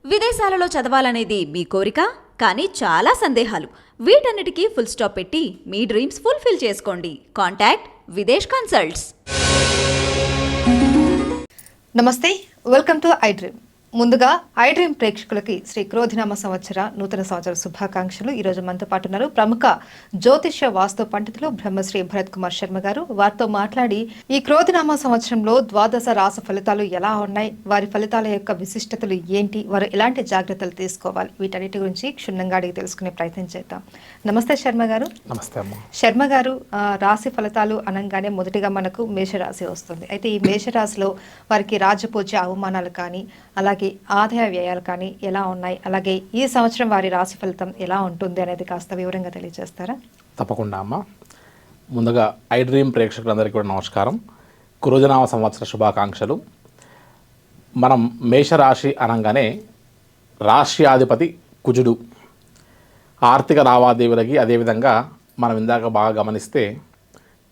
విదేశాలలో చదవాలనేది మీ కోరిక, కానీ చాలా సందేహాలు. వీటన్నిటికీ ఫుల్ స్టాప్ పెట్టి మీ డ్రీమ్స్ ఫుల్ఫిల్ చేసుకోండి. Contact Videsh consults. నమస్తే, వెల్కమ్ టు ఐ డ్రీమ్. ముందుగా ఐ డ్రీమ్ ప్రేక్షకులకి శ్రీ క్రోధినామ సంవత్సర నూతన సంవత్సర శుభాకాంక్షలు. ఈరోజు మనతో పాటు ఉన్నారు ప్రముఖ జ్యోతిష్య వాస్తు పండితులు బ్రహ్మశ్రీ భరత్ కుమార్ శర్మ గారు. వారితో మాట్లాడి ఈ క్రోధినామ సంవత్సరంలో ద్వాదశ రాశి ఫలితాలు ఎలా ఉన్నాయి, వారి ఫలితాల యొక్క విశిష్టతలు ఏంటి, వారు ఎలాంటి జాగ్రత్తలు తీసుకోవాలి, వీటన్నిటి గురించి క్షుణ్ణంగా అడిగి తెలుసుకునే ప్రయత్నం చేద్దాం. నమస్తే శర్మ గారు. నమస్తే అమ్మ. శర్మ గారు, రాశి ఫలితాలు అనగానే మొదటిగా మనకు మేషరాశి వస్తుంది. అయితే ఈ మేషరాశిలో వారికి రాజపూజ్య అవమానాలు కానీ, అలాగే ఆదాయ వ్యయాలు కానీ ఎలా ఉన్నాయి, అలాగే ఈ సంవత్సరం వారి రాశి ఫలితం ఎలా ఉంటుంది అనేది కాస్త వివరంగా తెలియజేస్తారా? తప్పకుండా అమ్మ. ముందుగా ఐ డ్రీమ్ ప్రేక్షకులందరికీ కూడా నమస్కారం. క్రోధినామ సంవత్సర శుభాకాంక్షలు. మనం మేషరాశి అనగానే రాశ్యాధిపతి కుజుడు. ఆర్థిక లావాదేవీలకి అదేవిధంగా మనం ఇందాక బాగా గమనిస్తే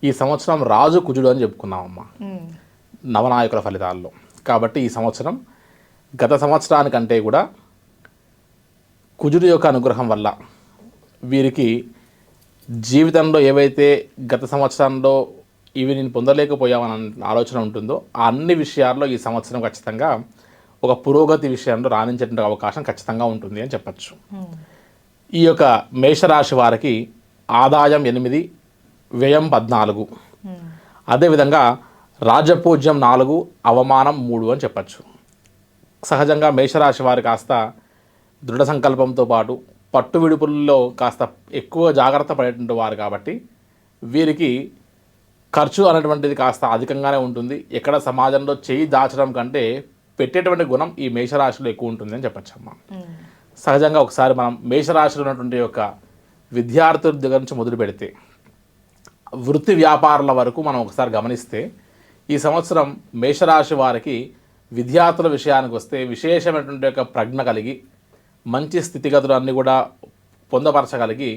ఈ సంవత్సరం రాజు కుజుడు అని చెప్పుకున్నామమ్మ నవనాయకుల ఫలితాల్లో. కాబట్టి ఈ సంవత్సరం గత సంవత్సరానికంటే కూడా కుజుడు యొక్క అనుగ్రహం వల్ల వీరికి జీవితంలో ఏవైతే గత సంవత్సరంలో ఇవి నేను పొందలేకపోయామని ఆలోచన ఉంటుందో ఆ అన్ని విషయాల్లో ఈ సంవత్సరం ఖచ్చితంగా ఒక పురోగతి విషయంలో రాణించేటువంటి అవకాశం ఖచ్చితంగా ఉంటుంది అని చెప్పచ్చు. ఈ యొక్క మేషరాశి వారికి ఆదాయం 8, వ్యయం 14, అదేవిధంగా రాజపూజ్యం 4, అవమానం 3 అని చెప్పచ్చు. సహజంగా మేషరాశి వారి కాస్త దృఢ సంకల్పంతో పాటు పట్టు విడుపుల్లో కాస్త ఎక్కువ జాగ్రత్త పడేటువంటి వారు కాబట్టి వీరికి ఖర్చు అనేటువంటిది కాస్త అధికంగానే ఉంటుంది. ఎక్కడ సమాజంలో చేయి దాచడం కంటే పెట్టేటువంటి గుణం ఈ మేషరాశిలో ఎక్కువ ఉంటుంది అని చెప్పచ్చమ్మ. సహజంగా ఒకసారి మనం మేషరాశిలో ఉన్నటువంటి యొక్క విద్యార్థుల దగ్గర నుంచి మొదలు పెడితే వృత్తి వ్యాపారాల వరకు మనం ఒకసారి గమనిస్తే ఈ సంవత్సరం మేషరాశి వారికి విద్యార్థుల విషయానికి వస్తే విశేషమైనటువంటి యొక్క ప్రజ్ఞ కలిగి మంచి స్థితిగతులు అన్నీ కూడా పొందపరచగలిగి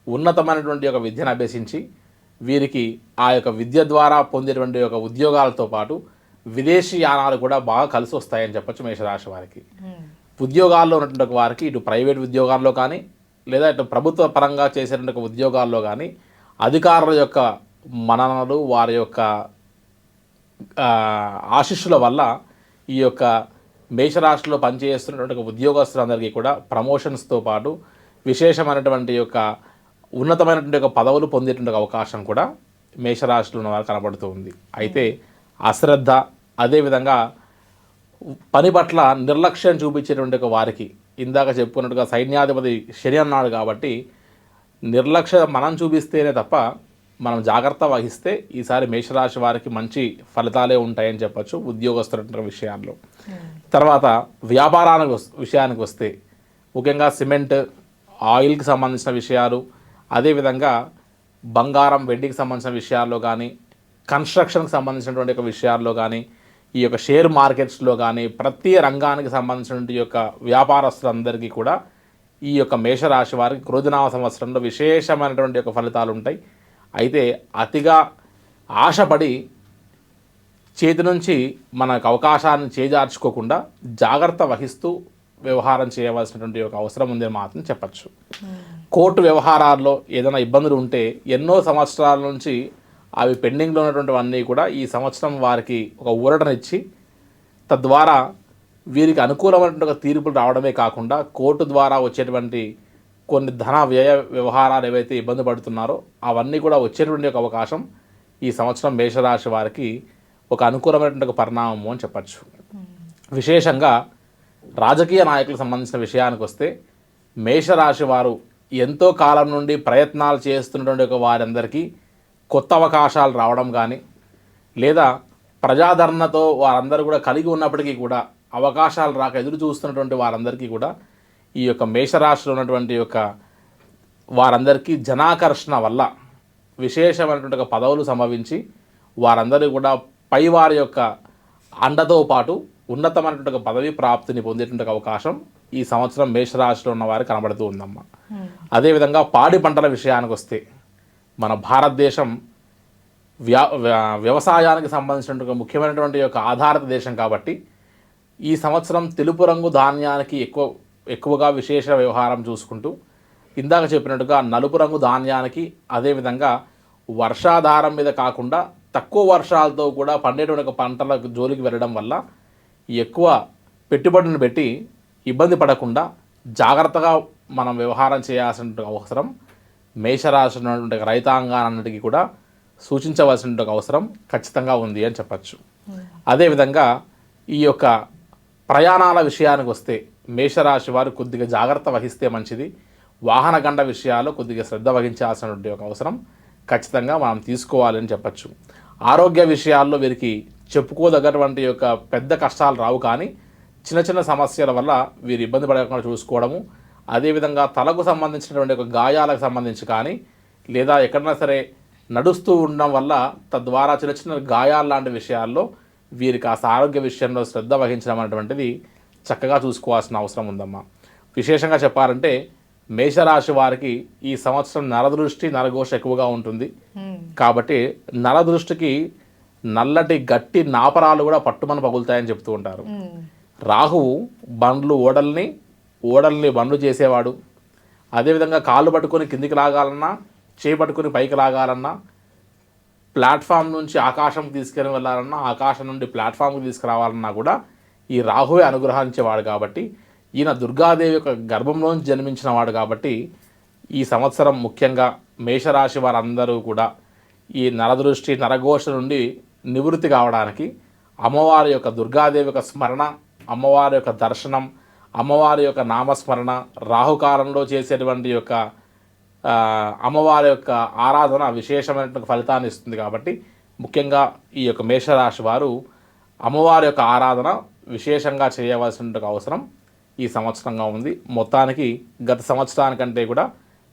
ఉన్నతమైనటువంటి యొక్క విద్యను అభ్యసించి వీరికి ఆ యొక్క విద్య ద్వారా పొందేటువంటి యొక్క ఉద్యోగాలతో పాటు విదేశీ యానాలు కూడా బాగా కలిసి వస్తాయని చెప్పచ్చు మేషరాశి వారికి. ఉద్యోగాల్లో ఉన్నటువంటి వారికి ఇటు ప్రైవేట్ ఉద్యోగాల్లో కానీ లేదా ఇటు ప్రభుత్వ పరంగా చేసేటువంటి ఉద్యోగాల్లో కానీ అధికారుల యొక్క మన్ననలు వారి యొక్క ఆశీస్సుల వల్ల ఈ యొక్క మేషరాశిలో పనిచేస్తున్నటువంటి ఉద్యోగస్తులందరికీ కూడా ప్రమోషన్స్తో పాటు విశేషమైనటువంటి యొక్క ఉన్నతమైనటువంటి యొక్క పదవులు పొందేటువంటి అవకాశం కూడా మేషరాశిలో ఉన్న వారికి కనబడుతూ ఉంది. అయితే అశ్రద్ధ అదేవిధంగా పని పట్ల నిర్లక్ష్యం చూపించేటువంటి ఒక వారికి ఇందాక చెప్పుకున్నట్టుగా సైన్యాధిపతి శని అన్నాడు కాబట్టి నిర్లక్ష్యం మనం చూపిస్తేనే తప్ప మనం జాగ్రత్త వహిస్తే ఈసారి మేషరాశి వారికి మంచి ఫలితాలే ఉంటాయని చెప్పచ్చు ఉద్యోగస్తుల విషయాల్లో. తర్వాత వ్యాపారానికి విషయానికి వస్తే ముఖ్యంగా సిమెంట్, ఆయిల్కి సంబంధించిన విషయాలు, అదేవిధంగా బంగారం, వెండికి సంబంధించిన విషయాల్లో కానీ, కన్స్ట్రక్షన్కి సంబంధించినటువంటి యొక్క విషయాల్లో కానీ, ఈ యొక్క షేర్ మార్కెట్స్లో కానీ ప్రతి రంగానికి సంబంధించినటువంటి యొక్క వ్యాపారస్తులందరికీ కూడా ఈ యొక్క మేషరాశి వారికి క్రోధినామ సంవత్సరంలో విశేషమైనటువంటి యొక్క ఫలితాలు ఉంటాయి. అయితే అతిగా ఆశపడి చేతి నుంచి మనకు అవకాశాన్ని చేజార్చుకోకుండా జాగ్రత్త వహిస్తూ వ్యవహారం చేయవలసినటువంటి ఒక అవసరం ఉందని మాత్రం చెప్పచ్చు. కోర్టు వ్యవహారాల్లో ఏదైనా ఇబ్బందులు ఉంటే ఎన్నో సంవత్సరాల నుంచి అవి పెండింగ్లో ఉన్నటువంటివన్నీ కూడా ఈ సంవత్సరం వారికి ఒక ఊరటనిచ్చి తద్వారా వీరికి అనుకూలమైనటువంటి ఒక తీర్పులు రావడమే కాకుండా కోర్టు ద్వారా వచ్చేటువంటి కొన్ని ధన వ్యయ వ్యవహారాలు ఏవైతే ఇబ్బంది పడుతున్నారో అవన్నీ కూడా వచ్చేటువంటి ఒక అవకాశం ఈ సంవత్సరం మేషరాశి వారికి ఒక అనుకూలమైనటువంటి ఒక పరిణామము అని చెప్పచ్చు. విశేషంగా రాజకీయ నాయకులకు సంబంధించిన విషయానికి వస్తే మేషరాశి వారు ఎంతో కాలం నుండి ప్రయత్నాలు చేస్తున్నటువంటి ఒక వారందరికీ కొత్త అవకాశాలు రావడం కానీ లేదా ప్రజాదరణతో వారందరూ కూడా కలిగి ఉన్నప్పటికీ కూడా అవకాశాలు రాక ఎదురు చూస్తున్నటువంటి వారందరికీ కూడా ఈ యొక్క మేషరాశిలో ఉన్నటువంటి యొక్క వారందరికీ జనాకర్షణ వల్ల విశేషమైనటువంటి ఒక పదవులు సంభవించి వారందరూ కూడా పై వారి యొక్క అండతో పాటు ఉన్నతమైనటువంటి ఒక పదవి ప్రాప్తిని పొందేటువంటి అవకాశం ఈ సంవత్సరం మేషరాశిలో ఉన్న వారికి కనబడుతూ ఉందమ్మ. అదేవిధంగా పాడి పంటల విషయానికి వస్తే మన భారతదేశం వ్యవసాయానికి సంబంధించినటువంటి ముఖ్యమైనటువంటి యొక్క ఆధారిత దేశం కాబట్టి ఈ సంవత్సరం తెలుపు రంగు ధాన్యానికి ఎక్కువగా విశేష వ్యవహారం చూసుకుంటూ, ఇందాక చెప్పినట్టుగా నలుపు రంగు ధాన్యానికి, అదేవిధంగా వర్షాధారం మీద కాకుండా తక్కువ వర్షాలతో కూడా పండేటువంటి పంటల జోలికి వెళ్ళడం వల్ల ఎక్కువ పెట్టుబడులను పెట్టి ఇబ్బంది పడకుండా జాగ్రత్తగా మనం వ్యవహారం చేయాల్సిన అవసరం మేషరాశి ఉన్నటువంటి రైతాంగాన్నిటికీ కూడా సూచించవలసిన అవసరం ఖచ్చితంగా ఉంది అని చెప్పచ్చు. అదేవిధంగా ఈ యొక్క ప్రయాణాల విషయానికి వస్తే మేషరాశి వారు కొద్దిగా జాగ్రత్త వహిస్తే మంచిది. వాహన గండ విషయాల్లో కొద్దిగా శ్రద్ధ వహించాల్సినటువంటి ఒక అవసరం ఖచ్చితంగా మనం తీసుకోవాలని చెప్పచ్చు. ఆరోగ్య విషయాల్లో వీరికి చెప్పుకోదగ్గటువంటి యొక్క పెద్ద కష్టాలు రావు, కానీ చిన్న చిన్న సమస్యల వల్ల వీరు ఇబ్బంది పడకుండా చూసుకోవడము, అదేవిధంగా తలకు సంబంధించినటువంటి ఒక గాయాలకు సంబంధించి కానీ, లేదా ఎక్కడైనా సరే నడుస్తూ ఉండడం వల్ల తద్వారా చిన్న చిన్న గాయాల లాంటి విషయాల్లో వీరి కాస్త ఆరోగ్య విషయంలో శ్రద్ధ వహించడం అనేటువంటిది చక్కగా చూసుకోవాల్సిన అవసరం ఉందమ్మా. విశేషంగా చెప్పాలంటే మేషరాశి వారికి ఈ సంవత్సరం నరదృష్టి నరఘోష ఎక్కువగా ఉంటుంది. కాబట్టి నరదృష్టికి నల్లటి గట్టి నాపరాలు కూడా పట్టుమని పగులుతాయని చెప్తూ ఉంటారు. రాహువు ఓడల్ని బండ్లు చేసేవాడు. అదేవిధంగా కాళ్ళు పట్టుకొని కిందికి లాగాలన్నా, చేయి పట్టుకొని పైకి లాగాలన్నా, ప్లాట్ఫామ్ నుంచి ఆకాశం తీసుకుని వెళ్ళాలన్నా, ఆకాశం నుండి ప్లాట్ఫామ్కి తీసుకురావాలన్నా కూడా ఈ రాహువే అనుగ్రహించేవాడు. కాబట్టి ఈయన దుర్గాదేవి యొక్క గర్భంలోంచి జన్మించిన వాడు. కాబట్టి ఈ సంవత్సరం ముఖ్యంగా మేషరాశి వారందరూ కూడా ఈ నరదృష్టి నరఘోష నుండి నివృత్తి కావడానికి అమ్మవారి యొక్క దుర్గాదేవి యొక్క స్మరణ, అమ్మవారి యొక్క దర్శనం, అమ్మవారి యొక్క నామస్మరణ, రాహుకాలంలో చేసేటువంటి యొక్క అమ్మవారి యొక్క ఆరాధన విశేషమైనటువంటి ఫలితాన్ని ఇస్తుంది. కాబట్టి ముఖ్యంగా ఈ యొక్క మేషరాశి వారు అమ్మవారి యొక్క ఆరాధన విశేషంగా చేయవలసిన అవసరం ఈ సంవత్సరంగా ఉంది. మొత్తానికి గత సంవత్సరానికంటే కూడా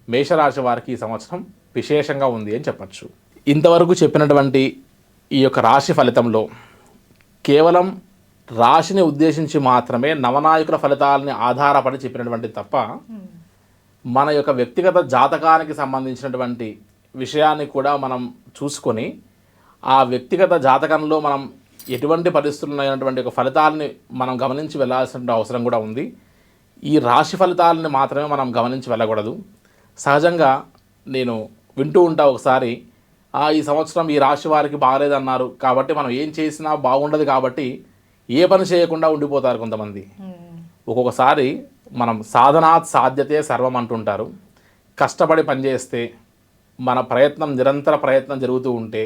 మేషరాశి వారికి ఈ సంవత్సరం విశేషంగా ఉంది అని చెప్పచ్చు. ఇంతవరకు చెప్పినటువంటి ఈ యొక్క రాశి ఫలితంలో కేవలం రాశిని ఉద్దేశించి మాత్రమే నవనాయకుల ఫలితాలని ఆధారపడి చెప్పినటువంటి తప్ప మన యొక్క వ్యక్తిగత జాతకానికి సంబంధించినటువంటి విషయాన్ని కూడా మనం చూసుకొని ఆ వ్యక్తిగత జాతకంలో మనం ఎటువంటి పరిస్థితులు అయినటువంటి ఒక ఫలితాలని మనం గమనించి వెళ్ళాల్సిన అవసరం కూడా ఉంది. ఈ రాశి ఫలితాలని మాత్రమే మనం గమనించి వెళ్ళకూడదు. సహజంగా నేను వింటూ ఉంటా ఒకసారి, ఈ సంవత్సరం ఈ రాశి వారికి బాగలేదన్నారు కాబట్టి మనం ఏం చేసినా బాగుండదు, కాబట్టి ఏ పని చేయకుండా ఉండిపోతారు కొంతమంది. ఒక్కొక్కసారి మనం సాధనాత్ సాధ్యతే సర్వం అంటుంటారు. కష్టపడి పనిచేస్తే, మన ప్రయత్నం నిరంతర ప్రయత్నం జరుగుతూ ఉంటే,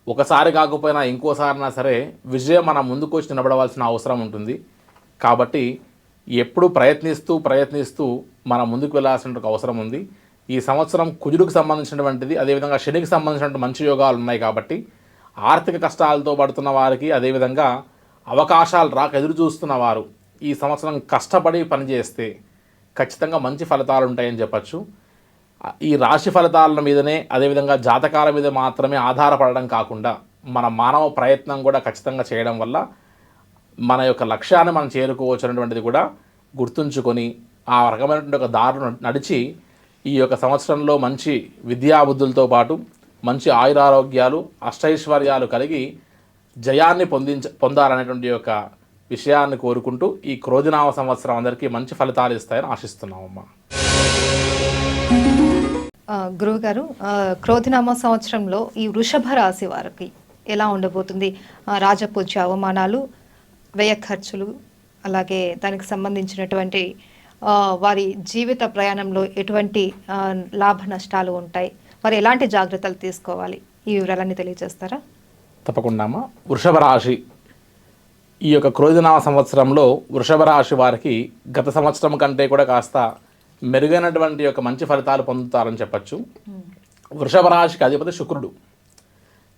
ఒకసారి కాకపోయినా ఇంకోసారైనా సరే విజయం మన ముందుకు వచ్చి నిలబడవలసిన అవసరం ఉంటుంది. కాబట్టి ఎప్పుడు ప్రయత్నిస్తూ మనం ముందుకు వెళ్ళాల్సిన అవసరం ఉంది. ఈ సంవత్సరం కుజుడికి సంబంధించినటువంటిది, అదేవిధంగా శనికి సంబంధించినటువంటి మంచి యోగాలు ఉన్నాయి. కాబట్టి ఆర్థిక కష్టాలతో పడుతున్న వారికి, అదేవిధంగా అవకాశాలు రాక ఎదురు చూస్తున్న వారు ఈ సంవత్సరం కష్టపడి పనిచేస్తే ఖచ్చితంగా మంచి ఫలితాలు ఉంటాయని చెప్పచ్చు. ఈ రాశి ఫలితాల మీదనే, అదేవిధంగా జాతకాల మీద మాత్రమే ఆధారపడడం కాకుండా మన మానవ ప్రయత్నం కూడా ఖచ్చితంగా చేయడం వల్ల మన యొక్క లక్ష్యాన్ని మనం చేరుకోవచ్చు అనేటువంటిది కూడా గుర్తుంచుకొని ఆ రకమైనటువంటి ఒక దారును నడిచి ఈ యొక్క సంవత్సరంలో మంచి విద్యాబుద్ధులతో పాటు మంచి ఆయురారోగ్యాలు, అష్టైశ్వర్యాలు కలిగి జయాన్ని పొందాలనేటువంటి యొక్క విషయాన్ని కోరుకుంటూ ఈ క్రోధినామ సంవత్సరం అందరికీ మంచి ఫలితాలు ఇస్తాయని ఆశిస్తున్నామమ్మా. గురువుగారు, క్రోధినామ సంవత్సరంలో ఈ వృషభ రాశి వారికి ఎలా ఉండబోతుంది? రాజపూజ్య అవమానాలు, వ్యయ ఖర్చులు, అలాగే దానికి సంబంధించినటువంటి వారి జీవిత ప్రయాణంలో ఎటువంటి లాభ నష్టాలు ఉంటాయి, వారు ఎలాంటి జాగ్రత్తలు తీసుకోవాలి, ఈ వివరాలన్నీ తెలియజేస్తారా? తప్పకుండా అమ్మా. వృషభ రాశి, ఈ యొక్క క్రోధినామ సంవత్సరంలో వృషభ రాశి వారికి గత సంవత్సరం కంటే కూడా కాస్త మెరుగైనటువంటి యొక్క మంచి ఫలితాలు పొందుతారని చెప్పచ్చు. వృషభ రాశికి అధిపతి శుక్రుడు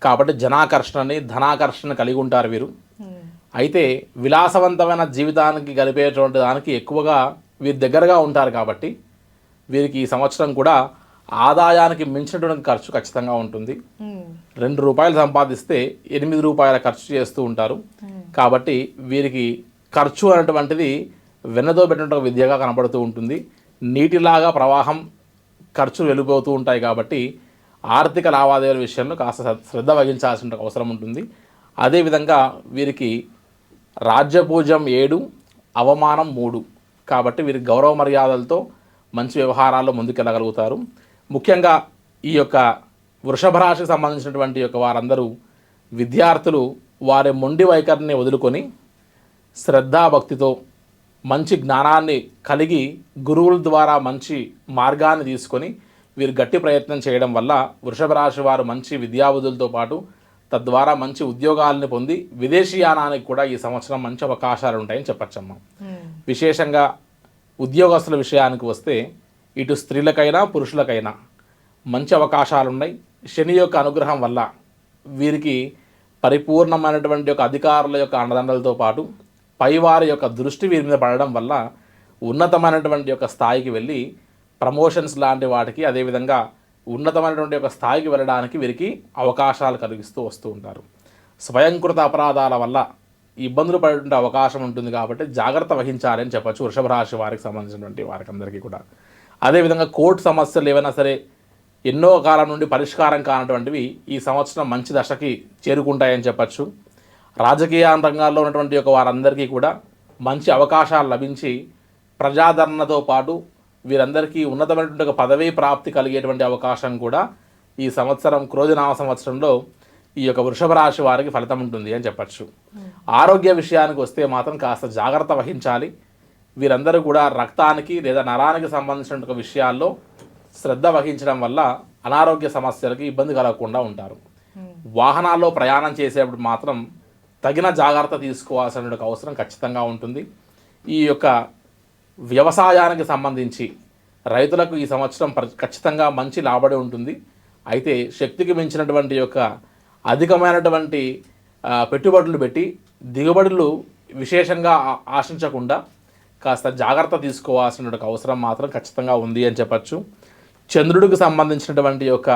కాబట్టి జనాకర్షణని, ధనాకర్షణ కలిగి ఉంటారు వీరు. అయితే విలాసవంతమైన జీవితానికి గడిపేటువంటి దానికి ఎక్కువగా వీరి దగ్గరగా ఉంటారు. కాబట్టి వీరికి ఈ సంవత్సరం కూడా ఆదాయానికి మించినటువంటి ఖర్చు ఖచ్చితంగా ఉంటుంది. 2 రూపాయలు సంపాదిస్తే 8 రూపాయల ఖర్చు చేస్తూ ఉంటారు. కాబట్టి వీరికి ఖర్చు అనేటువంటిది వెన్నతో పెట్టినటువంటి విద్యగా కనబడుతూ ఉంటుంది. నీటిలాగా ప్రవాహం ఖర్చులు వెళ్ళిపోతూ ఉంటాయి. కాబట్టి ఆర్థిక లావాదేవీల విషయంలో కాస్త శ్రద్ధ వహించాల్సిన అవసరం ఉంటుంది. అదేవిధంగా వీరికి రాజ్యపూజ్యం 7, అవమానం 3. కాబట్టి వీరి గౌరవ మర్యాదలతో మంచి వ్యవహారాల్లో ముందుకెళ్ళగలుగుతారు. ముఖ్యంగా ఈ యొక్క వృషభ రాశికి సంబంధించినటువంటి యొక్క వారందరూ విద్యార్థులు వారి మొండి వైఖరిని వదులుకొని శ్రద్ధాభక్తితో మంచి జ్ఞానాన్ని కలిగి గురువుల ద్వారా మంచి మార్గాన్ని తీసుకొని వీరు గట్టి ప్రయత్నం చేయడం వల్ల వృషభ రాశి వారు మంచి విద్యాబుద్ధులతో పాటు తద్వారా మంచి ఉద్యోగాలను పొంది విదేశీయానానికి కూడా ఈ సంవత్సరం మంచి అవకాశాలు ఉంటాయని చెప్పచ్చమ్మా. విశేషంగా ఉద్యోగస్తుల విషయానికి వస్తే ఇటు స్త్రీలకైనా పురుషులకైనా మంచి అవకాశాలు ఉన్నాయి. శని యొక్క అనుగ్రహం వల్ల వీరికి పరిపూర్ణమైనటువంటి యొక్క అధికారుల యొక్క అండదండలతో పాటు పైవారి యొక్క దృష్టి వీరి మీద పడడం వల్ల ఉన్నతమైనటువంటి యొక్క స్థాయికి వెళ్ళి ప్రమోషన్స్ లాంటి వాటికి అదేవిధంగా ఉన్నతమైనటువంటి యొక్క స్థాయికి వెళ్ళడానికి వీరికి అవకాశాలు కలిగిస్తూ వస్తూ ఉంటారు. స్వయంకృత అపరాధాల వల్ల ఇబ్బందులు పడేటువంటి అవకాశం ఉంటుంది కాబట్టి జాగ్రత్త వహించాలని చెప్పచ్చు వృషభ రాశి వారికి సంబంధించినటువంటి వారికి అందరికీ కూడా. అదేవిధంగా కోర్టు సమస్యలు ఏవైనా సరే ఎన్నో కాలం నుండి పరిష్కారం కానటువంటివి ఈ సంవత్సరం మంచి దశకి చేరుకుంటాయని చెప్పచ్చు. రాజకీయ రంగాల్లో ఉన్నటువంటి యొక్క వారందరికీ కూడా మంచి అవకాశాలు లభించి ప్రజాదరణతో పాటు వీరందరికీ ఉన్నతమైనటువంటి ఒక పదవీ ప్రాప్తి కలిగేటువంటి అవకాశం కూడా ఈ సంవత్సరం క్రోధినామ సంవత్సరంలో ఈ యొక్క వృషభ రాశి వారికి ఫలితం ఉంటుంది అని చెప్పచ్చు. ఆరోగ్య విషయానికి వస్తే మాత్రం కాస్త జాగ్రత్త వహించాలి. వీరందరూ కూడా రక్తానికి లేదా నరానికి సంబంధించిన విషయాల్లో శ్రద్ధ వహించడం వల్ల అనారోగ్య సమస్యలకి ఇబ్బంది కలగకుండా ఉంటారు. వాహనాల్లో ప్రయాణం చేసేప్పుడు మాత్రం తగిన జాగ్రత్త తీసుకోవాల్సిన అవసరం ఖచ్చితంగా ఉంటుంది. ఈ యొక్క వ్యవసాయానికి సంబంధించి రైతులకు ఈ సంవత్సరం ఖచ్చితంగా మంచి లాభడి ఉంటుంది. అయితే శక్తికి మించినటువంటి యొక్క అధికమైనటువంటి పెట్టుబడులు పెట్టి దిగుబడులు విశేషంగా ఆశించకుండా కాస్త జాగ్రత్త తీసుకోవాల్సిన అవసరం మాత్రం ఖచ్చితంగా ఉంది అని చెప్పచ్చు. చంద్రుడికి సంబంధించినటువంటి యొక్క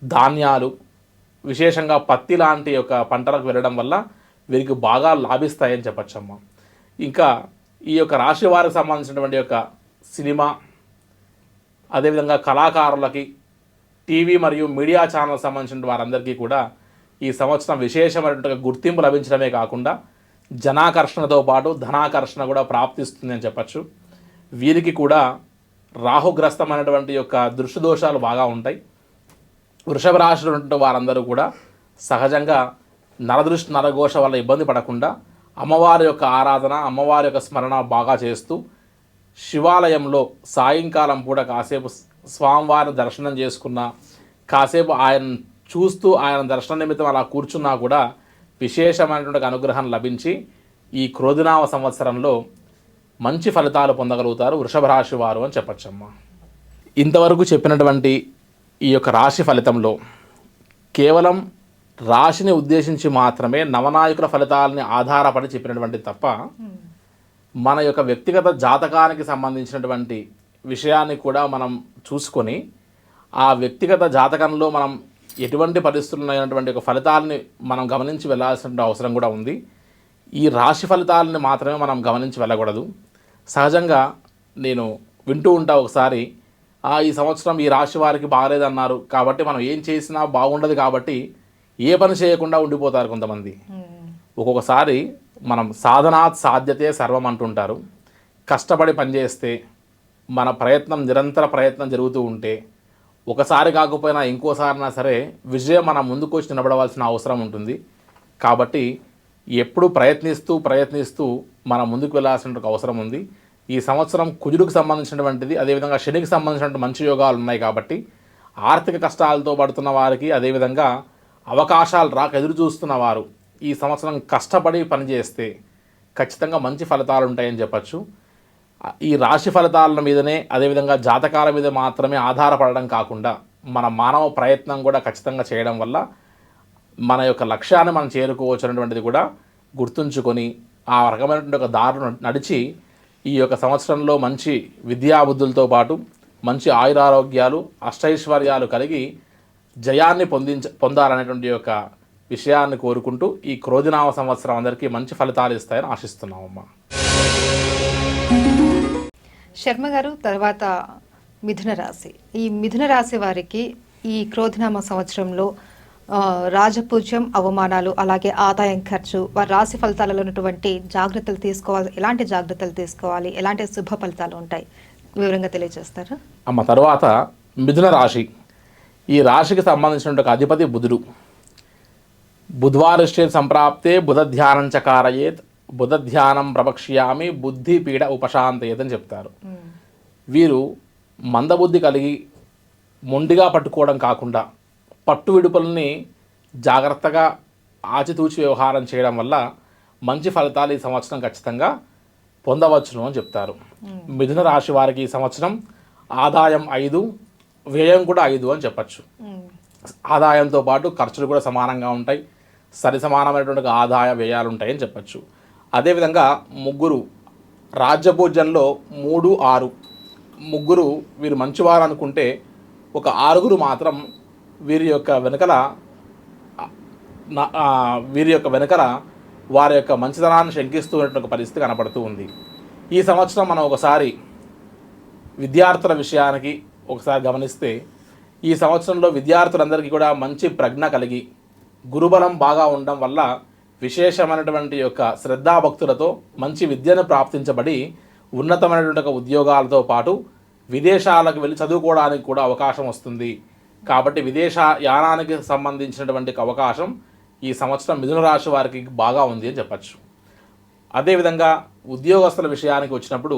ధాన్యాలు విశేషంగా పత్తి లాంటి యొక్క పంటలకు వెళ్ళడం వల్ల వీరికి బాగా లాభిస్తాయని చెప్పచ్చమ్మా. ఇంకా ఈ యొక్క రాశి వారికి సంబంధించినటువంటి యొక్క సినిమా అదేవిధంగా కళాకారులకి టీవీ మరియు మీడియా ఛానల్ సంబంధించిన వారందరికీ కూడా ఈ సంవత్సరం విశేషమైనటువంటి గుర్తింపు లభించడమే కాకుండా జనాకర్షణతో పాటు ధనాకర్షణ కూడా ప్రాప్తిస్తుంది అని చెప్పచ్చు. వీరికి కూడా రాహుగ్రస్తమైనటువంటి యొక్క దృష్టి దోషాలు బాగా ఉంటాయి. వృషభ రాశిలో ఉన్నటువంటి వారందరూ కూడా సహజంగా నరదృష్టి నరఘోష వల్ల ఇబ్బంది పడకుండా అమ్మవారి యొక్క ఆరాధన అమ్మవారి యొక్క స్మరణ బాగా చేస్తూ శివాలయంలో సాయంకాలం పూట కాసేపు స్వామివారిని దర్శనం చేసుకున్న కాసేపు ఆయన చూస్తూ ఆయన దర్శన నిమిత్తం అలా కూర్చున్నా కూడా విశేషమైనటువంటి అనుగ్రహం లభించి ఈ క్రోధినామ సంవత్సరంలో మంచి ఫలితాలు పొందగలుగుతారు వృషభ రాశి వారు అని చెప్పచ్చమ్మా. ఇంతవరకు చెప్పినటువంటి ఈ యొక్క రాశి ఫలితంలో కేవలం రాశిని ఉద్దేశించి మాత్రమే నవనాయకుల ఫలితాలని ఆధారపడి చెప్పినటువంటి తప్ప మన యొక్క వ్యక్తిగత జాతకానికి సంబంధించినటువంటి విషయాన్ని కూడా మనం చూసుకొని ఆ వ్యక్తిగత జాతకంలో మనం ఎటువంటి పరిస్థితులు ఉన్నటువంటి ఒక ఫలితాలని మనం గమనించి వెళ్ళాల్సిన అవసరం కూడా ఉంది. ఈ రాశి ఫలితాలని మాత్రమే మనం గమనించి వెళ్ళకూడదు. సహజంగా నేను వింటూ ఉంటా ఒకసారి ఈ సంవత్సరం ఈ రాశి వారికి బాగలేదన్నారు కాబట్టి మనం ఏం చేసినా బాగుండదు కాబట్టి ఏ పని చేయకుండా ఉండిపోతారు కొంతమంది. ఒక్కొక్కసారి మనం సాధనాత్ సాధ్యతే సర్వం అంటుంటారు. కష్టపడి పనిచేస్తే మన ప్రయత్నం నిరంతర ప్రయత్నం జరుగుతూ ఉంటే ఒకసారి కాకపోయినా ఇంకోసారైనా సరే విజయం మన ముందుకు వచ్చి నిలబడవలసిన అవసరం ఉంటుంది. కాబట్టి ఎప్పుడు ప్రయత్నిస్తూ మనం ముందుకు వెళ్ళాల్సిన అవసరం ఉంది. ఈ సంవత్సరం కుజుడికి సంబంధించినటువంటిది అదేవిధంగా శనికి సంబంధించినటువంటి మంచి యోగాలు ఉన్నాయి కాబట్టి ఆర్థిక కష్టాలతో పడుతున్న వారికి అదేవిధంగా అవకాశాలు రాక ఎదురు చూస్తున్న వారు ఈ సంవత్సరం కష్టపడి పనిచేస్తే ఖచ్చితంగా మంచి ఫలితాలు ఉంటాయని చెప్పచ్చు. ఈ రాశి ఫలితాల మీదనే అదేవిధంగా జాతకాల మీద మాత్రమే ఆధారపడడం కాకుండా మన మానవ ప్రయత్నం కూడా ఖచ్చితంగా చేయడం వల్ల మన యొక్క లక్ష్యాన్ని మనం చేరుకోవచ్చు అనేటువంటిది కూడా గుర్తుంచుకొని ఆ రకమైనటువంటి ఒక దారును నడిచి ఈ యొక్క సంవత్సరంలో మంచి విద్యాబుద్ధులతో పాటు మంచి ఆయురారోగ్యాలు అష్టైశ్వర్యాలు కలిగి జయాన్ని పొందాలనేటువంటి యొక్క విషయాన్ని కోరుకుంటూ ఈ క్రోధినామ సంవత్సరం అందరికీ మంచి ఫలితాలు ఇస్తాయని ఆశిస్తున్నామమ్మా. శర్మ గారు, తర్వాత మిథున రాశి. ఈ మిథున రాశి వారికి ఈ క్రోధినామ సంవత్సరంలో రాజపూజ్యం, అవమానాలు, అలాగే ఆదాయం, ఖర్చు, వారి రాశి ఫలితాలలో ఉన్నటువంటి జాగ్రత్తలు తీసుకోవాలి, ఎలాంటి జాగ్రత్తలు తీసుకోవాలి, ఎలాంటి శుభ ఫలితాలు ఉంటాయి, వివరంగా తెలియజేస్తారా? అమ్మ, తర్వాత మిథున రాశి. ఈ రాశికి సంబంధించిన అధిపతి బుధుడు. బుధవారిష్టే సంప్రాప్తే బుధ ధ్యానం చకారయేత్, బుధ ధ్యానం ప్రవక్ష్యామి బుద్ధి పీడ ఉపశాంతయేత్ అని చెప్తారు. వీరు మందబుద్ధి కలిగి మొండిగా పట్టుకోవడం కాకుండా పట్టు విడుపుల్ని జాగ్రత్తగా ఆచితూచి వ్యవహారం చేయడం వల్ల మంచి ఫలితాలు ఈ సంవత్సరం ఖచ్చితంగా పొందవచ్చును అని చెప్తారు. మిథున రాశి వారికి ఈ సంవత్సరం ఆదాయం 5, వ్యయం కూడా 5 అని చెప్పచ్చు. ఆదాయంతో పాటు ఖర్చులు కూడా సమానంగా ఉంటాయి, సరి సమానమైనటువంటి ఆదాయ వ్యయాలు ఉంటాయని చెప్పచ్చు. అదేవిధంగా ముగ్గురు రాజ్యపూజ్యంలో 3, 6 ముగ్గురు వీరు మంచివారు అనుకుంటే ఒక 6గురు మాత్రం వీరి యొక్క వెనకల వారి యొక్క మంచితనాన్ని శంకిస్తూ ఉన్నటువంటి పరిస్థితి కనపడుతూ ఉంది. ఈ సంవత్సరం మనం ఒకసారి విద్యార్థుల విషయానికి ఒకసారి గమనిస్తే, ఈ సంవత్సరంలో విద్యార్థులందరికీ కూడా మంచి ప్రజ్ఞ కలిగి గురుబలం బాగా ఉండడం వల్ల విశేషమైనటువంటి యొక్క శ్రద్ధాభక్తులతో మంచి విద్యను ప్రాప్తించబడి ఉన్నతమైనటువంటి ఉద్యోగాలతో పాటు విదేశాలకు వెళ్ళి చదువుకోవడానికి కూడా అవకాశం వస్తుంది. కాబట్టి విదేశ యానానికి సంబంధించినటువంటి అవకాశం ఈ సంవత్సరం మిథున రాశి వారికి బాగా ఉంది అని చెప్పచ్చు. అదేవిధంగా ఉద్యోగస్తుల విషయానికి వచ్చినప్పుడు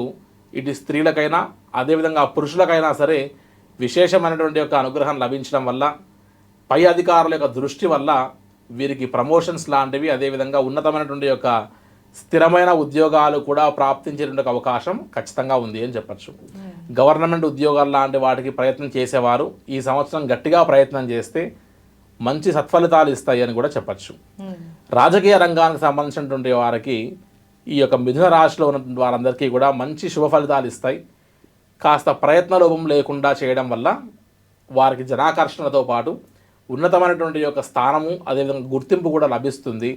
ఇటు స్త్రీలకైనా అదేవిధంగా పురుషులకైనా సరే విశేషమైనటువంటి యొక్క అనుగ్రహం లభించడం వల్ల, పై అధికారుల యొక్క దృష్టి వల్ల వీరికి ప్రమోషన్స్ లాంటివి, అదేవిధంగా ఉన్నతమైనటువంటి యొక్క స్థిరమైన ఉద్యోగాలు కూడా ప్రాప్తించేటువంటి అవకాశం ఖచ్చితంగా ఉంది అని చెప్పచ్చు. గవర్నమెంట్ ఉద్యోగాలు లాంటి వాటికి ప్రయత్నం చేసేవారు ఈ సంవత్సరం గట్టిగా ప్రయత్నం చేస్తే మంచి సత్ఫలితాలు ఇస్తాయి అని కూడా చెప్పచ్చు. రాజకీయ రంగానికి సంబంధించినటువంటి వారికి ఈ యొక్క మిథున రాశిలో ఉన్నటువంటి వారందరికీ కూడా మంచి శుభ ఫలితాలు ఇస్తాయి. కాస్త ప్రయత్న లోపం లేకుండా చేయడం వల్ల వారికి జనాకర్షణతో పాటు ఉన్నతమైనటువంటి యొక్క స్థానము, అదేవిధంగా గుర్తింపు కూడా లభిస్తుంది.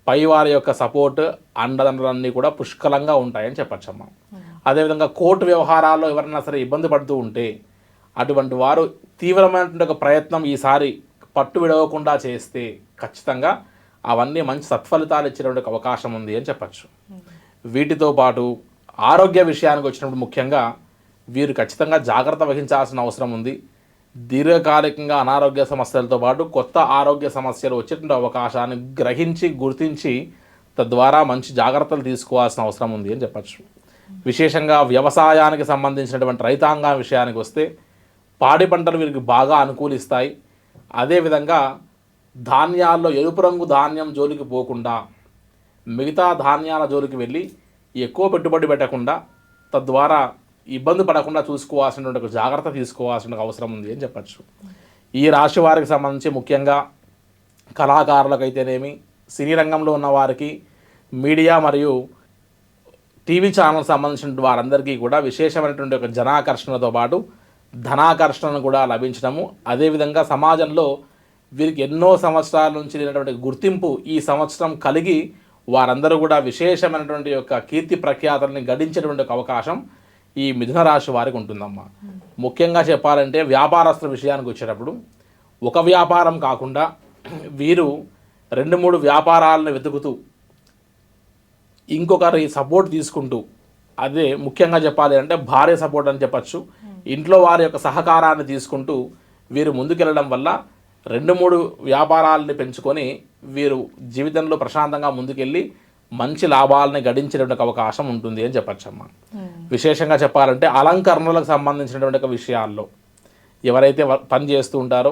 పై వారి యొక్క సపోర్ట్, అండదండలన్నీ కూడా పుష్కలంగా ఉంటాయని చెప్పచ్చమ్మా. అదేవిధంగా కోర్టు వ్యవహారాల్లో ఎవరైనా సరే ఇబ్బంది పడుతూ ఉంటే అటువంటి వారు తీవ్రమైనటువంటి ఒక ప్రయత్నం ఈసారి పట్టు విడవకుండా చేస్తే ఖచ్చితంగా అవన్నీ మంచి సత్ఫలితాలు ఇచ్చేటువంటి అవకాశం ఉంది అని చెప్పచ్చు. వీటితో పాటు ఆరోగ్య విషయానికి వచ్చినప్పుడు ముఖ్యంగా వీరు ఖచ్చితంగా జాగ్రత్త వహించాల్సిన అవసరం ఉంది. దీర్ఘకాలికంగా అనారోగ్య సమస్యలతో పాటు కొత్త ఆరోగ్య సమస్యలు వచ్చేటువంటి అవకాశాన్ని గ్రహించి గుర్తించి తద్వారా మంచి జాగ్రత్తలు తీసుకోవాల్సిన అవసరం ఉంది అని చెప్పచ్చు. విశేషంగా వ్యవసాయానికి సంబంధించినటువంటి రైతాంగం విషయానికి వస్తే పాడి పంటలు వీరికి బాగా అనుకూలిస్తాయి. అదేవిధంగా ధాన్యాల్లో ఎరుపు రంగు ధాన్యం జోలికి పోకుండా మిగతా ధాన్యాల జోలికి వెళ్ళి ఎక్కువ పెట్టుబడి పెట్టకుండా తద్వారా ఇబ్బంది పడకుండా చూసుకోవాల్సినటువంటి ఒక జాగ్రత్త తీసుకోవాల్సిన అవసరం ఉంది అని చెప్పచ్చు. ఈ రాశి వారికి సంబంధించి ముఖ్యంగా కళాకారులకైతేనేమి, సినీ రంగంలో ఉన్న వారికి, మీడియా మరియు టీవీ ఛానల్ సంబంధించిన వారందరికీ కూడా విశేషమైనటువంటి ఒక జనాకర్షణతో పాటు ధనాకర్షణను కూడా లభించడము, అదేవిధంగా సమాజంలో వీరికి ఎన్నో సంవత్సరాల నుంచి లేనటువంటి గుర్తింపు ఈ సంవత్సరం కలిగి వారందరూ కూడా విశేషమైనటువంటి యొక్క కీర్తి ప్రఖ్యాతుల్ని గడించేటువంటి అవకాశం ఈ మిథున రాశి వారికి ఉంటుందమ్మా. ముఖ్యంగా చెప్పాలంటే వ్యాపారస్తుల విషయానికి వచ్చేటప్పుడు ఒక వ్యాపారం కాకుండా వీరు 2-3 వ్యాపారాలను వెతుకుతూ ఇంకొకరి సపోర్ట్ తీసుకుంటూ, అదే ముఖ్యంగా చెప్పాలి అంటే భార్య సపోర్ట్ అని చెప్పచ్చు, ఇంట్లో వారి యొక్క సహకారాన్ని తీసుకుంటూ వీరు ముందుకెళ్ళడం వల్ల 2-3 వ్యాపారాలని పెంచుకొని వీరు జీవితంలో ప్రశాంతంగా ముందుకెళ్ళి మంచి లాభాలని గడించేటువంటి అవకాశం ఉంటుంది అని చెప్పచ్చమ్మా. విశేషంగా చెప్పాలంటే అలంకరణలకు సంబంధించినటువంటి విషయాల్లో ఎవరైతే పని చేస్తూ ఉంటారో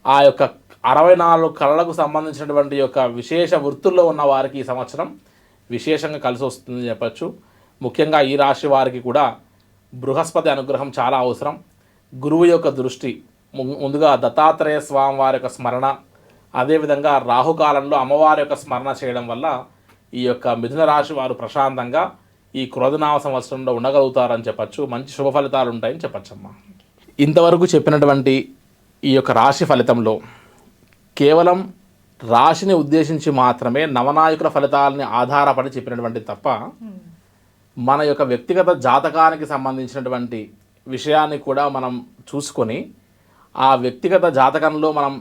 ఆ యొక్క 64 కళలకు సంబంధించినటువంటి యొక్క విశేష వృత్తుల్లో ఉన్న వారికి ఈ సంవత్సరం విశేషంగా కలిసి వస్తుందని చెప్పచ్చు. ముఖ్యంగా ఈ రాశి వారికి కూడా బృహస్పతి అనుగ్రహం చాలా అవసరం. గురువు యొక్క దృష్టి, ముందుగా దత్తాత్రేయ స్వామి వారి యొక్క స్మరణ, అదేవిధంగా రాహుకాలంలో అమ్మవారి యొక్క స్మరణ చేయడం వల్ల ఈ యొక్క మిథున రాశి వారు ప్రశాంతంగా ఈ క్రోధనామ సంవత్సరంలో ఉండగలుగుతారని చెప్పచ్చు. మంచి శుభ ఫలితాలు ఉంటాయని చెప్పచ్చమ్మా. ఇంతవరకు చెప్పినటువంటి ఈ యొక్క రాశి ఫలితంలో కేవలం రాశిని ఉద్దేశించి మాత్రమే నవనాయకుల ఫలితాలని ఆధారపడి చెప్పినటువంటి తప్ప మన యొక్క వ్యక్తిగత జాతకానికి సంబంధించినటువంటి విషయాన్ని కూడా మనం చూసుకొని ఆ వ్యక్తిగత జాతకంలో మనం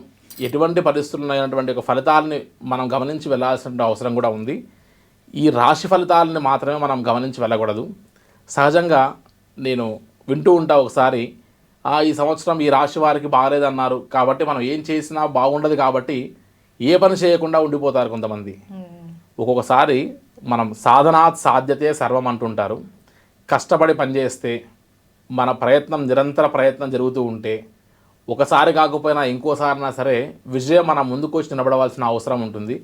ఎటువంటి పరిస్థితుల్లో అయినటువంటి ఒక ఫలితాలని మనం గమనించి వెళ్ళాల్సిన అవసరం కూడా ఉంది. ఈ రాశి ఫలితాలని మాత్రమే మనం గమనించి వెళ్ళకూడదు. సహజంగా నేను వింటూ ఉంటా ఒకసారి, ఈ సంవత్సరం ఈ రాశి వారికి బాగలేదన్నారు కాబట్టి మనం ఏం చేసినా బాగుండదు కాబట్టి ఏ పని చేయకుండా ఉండిపోతారు కొంతమంది. ఒక్కొక్కసారి మనం సాధనాత్ సాధ్యతే సర్వం అంటుంటారు. కష్టపడి పనిచేస్తే, మన ప్రయత్నం నిరంతర ప్రయత్నం జరుగుతూ ఉంటే, ఒకసారి కాకపోయినా ఇంకోసారైనా సరే విజయం మన ముందుకు వచ్చి నిలబడవలసిన అవసరం ఉంటుంది.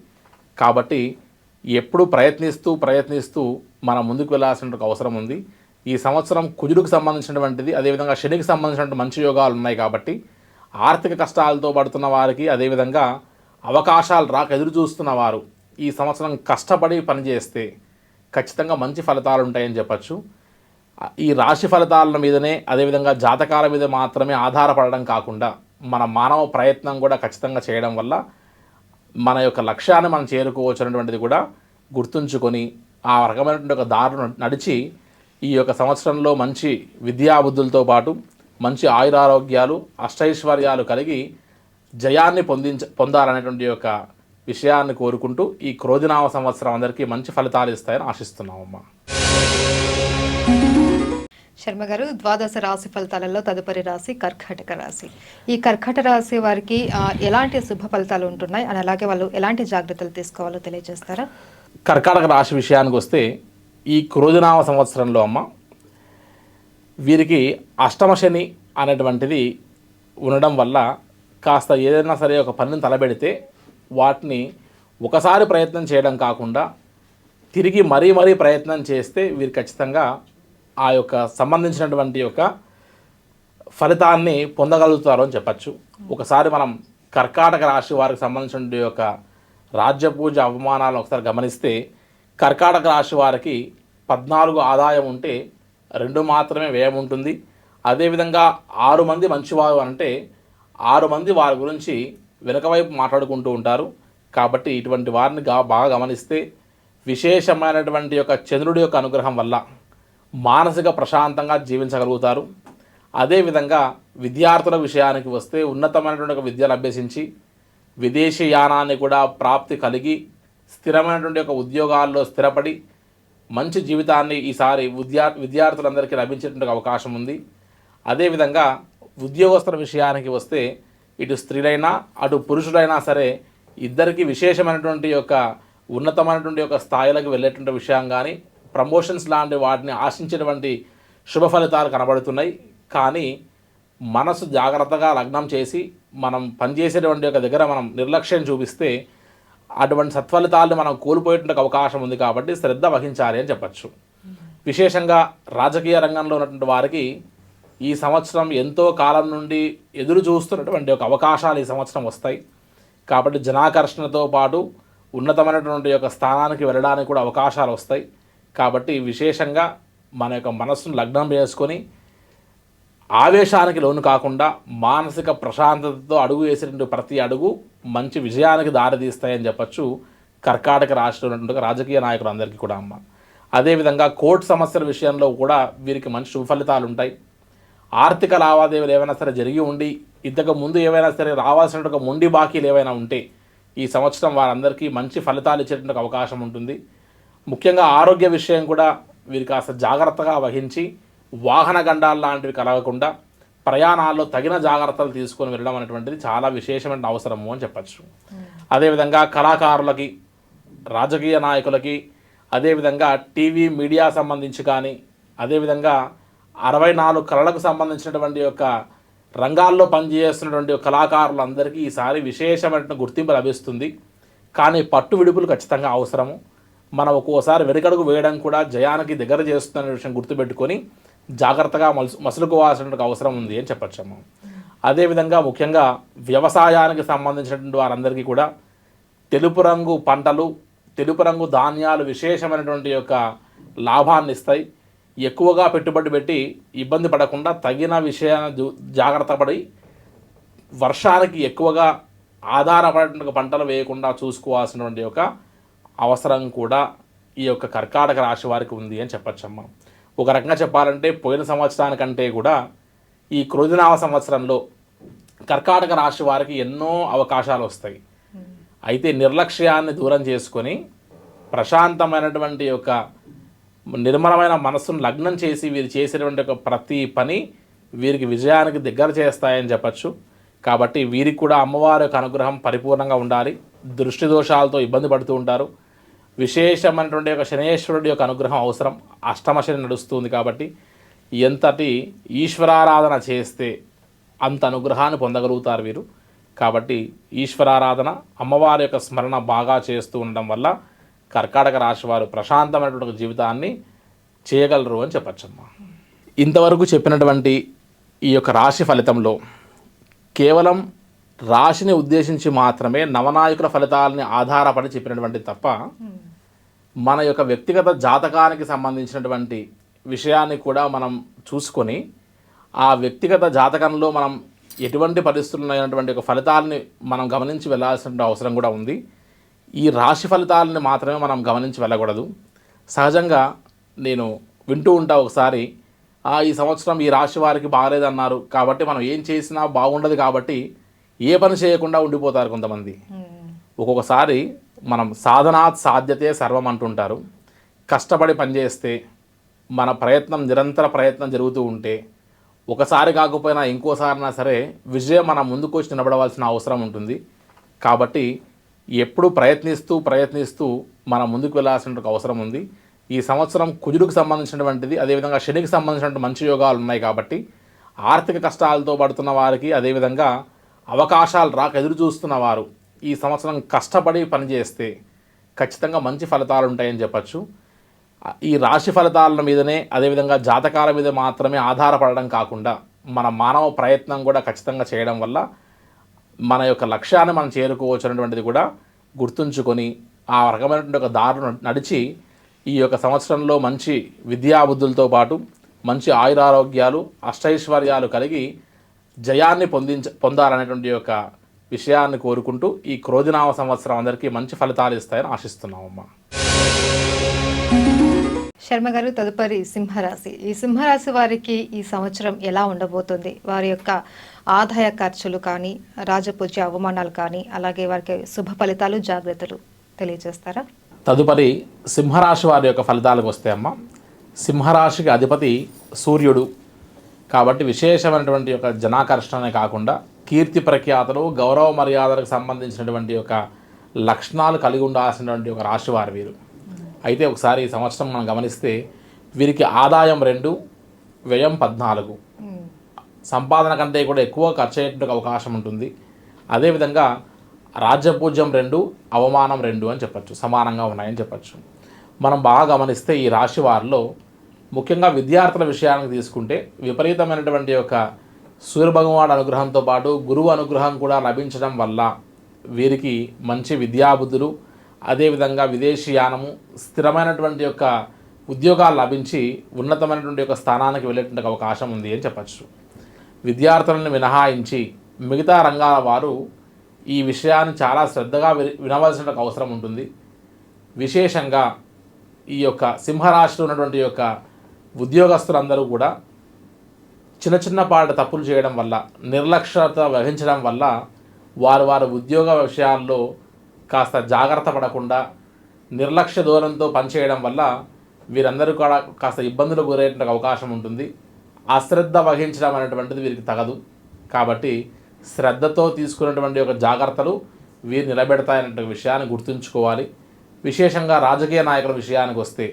కాబట్టి ఎప్పుడు ప్రయత్నిస్తూ మనం ముందుకు వెళ్ళాల్సిన అవసరం ఉంది. ఈ సంవత్సరం కుజుడికి సంబంధించినటువంటిది, అదేవిధంగా శనికి సంబంధించినటువంటి మంచి యోగాలు ఉన్నాయి కాబట్టి ఆర్థిక కష్టాలతో పడుతున్న వారికి, అదేవిధంగా అవకాశాలు రాక ఎదురు చూస్తున్న వారు ఈ సంవత్సరం కష్టపడి పనిచేస్తే ఖచ్చితంగా మంచి ఫలితాలు ఉంటాయని చెప్పచ్చు. ఈ రాశి ఫలితాల మీదనే, అదేవిధంగా జాతకాల మీద మాత్రమే ఆధారపడడం కాకుండా మన మానవ ప్రయత్నం కూడా ఖచ్చితంగా చేయడం వల్ల మన యొక్క లక్ష్యాన్ని మనం చేరుకోవచ్చు అనేటువంటిది కూడా గుర్తుంచుకొని ఆ రకమైనటువంటి ఒక దారును నడిచి ఈ యొక్క సంవత్సరంలో మంచి విద్యాబుద్ధులతో పాటు మంచి ఆయురారోగ్యాలు, అష్టైశ్వర్యాలు కలిగి జయాన్ని పొందాలనేటువంటి యొక్క విషయాన్ని కోరుకుంటూ ఈ క్రోధినామ సంవత్సరం అందరికీ మంచి ఫలితాలు ఇస్తాయని ఆశిస్తున్నామమ్మా. శర్మ గారు, ద్వాదశ రాశి ఫలితాలలో తదుపరి రాశి కర్కాటక రాశి. ఈ కర్కాటక రాశి వారికి ఎలాంటి శుభ ఫలితాలు ఉంటున్నాయి అని, అలాగే వాళ్ళు ఎలాంటి జాగ్రత్తలు తీసుకోవాలో తెలియజేస్తారా? కర్కాటక రాశి విషయానికి వస్తే, ఈ క్రోధినామ సంవత్సరంలో అమ్మ వీరికి అష్టమ శని అనేటువంటిది ఉండడం వల్ల కాస్త ఏదైనా సరే ఒక పనిని తలబెడితే వాటిని ఒకసారి ప్రయత్నం చేయడం కాకుండా తిరిగి మరీ ప్రయత్నం చేస్తే వీరు ఖచ్చితంగా ఆ యొక్క సంబంధించినటువంటి యొక్క ఫలితాన్ని పొందగలుగుతారు అని చెప్పచ్చు. ఒకసారి మనం కర్కాటక రాశి వారికి సంబంధించిన యొక్క రాజ్య పూజ అవమానాలను ఒకసారి గమనిస్తే, కర్కాటక రాశి వారికి 14 ఆదాయం ఉంటే 2 మాత్రమే వ్యయం ఉంటుంది. అదేవిధంగా 6 మంది మంచివారు అంటే 6 మంది వారి గురించి వెనుకవైపు మాట్లాడుకుంటూ ఉంటారు. కాబట్టి ఇటువంటి వారిని బాగా గమనిస్తే విశేషమైనటువంటి యొక్క చంద్రుడి యొక్క అనుగ్రహం వల్ల మానసిక ప్రశాంతంగా జీవించగలుగుతారు. అదేవిధంగా విద్యార్థుల విషయానికి వస్తే ఉన్నతమైనటువంటి ఒక విద్యను అభ్యసించి విదేశీ యానాన్ని కూడా ప్రాప్తి కలిగి స్థిరమైనటువంటి ఒక ఉద్యోగాల్లో స్థిరపడి మంచి జీవితాన్ని ఈసారి విద్యార్థులందరికీ లభించేటువంటి అవకాశం ఉంది. అదేవిధంగా ఉద్యోగస్తుల విషయానికి వస్తే ఇటు స్త్రీలైనా అటు పురుషులైనా సరే ఇద్దరికి విశేషమైనటువంటి యొక్క ఉన్నతమైనటువంటి యొక్క స్థాయిలకు వెళ్ళేటువంటి విషయం కానీ, ప్రమోషన్స్ లాంటి వాటిని ఆశించేటువంటి శుభ ఫలితాలు కనబడుతున్నాయి. కానీ మనసు జాగ్రత్తగా లగ్నం చేసి మనం పనిచేసేటువంటి యొక్క దగ్గర మనం నిర్లక్ష్యం చూపిస్తే అటువంటి సత్ఫలితాలను మనం కోల్పోయేటువంటి అవకాశం ఉంది. కాబట్టి శ్రద్ధ వహించాలి అని చెప్పచ్చు. విశేషంగా రాజకీయ రంగంలో ఉన్నటువంటి వారికి ఈ సంవత్సరం ఎంతో కాలం నుండి ఎదురు చూస్తున్నటువంటి ఒక అవకాశాలు ఈ సంవత్సరం వస్తాయి. కాబట్టి జనాకర్షణతో పాటు ఉన్నతమైనటువంటి యొక్క స్థానానికి వెళ్ళడానికి కూడా అవకాశాలు వస్తాయి. కాబట్టి విశేషంగా మన యొక్క మనస్సును లగ్నం చేసుకొని ఆవేశానికి లోను కాకుండా మానసిక ప్రశాంతతతో అడుగు వేసేటువంటి ప్రతి అడుగు మంచి విజయానికి దారితీస్తాయని చెప్పచ్చు కర్కాటక రాశిలో ఉన్నటువంటి రాజకీయ నాయకులందరికీ కూడా అమ్మ. అదేవిధంగా కోర్టు సమస్యల విషయంలో కూడా వీరికి మంచి శుభ ఫలితాలు ఉంటాయి. ఆర్థిక లావాదేవీలు ఏవైనా సరే జరిగి ఉండి ఇంతకు ముందు ఏవైనా సరే రావాల్సిన ఒక మొండి బాకీలు ఏవైనా ఉంటే ఈ సంవత్సరం వారందరికీ మంచి ఫలితాలు ఇచ్చేటువంటి అవకాశం ఉంటుంది. ముఖ్యంగా ఆరోగ్య విషయం కూడా వీరికి కాస్త జాగ్రత్తగా వహించి వాహన గండాలు లాంటివి కలగకుండా ప్రయాణాల్లో తగిన జాగ్రత్తలు తీసుకొని వెళ్ళడం అనేటువంటిది చాలా విశేషమైన అవసరము అని చెప్పచ్చు. అదేవిధంగా కళాకారులకి, రాజకీయ నాయకులకి, అదేవిధంగా టీవీ మీడియా సంబంధించి కానీ, అదేవిధంగా 64 కళలకు సంబంధించినటువంటి యొక్క రంగాల్లో పనిచేస్తున్నటువంటి కళాకారులందరికీ ఈసారి విశేషమైన గుర్తింపు లభిస్తుంది. కానీ పట్టు విడుపులు ఖచ్చితంగా అవసరము. మనం ఒక్కోసారి వెనుకడుగు వేయడం కూడా జయానికి దగ్గర చేస్తున్న విషయం గుర్తుపెట్టుకొని జాగ్రత్తగా మసులుకోవాల్సిన అవసరం ఉంది అని చెప్పచ్చమ్మా. అదేవిధంగా ముఖ్యంగా వ్యవసాయానికి సంబంధించినటువంటి వారందరికీ కూడా తెలుపు రంగు పంటలు, తెలుపు రంగు ధాన్యాలు విశేషమైనటువంటి యొక్క లాభాన్ని ఇస్తాయి. ఎక్కువగా పెట్టుబడి పెట్టి ఇబ్బంది పడకుండా తగిన విషయాన్ని జాగ్రత్త పడి వర్షానికి ఎక్కువగా ఆధారపడిన పంటలు వేయకుండా చూసుకోవాల్సినటువంటి యొక్క అవసరం కూడా ఈ యొక్క కర్కాటక రాశి వారికి ఉంది అని చెప్పచ్చమ్మా. ఒక రకంగా చెప్పాలంటే పోయిన సంవత్సరానికంటే కూడా ఈ క్రోధినామ సంవత్సరంలో కర్కాటక రాశి వారికి ఎన్నో అవకాశాలు వస్తాయి. అయితే నిర్లక్ష్యాన్ని దూరం చేసుకొని ప్రశాంతమైనటువంటి యొక్క నిర్మలమైన మనస్సును లగ్నం చేసి వీరు చేసేటువంటి ఒక ప్రతి పని వీరికి విజయానికి దగ్గర చేస్తాయని చెప్పచ్చు. కాబట్టి వీరికి కూడా అమ్మవారి యొక్క అనుగ్రహం పరిపూర్ణంగా ఉండాలి. దృష్టి దోషాలతో ఇబ్బంది పడుతూ ఉంటారు. విశేషమైనటువంటి యొక్క శనేశ్వరుడి యొక్క అనుగ్రహం అవసరం. అష్టమ శని నడుస్తుంది కాబట్టి ఎంతటి ఈశ్వరారాధన చేస్తే అంత అనుగ్రహాన్ని పొందగలుగుతారు వీరు. కాబట్టి ఈశ్వరారాధన, అమ్మవారి యొక్క స్మరణ బాగా చేస్తూ ఉండడం వల్ల కర్కాటక రాశి వారు ప్రశాంతమైనటువంటి జీవితాన్ని చేయగలరు అని చెప్పచ్చమ్మా. ఇంతవరకు చెప్పినటువంటి ఈ యొక్క రాశి ఫలితంలో కేవలం రాశిని ఉద్దేశించి మాత్రమే నవనాయకుల ఫలితాలని ఆధారపడి చెప్పినటువంటి తప్ప మన యొక్క వ్యక్తిగత జాతకానికి సంబంధించినటువంటి విషయాన్ని కూడా మనం చూసుకొని ఆ వ్యక్తిగత జాతకంలో మనం ఎటువంటి పరిస్థితులు ఉన్నటువంటి ఒక ఫలితాలని మనం గమనించి వెళ్ళాల్సిన అవసరం కూడా ఉంది. ఈ రాశి ఫలితాలని మాత్రమే మనం గమనించి వెళ్ళకూడదు. సహజంగా నేను వింటూ ఉంటా ఒకసారి, ఈ సంవత్సరం ఈ రాశి వారికి బాగలేదన్నారు కాబట్టి మనం ఏం చేసినా బాగుండదు కాబట్టి ఏ పని చేయకుండా ఉండిపోతారు కొంతమంది. ఒక్కొక్కసారి మనం సాధనాత్ సాధ్యతే సర్వం అంటుంటారు. కష్టపడి పనిచేస్తే మన ప్రయత్నం నిరంతర ప్రయత్నం జరుగుతూ ఉంటే ఒకసారి కాకపోయినా ఇంకోసారైనా సరే విజయం మన ముందుకు వచ్చి నిలబడవలసిన అవసరం ఉంటుంది. కాబట్టి ఎప్పుడు ప్రయత్నిస్తూ మనం ముందుకు వెళ్ళాల్సిన అవసరం ఉంది. ఈ సంవత్సరం కుజుడికి సంబంధించినటువంటిది, అదేవిధంగా శనికి సంబంధించినటువంటి మంచి యోగాలు ఉన్నాయి కాబట్టి ఆర్థిక కష్టాలతో పడుతున్న వారికి, అదేవిధంగా అవకాశాలు రాక ఎదురు చూస్తున్న వారు ఈ సంవత్సరం కష్టపడి పనిచేస్తే ఖచ్చితంగా మంచి ఫలితాలు ఉంటాయని చెప్పచ్చు. ఈ రాశి ఫలితాల మీదనే, అదేవిధంగా జాతకాల మీద మాత్రమే ఆధారపడడం కాకుండా మన మానవ ప్రయత్నం కూడా ఖచ్చితంగా చేయడం వల్ల మన యొక్క లక్ష్యాన్ని మనం చేరుకోవచ్చు అనేటువంటిది కూడా గుర్తుంచుకొని ఆ రకమైనటువంటి ఒక దారును నడిచి ఈ యొక్క సంవత్సరంలో మంచి విద్యాబుద్ధులతో పాటు మంచి ఆయురారోగ్యాలు, అష్టైశ్వర్యాలు కలిగి జయాన్ని పొందాలనేటువంటి యొక్క విషయాన్ని కోరుకుంటూ ఈ క్రోధినామ సంవత్సరం అందరికీ మంచి ఫలితాలు ఇస్తాయని ఆశిస్తున్నామమ్మా. శర్మ గారు, తదుపరి సింహరాశి. ఈ సింహరాశి వారికి ఈ సంవత్సరం ఎలా ఉండబోతుంది? వారి యొక్క ఆదాయ ఖర్చులు కానీ, రాజపూజ్య అవమానాలు కానీ, అలాగే వారికి శుభ ఫలితాలు, జాగ్రత్తలు తెలియజేస్తారా? తదుపరి సింహరాశి వారి యొక్క ఫలితాలకు వస్తే అమ్మ, సింహరాశికి అధిపతి సూర్యుడు కాబట్టి విశేషమైనటువంటి యొక్క జనాకర్షణనే కాకుండా కీర్తి ప్రఖ్యాతలు, గౌరవ మర్యాదలకు సంబంధించినటువంటి యొక్క లక్షణాలు కలిగి ఉండాల్సినటువంటి ఒక రాశి వారు వీరు. అయితే ఒకసారి ఈ సంవత్సరం మనం గమనిస్తే వీరికి ఆదాయం 2, వ్యయం 14, సంపాదన కంటే కూడా ఎక్కువ ఖర్చు అయ్యేటువంటి అవకాశం ఉంటుంది. అదేవిధంగా రాజ్యపూజ్యం 2, అవమానం 2 అని చెప్పచ్చు, సమానంగా ఉన్నాయని చెప్పచ్చు. మనం బాగా గమనిస్తే ఈ రాశి వారిలో ముఖ్యంగా విద్యార్థుల విషయానికి తీసుకుంటే విపరీతమైనటువంటి యొక్క సూర్యభగవానుడి అనుగ్రహంతో పాటు గురువు అనుగ్రహం కూడా లభించడం వల్ల వీరికి మంచి విద్యాబుద్ధులు, అదేవిధంగా విదేశీయానము, స్థిరమైనటువంటి యొక్క ఉద్యోగాలు లభించి ఉన్నతమైనటువంటి యొక్క స్థానానికి వెళ్ళేటువంటి అవకాశం ఉంది అని చెప్పచ్చు. విద్యార్థులను మినహాయించి మిగతా రంగాల వారు ఈ విషయాన్ని చాలా శ్రద్ధగా వినవలసిన అవసరం ఉంటుంది. విశేషంగా ఈ యొక్క సింహరాశిలో ఉన్నటువంటి యొక్క ఉద్యోగస్తులందరూ కూడా చిన్నపాటి తప్పులు చేయడం వల్ల, నిర్లక్ష్యత వహించడం వల్ల వారి ఉద్యోగ విషయాల్లో కాస్త జాగ్రత్త పడకుండా నిర్లక్ష్య ధోరణితో పనిచేయడం వల్ల వీరందరూ కూడా కాస్త ఇబ్బందులు గురయ్యేటువంటి అవకాశం ఉంటుంది. అశ్రద్ధ వహించడం అనేటువంటిది వీరికి తగదు. కాబట్టి శ్రద్ధతో తీసుకున్నటువంటి ఒక జాగ్రత్తలు వీరు నిలబెడతాయనే విషయాన్ని గుర్తుంచుకోవాలి. విశేషంగా రాజకీయ నాయకుల విషయానికి వస్తే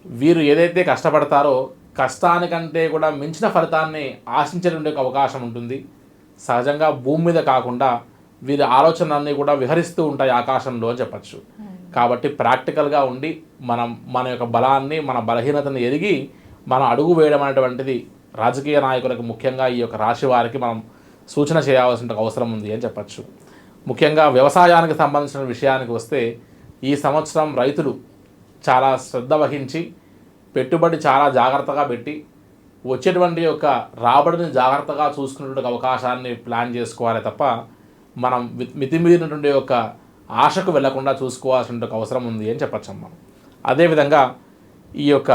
వీరు ఏదైతే కష్టపడతారో కష్టానికంటే కూడా మించిన ఫలితాన్ని ఆశించేటువంటి అవకాశం ఉంటుంది. సహజంగా భూమి మీద కాకుండా వీరి ఆలోచనలన్నీ కూడా విహరిస్తూ ఉంటాయి ఆకాశంలో అని చెప్పచ్చు. కాబట్టి ప్రాక్టికల్గా ఉండి మన యొక్క బలాన్ని, మన బలహీనతను ఎరిగి మనం అడుగు వేయడం అనేటువంటిది రాజకీయ నాయకులకు, ముఖ్యంగా ఈ యొక్క రాశి వారికి మనం సూచన చేయాల్సిన అవసరం ఉంది అని చెప్పచ్చు. ముఖ్యంగా వ్యవసాయానికి సంబంధించిన విషయానికి వస్తే ఈ సంవత్సరం రైతులు చాలా శ్రద్ధ వహించి పెట్టుబడి చాలా జాగ్రత్తగా పెట్టి వచ్చేటువంటి యొక్క రాబడిని జాగ్రత్తగా చూసుకునేటువంటి అవకాశాన్ని ప్లాన్ చేసుకోవాలి తప్ప మనం మితిమీరినటువంటి యొక్క ఆశకు వెళ్లకుండా చూసుకోవాల్సిన అవసరం ఉంది అని చెప్పచ్చమ్మా. అదేవిధంగా ఈ యొక్క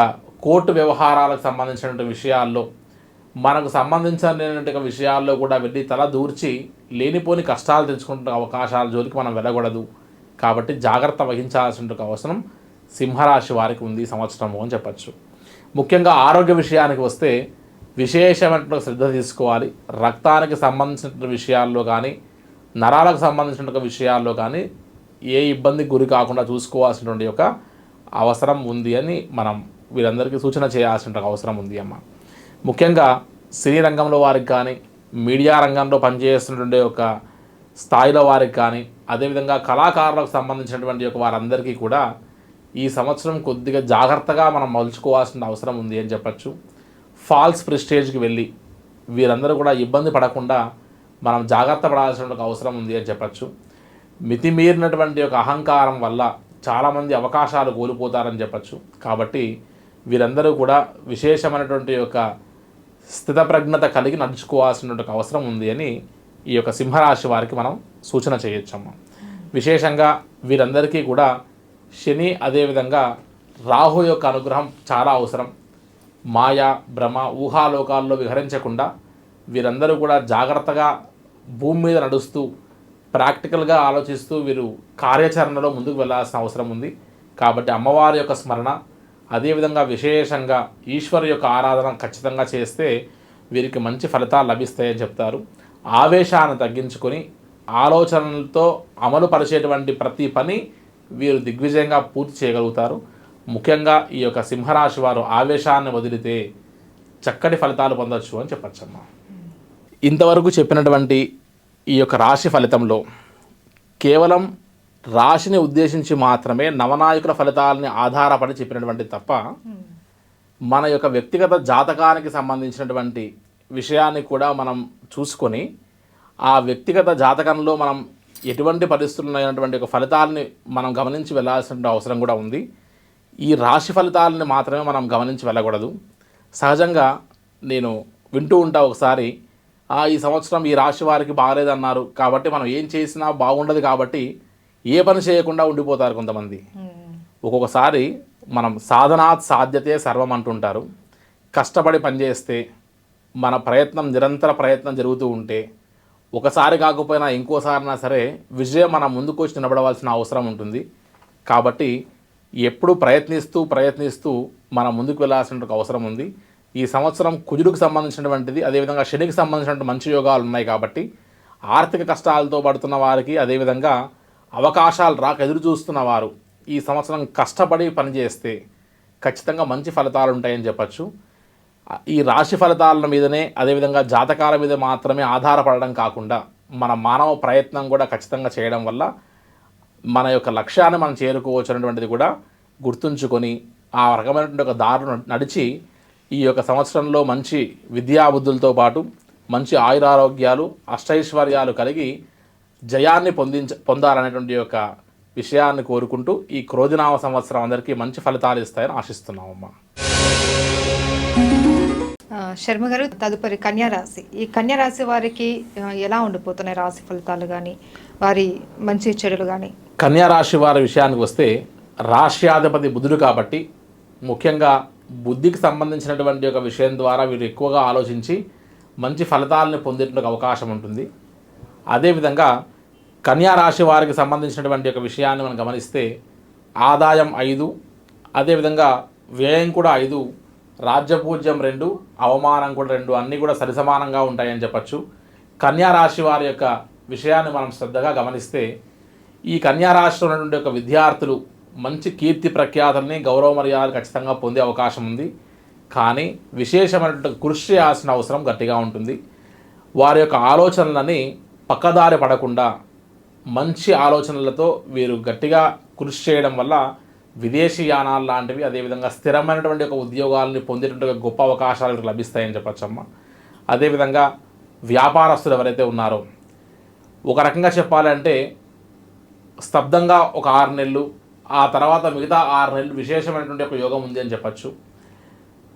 కోర్టు వ్యవహారాలకు సంబంధించినటువంటి విషయాల్లో మనకు సంబంధించిన విషయాల్లో కూడా వెళ్ళి తల దూర్చి లేనిపోని కష్టాలు తెచ్చుకుంటున్న అవకాశాల జోలికి మనం వెళ్ళకూడదు. కాబట్టి జాగ్రత్త వహించాల్సిన అవసరం సింహరాశి వారికి ఉంది ఈ సంవత్సరము అని చెప్పచ్చు. ముఖ్యంగా ఆరోగ్య విషయానికి వస్తే విశేషమైన శ్రద్ధ తీసుకోవాలి. రక్తానికి సంబంధించిన విషయాల్లో కానీ నరాలకు సంబంధించిన విషయాల్లో కానీ ఏ ఇబ్బందికి గురి కాకుండా చూసుకోవాల్సినటువంటి ఒక అవసరం ఉంది అని మనం వీరందరికీ సూచన చేయాల్సిన అవసరం ఉంది అమ్మ. ముఖ్యంగా సినీ రంగంలో వారికి కానీ మీడియా రంగంలో పనిచేస్తున్నటువంటి ఒక స్థాయిలో వారికి కానీ అదేవిధంగా కళాకారులకు సంబంధించినటువంటి ఒక వారందరికీ కూడా ఈ సంవత్సరం కొద్దిగా జాగ్రత్తగా మనం మలుచుకోవాల్సిన అవసరం ఉంది అని చెప్పచ్చు. ఫాల్స్ ప్రెస్టేజ్కి వెళ్ళి వీరందరూ కూడా ఇబ్బంది పడకుండా మనం జాగ్రత్త పడాల్సిన అవసరం ఉంది అని చెప్పచ్చు. మితిమీరినటువంటి ఒక అహంకారం వల్ల చాలామంది అవకాశాలు కోల్పోతారని చెప్పచ్చు. కాబట్టి వీరందరూ కూడా విశేషమైనటువంటి ఒక స్థితప్రజ్ఞత కలిగి నడుచుకోవాల్సిన అవసరం ఉంది అని ఈ యొక్క సింహరాశి వారికి మనం సూచన చేయొచ్చమ్మ. విశేషంగా వీరందరికీ కూడా శని అదేవిధంగా రాహు యొక్క అనుగ్రహం చాలా అవసరం. మాయా భ్రమ ఊహాలోకాల్లో విహరించకుండా వీరందరూ కూడా జాగ్రత్తగా భూమి మీద నడుస్తూ ప్రాక్టికల్గా ఆలోచిస్తూ వీరు కార్యాచరణలో ముందుకు వెళ్ళాల్సిన అవసరం ఉంది. కాబట్టి అమ్మవారి యొక్క స్మరణ అదేవిధంగా విశేషంగా ఈశ్వరు యొక్క ఆరాధన ఖచ్చితంగా చేస్తే వీరికి మంచి ఫలితాలు లభిస్తాయని చెప్తారు. ఆవేశాన్ని తగ్గించుకొని ఆలోచనలతో అమలు పరిచేటువంటి ప్రతి పని వీరు దిగ్విజయంగా పూర్తి చేయగలుగుతారు. ముఖ్యంగా ఈ యొక్క సింహరాశి వారు ఆవేశాన్ని వదిలితే చక్కటి ఫలితాలు పొందొచ్చు అని చెప్పచ్చమ్మా. ఇంతవరకు చెప్పినటువంటి ఈ యొక్క రాశి ఫలితంలో కేవలం రాశిని ఉద్దేశించి మాత్రమే నవనాయకుల ఫలితాలని ఆధారపడి చెప్పినటువంటి తప్ప మన యొక్క వ్యక్తిగత జాతకానికి సంబంధించినటువంటి విషయాన్ని కూడా మనం చూసుకొని ఆ వ్యక్తిగత జాతకంలో మనం ఎటువంటి పరిస్థితులు అయినటువంటి ఒక ఫలితాలని మనం గమనించి వెళ్ళాల్సిన అవసరం కూడా ఉంది. ఈ రాశి ఫలితాలని మాత్రమే మనం గమనించి వెళ్ళకూడదు. సహజంగా నేను వింటూ ఉంటా ఒకసారి ఈ సంవత్సరం ఈ రాశి వారికి బాగలేదన్నారు కాబట్టి మనం ఏం చేసినా బాగుండదు కాబట్టి ఏ పని చేయకుండా ఉండిపోతారు కొంతమంది. ఒక్కొక్కసారి మనం సాధనాత్ సాధ్యతే సర్వం అంటుంటారు. కష్టపడి పనిచేస్తే మన ప్రయత్నం నిరంతర ప్రయత్నం జరుగుతూ ఉంటే ఒకసారి కాకపోయినా ఇంకోసారైనా సరే విజయం మన ముందుకు వచ్చి నిలబడవలసిన అవసరం ఉంటుంది. కాబట్టి ఎప్పుడు ప్రయత్నిస్తూ మనం ముందుకు వెళ్ళాల్సిన అవసరం ఉంది. ఈ సంవత్సరం కుజుడికి సంబంధించినటువంటిది అదేవిధంగా శనికి సంబంధించినటువంటి మంచి యోగాలు ఉన్నాయి. కాబట్టి ఆర్థిక కష్టాలతో పడుతున్న వారికి అదేవిధంగా అవకాశాలు రాక ఎదురు చూస్తున్న వారు ఈ సంవత్సరం కష్టపడి పనిచేస్తే ఖచ్చితంగా మంచి ఫలితాలు ఉంటాయని చెప్పచ్చు. ఈ రాశి ఫలితాల మీదనే అదేవిధంగా జాతకాల మీద మాత్రమే ఆధారపడడం కాకుండా మన మానవ ప్రయత్నం కూడా ఖచ్చితంగా చేయడం వల్ల మన యొక్క లక్ష్యాన్ని మనం చేరుకోవచ్చు అనేటువంటిది కూడా గుర్తుంచుకొని ఆ రకమైనటువంటి ఒక దారును నడిచి ఈ యొక్క సంవత్సరంలో మంచి విద్యాబుద్ధులతో పాటు మంచి ఆయురారోగ్యాలు అష్టైశ్వర్యాలు కలిగి జయాన్ని పొందాలనేటువంటి యొక్క విషయాన్ని కోరుకుంటూ ఈ క్రోధినామ సంవత్సరం అందరికీ మంచి ఫలితాలు ఇస్తాయని ఆశిస్తున్నామమ్మా. శర్మ గారు, తదుపరి కన్యారాశి. ఈ కన్యారాశి వారికి ఎలా ఉండిపోతున్నాయి రాశి ఫలితాలు కానీ వారి మంచి చెడులు కానీ? కన్యారాశి వారి విషయానికి వస్తే రాశ్యాధిపతి బుధుడు కాబట్టి ముఖ్యంగా బుద్ధికి సంబంధించినటువంటి ఒక విషయం ద్వారా వీరు ఎక్కువగా ఆలోచించి మంచి ఫలితాలను పొందేందుకు అవకాశం ఉంటుంది. అదేవిధంగా కన్యారాశి వారికి సంబంధించినటువంటి ఒక విషయాన్ని మనం గమనిస్తే ఆదాయం 5, అదేవిధంగా వ్యయం కూడా 5, రాజ్యపూజ్యం 2, అవమానం కూడా 2, అన్నీ కూడా సరిసమానంగా ఉంటాయని చెప్పచ్చు. కన్యారాశి వారి యొక్క విషయాన్ని మనం శ్రద్ధగా గమనిస్తే ఈ కన్యారాశిలో ఉన్నటువంటి ఒక విద్యార్థులు మంచి కీర్తి ప్రఖ్యాతుల్ని గౌరవ మర్యాదలు ఖచ్చితంగా పొందే అవకాశం ఉంది. కానీ విశేషమైనటువంటి కృషి చేయాల్సిన అవసరం గట్టిగా ఉంటుంది. వారి యొక్క ఆలోచనలని పక్కదారి పడకుండా మంచి ఆలోచనలతో వీరు గట్టిగా కృషి చేయడం వల్ల విదేశీ యానాలు లాంటివి అదేవిధంగా స్థిరమైనటువంటి ఒక ఉద్యోగాలని పొందేటువంటి గొప్ప అవకాశాలు లభిస్తాయని చెప్పచ్చమ్మ. అదేవిధంగా వ్యాపారస్తులు ఎవరైతే ఉన్నారో ఒక రకంగా చెప్పాలంటే స్తబ్దంగా ఒక 6 నెలలు ఆ తర్వాత మిగతా 6 నెలలు విశేషమైనటువంటి ఒక యోగం ఉంది అని చెప్పచ్చు.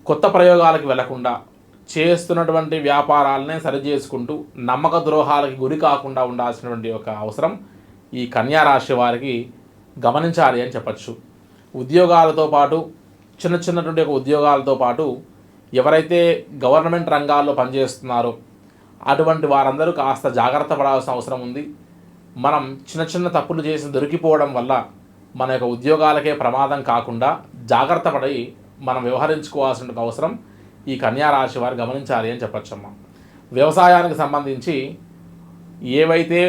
కొత్త ప్రయోగాలకు వెళ్లకుండా చేస్తున్నటువంటి వ్యాపారాలనే సరిచేసుకుంటూ నమ్మక ద్రోహాలకి గురి కాకుండా ఉండాల్సినటువంటి ఒక అవసరం ఈ కన్యారాశి వారికి గమనించాలి అని చెప్పచ్చు. ఉద్యోగాలతో పాటు చిన్నటువంటి ఒక ఉద్యోగాలతో పాటు ఎవరైతే గవర్నమెంట్ రంగాల్లో పనిచేస్తున్నారో అటువంటి వారందరూ కాస్త జాగ్రత్త పడాల్సిన అవసరం ఉంది. మనం చిన్న చిన్న తప్పులు చేసి దొరికిపోవడం వల్ల మన యొక్క ఉద్యోగాలకే ప్రమాదం కాకుండా జాగ్రత్త పడి మనం వ్యవహరించుకోవాల్సిన అవసరం ఈ కన్యా రాశి వారు గమనించాలి అని చెప్పచ్చమ్మా. వ్యవసాయానికి సంబంధించి ఏవైతే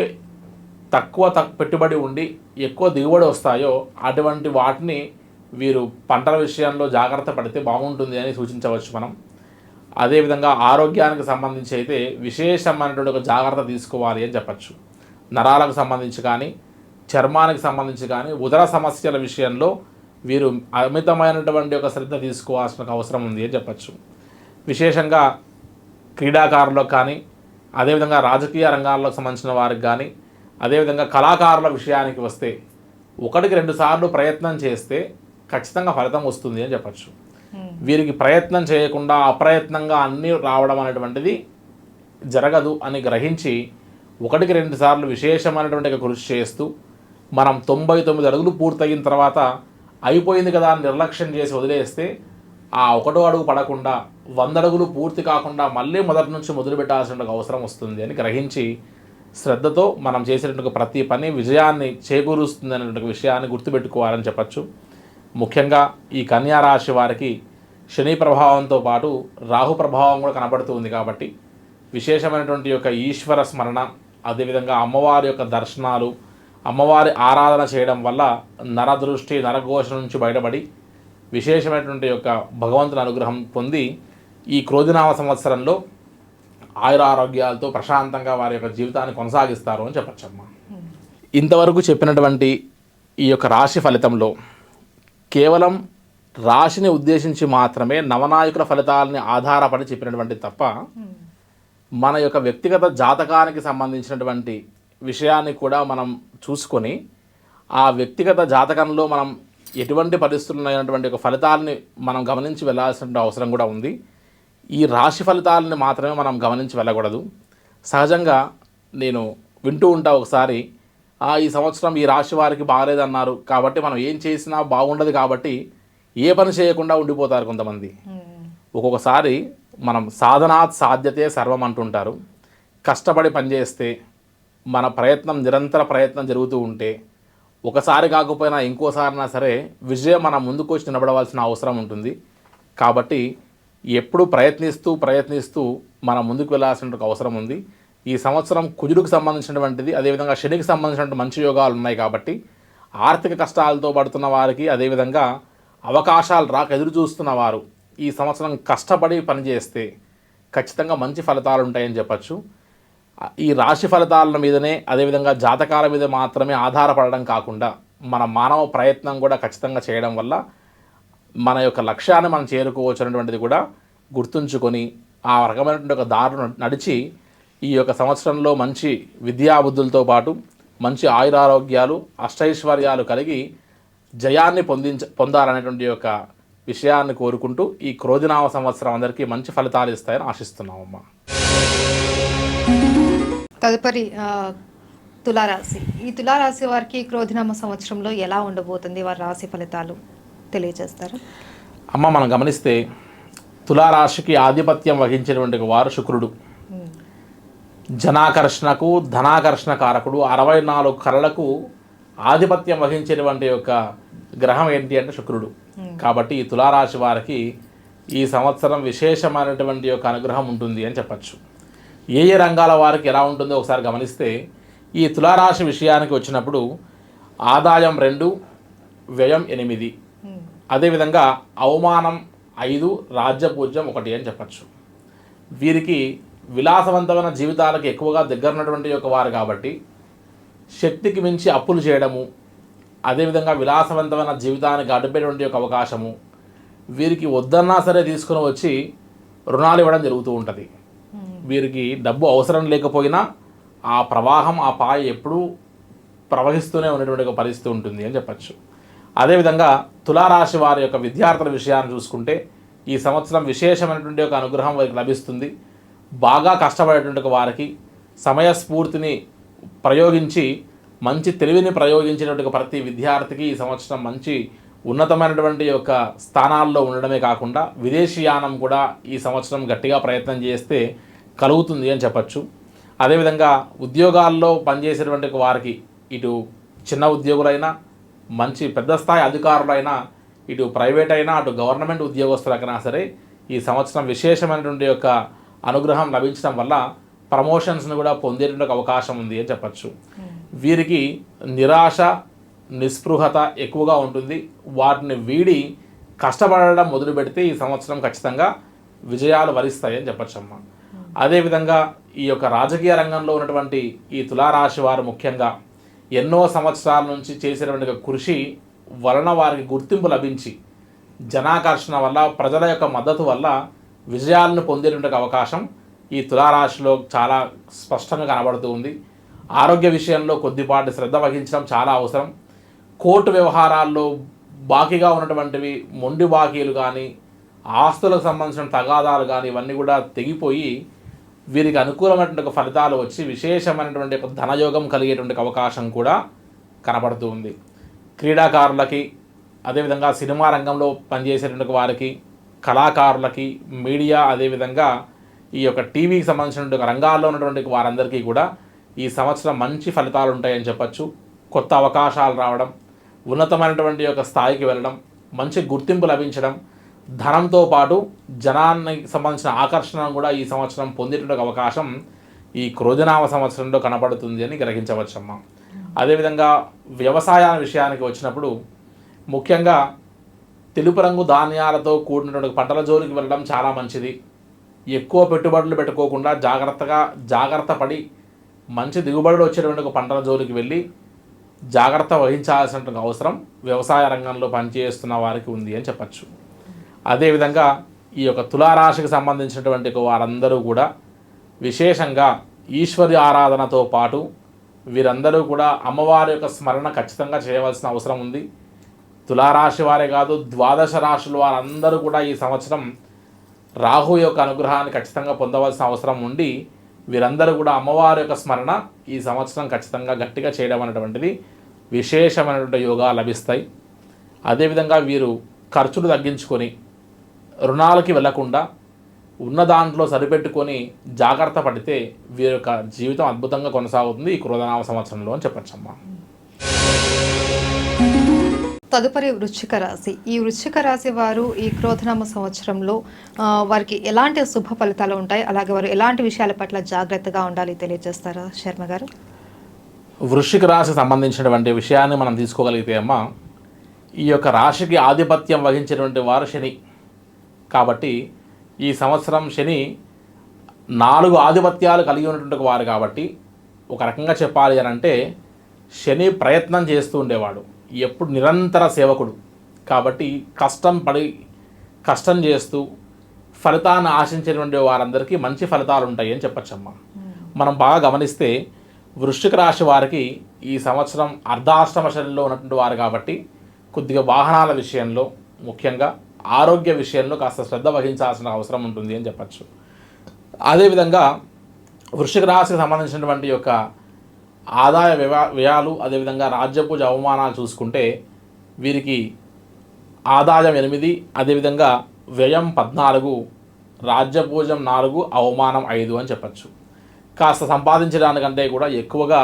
తక్కువ పెట్టుబడి ఉండి ఎక్కువ దిగుబడి వస్తాయో అటువంటి వాటిని వీరు పంటల విషయంలో జాగ్రత్త పడితే బాగుంటుంది అని సూచించవచ్చు మనం. అదేవిధంగా ఆరోగ్యానికి సంబంధించి అయితే విశేషమైనటువంటి ఒక జాగ్రత్త తీసుకోవాలి అని చెప్పచ్చు. నరాలకు సంబంధించి కానీ చర్మానికి సంబంధించి కానీ ఉదర సమస్యల విషయంలో వీరు అమితమైనటువంటి ఒక శ్రద్ధ తీసుకోవాల్సిన అవసరం ఉంది అని చెప్పచ్చు. విశేషంగా క్రీడాకారులకు కానీ అదేవిధంగా రాజకీయ రంగాలకు సంబంధించిన వారికి కానీ అదేవిధంగా కళాకారుల విషయానికి వస్తే 1-2 సార్లు ప్రయత్నం చేస్తే ఖచ్చితంగా ఫలితం వస్తుంది అని చెప్పచ్చు. వీరికి ప్రయత్నం చేయకుండా అప్రయత్నంగా అన్నీ రావడం అనేటువంటిది జరగదు అని గ్రహించి 1-2 సార్లు విశేషమైనటువంటి కృషి చేస్తూ మనం 99 అడుగులు పూర్తయిన తర్వాత అయిపోయింది కదా అని నిర్లక్ష్యం చేసి వదిలేస్తే ఆ 1వ అడుగు పడకుండా 100 అడుగులు పూర్తి కాకుండా మళ్ళీ మొదటి నుంచి మొదలు పెట్టాల్సిన అవసరం వస్తుంది అని గ్రహించి శ్రద్ధతో మనం చేసేటువంటి ప్రతి పని విజయాన్ని చేకూరుస్తుంది అనేటువంటి విషయాన్ని గుర్తుపెట్టుకోవాలని చెప్పచ్చు. ముఖ్యంగా ఈ కన్యా రాశి వారికి శని ప్రభావంతో పాటు రాహు ప్రభావం కూడా కనబడుతూ ఉంది కాబట్టి విశేషమైనటువంటి యొక్క ఈశ్వర స్మరణ అదేవిధంగా అమ్మవారి యొక్క దర్శనాలు అమ్మవారి ఆరాధన చేయడం వల్ల నరదృష్టి నరఘోష నుంచి బయటపడి విశేషమైనటువంటి యొక్క భగవంతుని అనుగ్రహం పొంది ఈ క్రోధినామ సంవత్సరంలో ఆయురారోగ్యాలతో ప్రశాంతంగా వారి యొక్క జీవితాన్ని కొనసాగిస్తారు అని చెప్పచ్చమ్మా. ఇంతవరకు చెప్పినటువంటి ఈ యొక్క రాశి ఫలితంలో కేవలం రాశిని ఉద్దేశించి మాత్రమే నవనాయకుల ఫలితాలని ఆధారపడి చెప్పినటువంటి తప్ప మన యొక్క వ్యక్తిగత జాతకానికి సంబంధించినటువంటి విషయాన్ని కూడా మనం చూసుకొని ఆ వ్యక్తిగత జాతకంలో మనం ఎటువంటి పరిస్థితులు ఉన్నటువంటి ఒక ఫలితాలని మనం గమనించి వెళ్ళాల్సిన అవసరం కూడా ఉంది. ఈ రాశి ఫలితాలని మాత్రమే మనం గమనించి వెళ్ళకూడదు. సహజంగా నేను వింటూ ఉంటా ఒకసారి ఈ సంవత్సరం ఈ రాశి వారికి బాగలేదన్నారు కాబట్టి మనం ఏం చేసినా బాగుండదు కాబట్టి ఏ పని చేయకుండా ఉండిపోతారు కొంతమంది. ఒక్కొక్కసారి మనం సాధనాత్ సాధ్యతే సర్వం అంటుంటారు. కష్టపడి పనిచేస్తే మన ప్రయత్నం నిరంతర ప్రయత్నం జరుగుతూ ఉంటే ఒకసారి కాకపోయినా ఇంకోసారైనా సరే విజయం మన ముందుకు వచ్చి నిలబడవలసిన అవసరం ఉంటుంది. కాబట్టి ఎప్పుడు ప్రయత్నిస్తూ మనం ముందుకు వెళ్ళాల్సిన అవసరం ఉంది. ఈ సంవత్సరం కుజుడికి సంబంధించినటువంటిది అదేవిధంగా శనికి సంబంధించినటువంటి మంచి యోగాలు ఉన్నాయి కాబట్టి ఆర్థిక కష్టాలతో పడుతున్న వారికి అదేవిధంగా అవకాశాలు రాక ఎదురు చూస్తున్న వారు ఈ సంవత్సరం కష్టపడి పనిచేస్తే ఖచ్చితంగా మంచి ఫలితాలు ఉంటాయని చెప్పచ్చు. ఈ రాశి ఫలితాల మీదనే అదేవిధంగా జాతకాల మీద మాత్రమే ఆధారపడడం కాకుండా మన మానవ ప్రయత్నం కూడా ఖచ్చితంగా చేయడం వల్ల మన యొక్క లక్ష్యాన్ని మనం చేరుకోవచ్చు అనేటువంటిది కూడా గుర్తుంచుకొని ఆ రకమైనటువంటి ఒక దారును నడిచి ఈ యొక్క సంవత్సరంలో మంచి విద్యాబుద్ధులతో పాటు మంచి ఆయురారోగ్యాలు అష్టైశ్వర్యాలు కలిగి జయాన్ని పొందాలనేటువంటి యొక్క విషయాన్ని కోరుకుంటూ ఈ క్రోధినామ సంవత్సరం అందరికీ మంచి ఫలితాలు ఇస్తాయని ఆశిస్తున్నామమ్మా. తదుపరి తులారాశి. ఈ తులారాశి వారికి క్రోధినామ సంవత్సరంలో ఎలా ఉండబోతుంది, వారి రాశి ఫలితాలు తెలియజేస్తారు? అమ్మ, మనం గమనిస్తే తులారాశికి ఆధిపత్యం వహించినటువంటి వారు శుక్రుడు. జనాకర్షణకు ధనాకర్షణ కారకుడు. 64 కళలకు ఆధిపత్యం వహించేటువంటి యొక్క గ్రహం ఏంటి అంటే శుక్రుడు. కాబట్టి ఈ తులారాశి వారికి ఈ సంవత్సరం విశేషమైనటువంటి యొక్క అనుగ్రహం ఉంటుంది అని చెప్పచ్చు. ఏ రంగాల వారికి ఎలా ఉంటుందో ఒకసారి గమనిస్తే ఈ తులారాశి విషయానికి వచ్చినప్పుడు ఆదాయం 2, వ్యయం 8, అదేవిధంగా అవమానం 5, రాజ్యపూజ్యం 1 అని చెప్పచ్చు. వీరికి విలాసవంతమైన జీవితాలకు ఎక్కువగా దగ్గరన్నటువంటి యొక్క వారు కాబట్టి శక్తికి మించి అప్పులు చేయడము అదేవిధంగా విలాసవంతమైన జీవితాన్ని గడిపేటువంటి యొక్క అవకాశము వీరికి వద్దన్నా సరే తీసుకుని వచ్చి రుణాలు ఇవ్వడం జరుగుతూ ఉంటుంది. వీరికి డబ్బు అవసరం లేకపోయినా ఆ ప్రవాహం ఆ పాయ ఎప్పుడూ ప్రవహిస్తూనే ఉన్నటువంటి ఒక పరిస్థితి ఉంటుంది అని చెప్పచ్చు. అదేవిధంగా తులారాశి వారి యొక్క విద్యార్థుల విషయాన్ని చూసుకుంటే ఈ సంవత్సరం విశేషమైనటువంటి ఒక అనుగ్రహం వారికి లభిస్తుంది. బాగా కష్టపడేటువంటి వారికి సమయస్ఫూర్తిని ప్రయోగించి మంచి తెలివిని ప్రయోగించినటువంటి ప్రతి విద్యార్థికి ఈ సంవత్సరం మంచి ఉన్నతమైనటువంటి యొక్క స్థానాల్లో ఉండడమే కాకుండా విదేశీయానం కూడా ఈ సంవత్సరం గట్టిగా ప్రయత్నం చేస్తే కలుగుతుంది అని చెప్పచ్చు. అదేవిధంగా ఉద్యోగాల్లో పనిచేసేటువంటి వారికి ఇటు చిన్న ఉద్యోగులైనా మంచి పెద్ద స్థాయి అధికారులైనా ఇటు ప్రైవేట్ అయినా అటు గవర్నమెంట్ ఉద్యోగస్తులకైనా సరే ఈ సంవత్సరం విశేషమైనటువంటి యొక్క అనుగ్రహం లభించడం వల్ల ప్రమోషన్స్ను కూడా పొందేటువంటి అవకాశం ఉంది అని చెప్పచ్చు. వీరికి నిరాశ నిస్పృహత ఎక్కువగా ఉంటుంది. వాటిని వీడి కష్టపడడం మొదలు పెడితే ఈ సంవత్సరం ఖచ్చితంగా విజయాలు వరిస్తాయని చెప్పచ్చమ్మా. అదేవిధంగా ఈ యొక్క రాజకీయ రంగంలో ఉన్నటువంటి ఈ తులారాశి వారు ముఖ్యంగా ఎన్నో సంవత్సరాల నుంచి చేసేటువంటి కృషి వలన వారికి గుర్తింపు లభించి జనాకర్షణ వల్ల ప్రజల యొక్క మద్దతు వల్ల విజయాలను పొందేటువంటి అవకాశం ఈ తులారాశిలో చాలా స్పష్టంగా కనబడుతూ ఉంది. ఆరోగ్య విషయంలో కొద్దిపాటి శ్రద్ధ వహించడం చాలా అవసరం. కోర్టు వ్యవహారాల్లో బాకీగా ఉన్నటువంటివి మొండి బాకీలు కానీ ఆస్తులకు సంబంధించిన తగాదాలు కానీ ఇవన్నీ కూడా తెగిపోయి వీరికి అనుకూలమైనటువంటి ఫలితాలు వచ్చి విశేషమైనటువంటి ఒక ధనయోగం కలిగేటువంటి అవకాశం కూడా కనబడుతూ ఉంది. క్రీడాకారులకి అదేవిధంగా సినిమా రంగంలో పనిచేసేటువంటి వారికి కళాకారులకి మీడియా అదేవిధంగా ఈ యొక్క టీవీకి సంబంధించిన రంగాల్లో ఉన్నటువంటి వారందరికీ కూడా ఈ సంవత్సరం మంచి ఫలితాలు ఉంటాయని చెప్పచ్చు. కొత్త అవకాశాలు రావడం, ఉన్నతమైనటువంటి యొక్క స్థాయికి వెళ్ళడం, మంచి గుర్తింపు లభించడం, ధనంతో పాటు జనానికి సంబంధించిన ఆకర్షణ కూడా ఈ సంవత్సరం పొందేటువంటి అవకాశం ఈ క్రోధనామ సంవత్సరంలో కనబడుతుంది అని గ్రహించవచ్చమ్మా. అదేవిధంగా వ్యవసాయ విషయానికి వచ్చినప్పుడు ముఖ్యంగా తెలుపు రంగు ధాన్యాలతో కూడినటువంటి పంటల జోలికి వెళ్ళడం చాలా మంచిది. ఎక్కువ పెట్టుబడులు పెట్టుకోకుండా జాగ్రత్త పడి మంచి దిగుబడులు వచ్చేటువంటి ఒక పంటల జోలికి వెళ్ళి జాగ్రత్త వహించాల్సిన అవసరం వ్యవసాయ రంగంలో పనిచేస్తున్న వారికి ఉంది అని చెప్పచ్చు. అదేవిధంగా ఈ యొక్క తులారాశికి సంబంధించినటువంటి వారందరూ కూడా విశేషంగా ఈశ్వరి ఆరాధనతో పాటు వీరందరూ కూడా అమ్మవారి యొక్క స్మరణ ఖచ్చితంగా చేయవలసిన అవసరం ఉంది. తులారాశి వారే కాదు, ద్వాదశ రాశుల వారందరూ కూడా ఈ సంవత్సరం రాహు యొక్క అనుగ్రహాన్ని ఖచ్చితంగా పొందవలసిన అవసరం ఉండి వీరందరూ కూడా అమ్మవారి యొక్క స్మరణ ఈ సంవత్సరం ఖచ్చితంగా గట్టిగా చేయడం అనేటువంటిది విశేషమైనటువంటి యోగా లభిస్తాయి. అదేవిధంగా వీరు ఖర్చులు తగ్గించుకొని రుణాలకి వెళ్లకుండా ఉన్న దాంట్లో సరిపెట్టుకొని జాగ్రత్త పడితే వీరి యొక్క జీవితం అద్భుతంగా కొనసాగుతుంది ఈ క్రోధనామ సంవత్సరంలో అని చెప్పచ్చమ్మా. తదుపరి వృశ్చిక రాశి. ఈ వృశ్చిక రాశి వారు ఈ క్రోధనామ సంవత్సరంలో వారికి ఎలాంటి శుభ ఫలితాలు ఉంటాయి, అలాగే వారు ఎలాంటి విషయాల పట్ల జాగ్రత్తగా ఉండాలి తెలియజేస్తారా శర్మ గారు? వృశ్చిక రాశికి సంబంధించినటువంటి విషయాన్ని మనం తీసుకోగలిగితే అమ్మా, ఈ యొక్క రాశికి ఆధిపత్యం వహించినటువంటి వారు శని. కాబట్టి ఈ సంవత్సరం శని 4 ఆధిపత్యాలు కలిగి ఉన్నటువంటి వారు కాబట్టి ఒక రకంగా చెప్పాలి అని అంటే శని ప్రయత్నం చేస్తూ ఉండేవాడు, ఎప్పుడు నిరంతర సేవకుడు. కాబట్టి కష్టం చేస్తూ ఫలితాన్ని ఆశించేటువంటి వారందరికీ మంచి ఫలితాలు ఉంటాయి అని చెప్పచ్చమ్మా. మనం బాగా గమనిస్తే వృశ్చిక రాశి వారికి ఈ సంవత్సరం అర్ధాష్టమ శనిలో ఉన్నటువంటి వారు కాబట్టి కొద్దిగా వాహనాల విషయంలో ముఖ్యంగా ఆరోగ్య విషయంలో కాస్త శ్రద్ధ వహించాల్సిన అవసరం ఉంటుంది అని చెప్పచ్చు. అదేవిధంగా వృశ్చిక రాశికి సంబంధించినటువంటి యొక్క ఆదాయ వ్యయాలు అదేవిధంగా రాజ్యపూజ అవమానాలు చూసుకుంటే వీరికి ఆదాయం 8, అదేవిధంగా వ్యయం 14, రాజ్యపూజం 4, అవమానం 5 అని చెప్పచ్చు. కాస్త సంపాదించడానికంటే కూడా ఎక్కువగా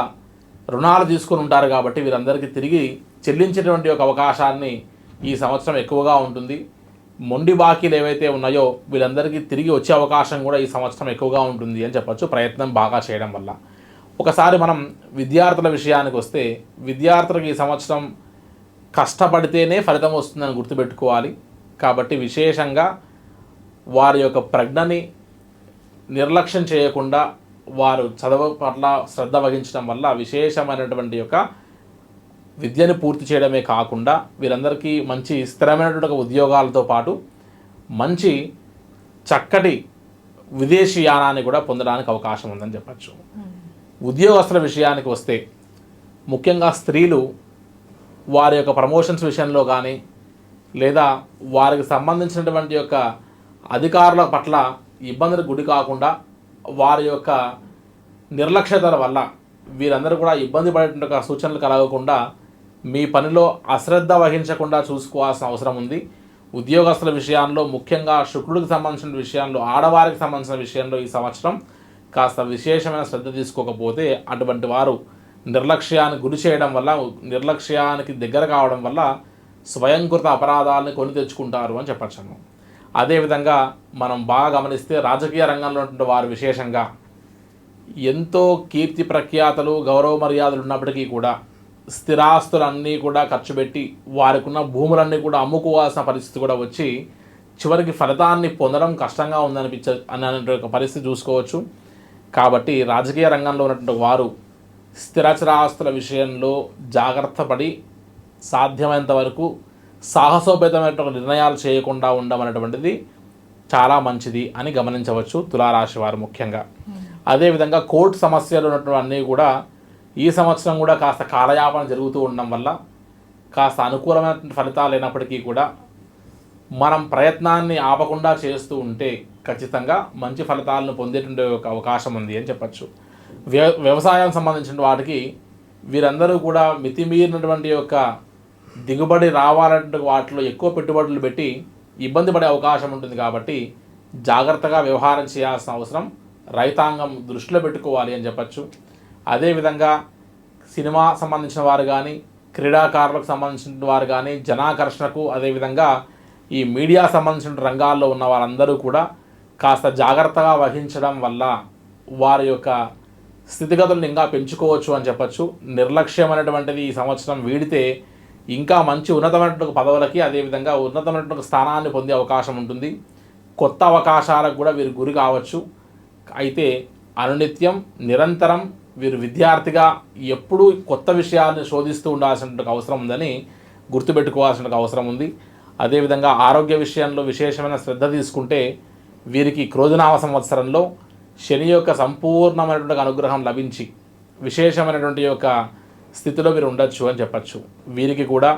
రుణాలు తీసుకొని ఉంటారు కాబట్టి వీరందరికీ తిరిగి చెల్లించేటువంటి ఒక అవకాశాన్ని ఈ సంవత్సరం ఎక్కువగా ఉంటుంది. మొండి బాకీలు ఏవైతే ఉన్నాయో వీళ్ళందరికీ తిరిగి వచ్చే అవకాశం కూడా ఈ సంవత్సరం ఎక్కువగా ఉంటుంది అని చెప్పచ్చు, ప్రయత్నం బాగా చేయడం వల్ల. ఒకసారి మనం విద్యార్థుల విషయానికి వస్తే విద్యార్థులకు ఈ సంవత్సరం కష్టపడితేనే ఫలితం వస్తుందని గుర్తుపెట్టుకోవాలి. కాబట్టి విశేషంగా వారి యొక్క ప్రజ్ఞని నిర్లక్ష్యం చేయకుండా వారు చదువు పట్ల శ్రద్ధ వహించడం వల్ల విశేషమైనటువంటి యొక్క విద్యను పూర్తి చేయడమే కాకుండా వీరందరికీ మంచి స్థిరమైనటువంటి ఉద్యోగాలతో పాటు మంచి చక్కటి విదేశీ యానాన్ని కూడా పొందడానికి అవకాశం ఉందని చెప్పచ్చు. ఉద్యోగస్తుల విషయానికి వస్తే ముఖ్యంగా స్త్రీలు వారి యొక్క ప్రమోషన్స్ విషయంలో కానీ లేదా వారికి సంబంధించినటువంటి యొక్క అధికారుల పట్ల ఇబ్బందులకు గురి కాకుండా వారి యొక్క నిర్లక్ష్యతల వల్ల వీరందరూ కూడా ఇబ్బంది పడేటువంటి సూచనలు కలగకుండా మీ పనిలో అశ్రద్ధ వహించకుండా చూసుకోవాల్సిన అవసరం ఉంది. ఉద్యోగస్తుల విషయాల్లో, ముఖ్యంగా శుక్రుడికి సంబంధించిన విషయాల్లో, ఆడవారికి సంబంధించిన విషయంలో ఈ సంవత్సరం కాస్త విశేషమైన శ్రద్ధ తీసుకోకపోతే అటువంటి వారు నిర్లక్ష్యానికి గురి చేయడం వల్ల, నిర్లక్ష్యానికి దగ్గర కావడం వల్ల స్వయంకృత అపరాధాలని కొని తెచ్చుకుంటారు అని చెప్పచ్చు. అదేవిధంగా మనం బాగా గమనిస్తే రాజకీయ రంగంలో ఉన్నటువంటి వారు విశేషంగా ఎంతో కీర్తి ప్రఖ్యాతలు, గౌరవ మర్యాదలు ఉన్నప్పటికీ కూడా స్థిరాస్తులన్నీ కూడా ఖర్చు పెట్టి వారికి ఉన్న భూములన్నీ కూడా అమ్ముకోవాల్సిన పరిస్థితి కూడా వచ్చి చివరికి ఫలితాన్ని పొందడం కష్టంగా అనే పరిస్థితి చూసుకోవచ్చు. కాబట్టి రాజకీయ రంగంలో ఉన్నటువంటి వారు స్థిరచరాస్తుల విషయంలో జాగ్రత్త పడి సాధ్యమైనంత వరకు సాహసోపేతమైన నిర్ణయాలు చేయకుండా ఉండడం అనేటువంటిది చాలా మంచిది అని గమనించవచ్చు తులారాశి వారు ముఖ్యంగా. అదేవిధంగా కోర్టు సమస్యలు ఉన్నటువంటి అన్నీ కూడా ఈ సంవత్సరం కూడా కాస్త కాలయాపన జరుగుతూ ఉండడం వల్ల కాస్త అనుకూలమైన ఫలితాలు లేనప్పటికీ కూడా మనం ప్రయత్నాన్ని ఆపకుండా చేస్తూ ఉంటే ఖచ్చితంగా మంచి ఫలితాలను పొందేటువంటి ఒక అవకాశం ఉంది అని చెప్పచ్చు. వ్యవసాయం సంబంధించిన వాటికి వీరందరూ కూడా మితిమీరినటువంటి యొక్క దిగుబడి రావాలంటే వాటిలో ఎక్కువ పెట్టుబడులు పెట్టి ఇబ్బంది పడే అవకాశం ఉంటుంది. కాబట్టి జాగ్రత్తగా వ్యవహారం చేయాల్సిన అవసరం రైతాంగం దృష్టిలో పెట్టుకోవాలి అని చెప్పచ్చు. అదేవిధంగా సినిమా సంబంధించిన వారు కానీ, క్రీడాకారులకు సంబంధించిన వారు కానీ, జనాకర్షణకు, అదేవిధంగా ఈ మీడియా సంబంధించిన రంగాల్లో ఉన్న వారందరూ కూడా కాస్త జాగ్రత్తగా వహించడం వల్ల వారి యొక్క స్థితిగతులను ఇంకా పెంచుకోవచ్చు అని చెప్పచ్చు. నిర్లక్ష్యం అనేటువంటిది ఈ సంవత్సరం వీడితే ఇంకా మంచి ఉన్నతమైనటువంటి పదవులకి, అదేవిధంగా ఉన్నతమైనటువంటి స్థానాన్ని పొందే అవకాశం ఉంటుంది. కొత్త అవకాశాలకు కూడా వీరు గురి కావచ్చు. అయితే అనునిత్యం నిరంతరం వీరు విద్యార్థిగా ఎప్పుడూ కొత్త విషయాన్ని శోధిస్తూ ఉండాల్సిన అవసరం ఉందని గుర్తుపెట్టుకోవాల్సిన అవసరం ఉంది. అదేవిధంగా ఆరోగ్య విషయంలో విశేషమైన శ్రద్ధ తీసుకుంటే వీరికి క్రోధనామ సంవత్సరంలో శని యొక్క సంపూర్ణమైనటువంటి అనుగ్రహం లభించి విశేషమైనటువంటి యొక్క స్థితిలో వీరు ఉండొచ్చు అని చెప్పచ్చు. వీరికి కూడా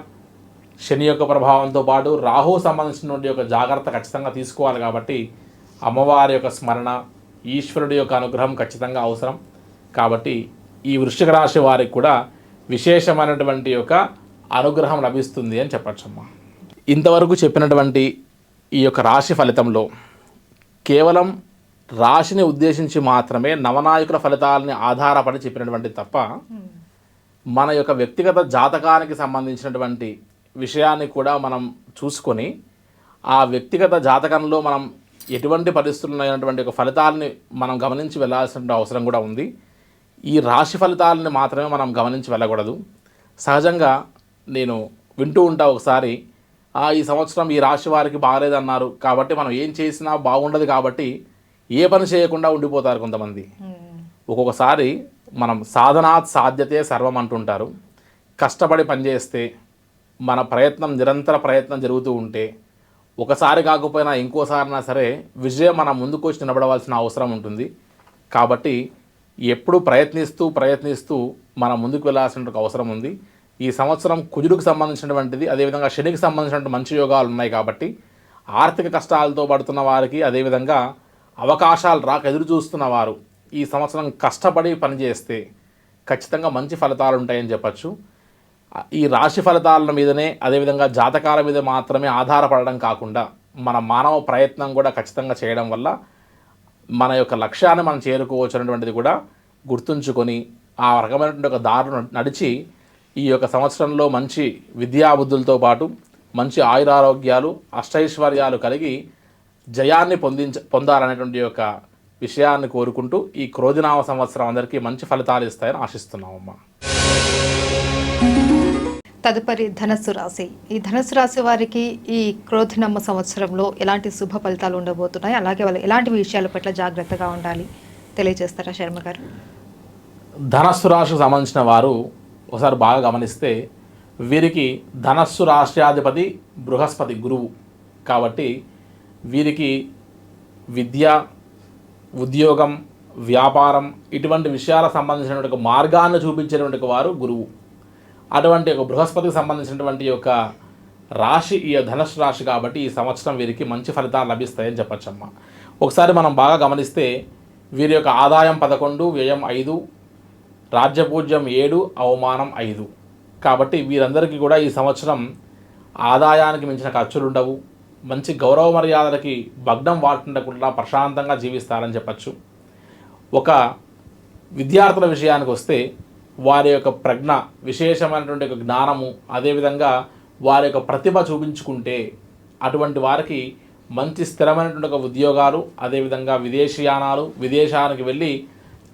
శని యొక్క ప్రభావంతో పాటు రాహు సంబంధించినటువంటి యొక్క జాగ్రత్త ఖచ్చితంగా తీసుకోవాలి. కాబట్టి అమ్మవారి యొక్క స్మరణ, ఈశ్వరుడి యొక్క అనుగ్రహం ఖచ్చితంగా అవసరం. కాబట్టి ఈ వృశ్చిక రాశి వారికి కూడా విశేషమైనటువంటి యొక్క అనుగ్రహం లభిస్తుంది అని చెప్పచ్చమ్మా. ఇంతవరకు చెప్పినటువంటి ఈ యొక్క రాశి ఫలితంలో కేవలం రాశిని ఉద్దేశించి మాత్రమే నవనాయకుల ఫలితాలని ఆధారపడి చెప్పినటువంటి తప్ప మన యొక్క వ్యక్తిగత జాతకానికి సంబంధించినటువంటి విషయాన్ని కూడా మనం చూసుకొని ఆ వ్యక్తిగత జాతకంలో మనం ఎటువంటి పరిస్థితులు అయినటువంటి ఒక ఫలితాలని మనం గమనించి వెళ్ళాల్సిన అవసరం కూడా ఉంది. ఈ రాశి ఫలితాలని మాత్రమే మనం గమనించి వెళ్ళకూడదు. సహజంగా నేను వింటూ ఉంటా ఒకసారి, ఈ సంవత్సరం ఈ రాశి వారికి బాగలేదన్నారు కాబట్టి మనం ఏం చేసినా బాగుండదు కాబట్టి ఏ పని చేయకుండా ఉండిపోతారు కొంతమంది. ఒక్కొక్కసారి మనం సాధనాత్ సాధ్యతే సర్వం అంటుంటారు. కష్టపడి పనిచేస్తే మన ప్రయత్నం, నిరంతర ప్రయత్నం జరుగుతూ ఉంటే ఒకసారి కాకపోయినా ఇంకోసారైనా సరే విజయం మన ముందుకు వచ్చి నిలబడవలసిన అవసరం ఉంటుంది. కాబట్టి ఎప్పుడు ప్రయత్నిస్తూ మనం ముందుకు వెళ్ళాల్సిన అవసరం ఉంది. ఈ సంవత్సరం కుజుడికి సంబంధించినటువంటిది, అదేవిధంగా శనికి సంబంధించినటువంటి మంచి యోగాలు ఉన్నాయి. కాబట్టి ఆర్థిక కష్టాలతో పడుతున్న వారికి, అదేవిధంగా అవకాశాలు రాక ఎదురు చూస్తున్న వారు ఈ సంవత్సరం కష్టపడి పనిచేస్తే ఖచ్చితంగా మంచి ఫలితాలు ఉంటాయని చెప్పచ్చు. ఈ రాశి ఫలితాల మీదనే, అదేవిధంగా జాతకాల మీద మాత్రమే ఆధారపడడం కాకుండా మన మానవ ప్రయత్నం కూడా ఖచ్చితంగా చేయడం వల్ల మన యొక్క లక్ష్యాన్ని మనం చేరుకోవచ్చు అనేటువంటిది కూడా గుర్తుంచుకొని ఆ రకమైనటువంటి ఒక దారును నడిచి ఈ యొక్క సంవత్సరంలో మంచి విద్యాబుద్ధులతో పాటు మంచి ఆయురారోగ్యాలు, అష్టైశ్వర్యాలు కలిగి జయాన్ని పొందాలనేటువంటి యొక్క విషయాన్ని కోరుకుంటూ ఈ క్రోధినామ సంవత్సరం అందరికీ మంచి ఫలితాలు ఇస్తాయని ఆశిస్తున్నామమ్మా. తదుపరి ధనస్సు రాశి. ఈ ధనస్సు రాశి వారికి ఈ క్రోధినామ సంవత్సరంలో ఎలాంటి శుభ ఫలితాలు ఉండబోతున్నాయి, అలాగే వాళ్ళు ఎలాంటి విషయాల పట్ల జాగ్రత్తగా ఉండాలి తెలియజేస్తారా శర్మ గారు? ధనస్సు రాశికి సంబంధించిన వారు ఒకసారి బాగా గమనిస్తే వీరికి ధనస్సు రాష్ట్రాధిపతి బృహస్పతి, గురువు. కాబట్టి వీరికి విద్య, ఉద్యోగం, వ్యాపారం ఇటువంటి విషయాలకు సంబంధించినటువంటి మార్గాన్ని చూపించేటువంటి వారు గురువు. అటువంటి ఒక బృహస్పతికి సంబంధించినటువంటి యొక్క రాశి ఈ ధనుస్సు రాశి. కాబట్టి ఈ సంవత్సరం వీరికి మంచి ఫలితాలు లభిస్తాయని చెప్పచ్చమ్మా. ఒకసారి మనం బాగా గమనిస్తే వీరి యొక్క ఆదాయం 11, వ్యయం 5, రాజ్యపూజ్యం 7, అవమానం 5. కాబట్టి వీరందరికీ కూడా ఈ సంవత్సరం ఆదాయానికి మించిన ఖర్చులు ఉండవు, మంచి గౌరవ మర్యాదలకి భగ్నం వాటిండకుండా ప్రశాంతంగా జీవిస్తారని చెప్పచ్చు. ఒక విద్యార్థుల విషయానికి వస్తే వారి యొక్క ప్రజ్ఞ, విశేషమైనటువంటి ఒక జ్ఞానము, అదేవిధంగా వారి యొక్క ప్రతిభ చూపించుకుంటే అటువంటి వారికి మంచి స్థిరమైనటువంటి ఒక ఉద్యోగాలు, అదేవిధంగా విదేశీయానాలు, విదేశానికి వెళ్ళి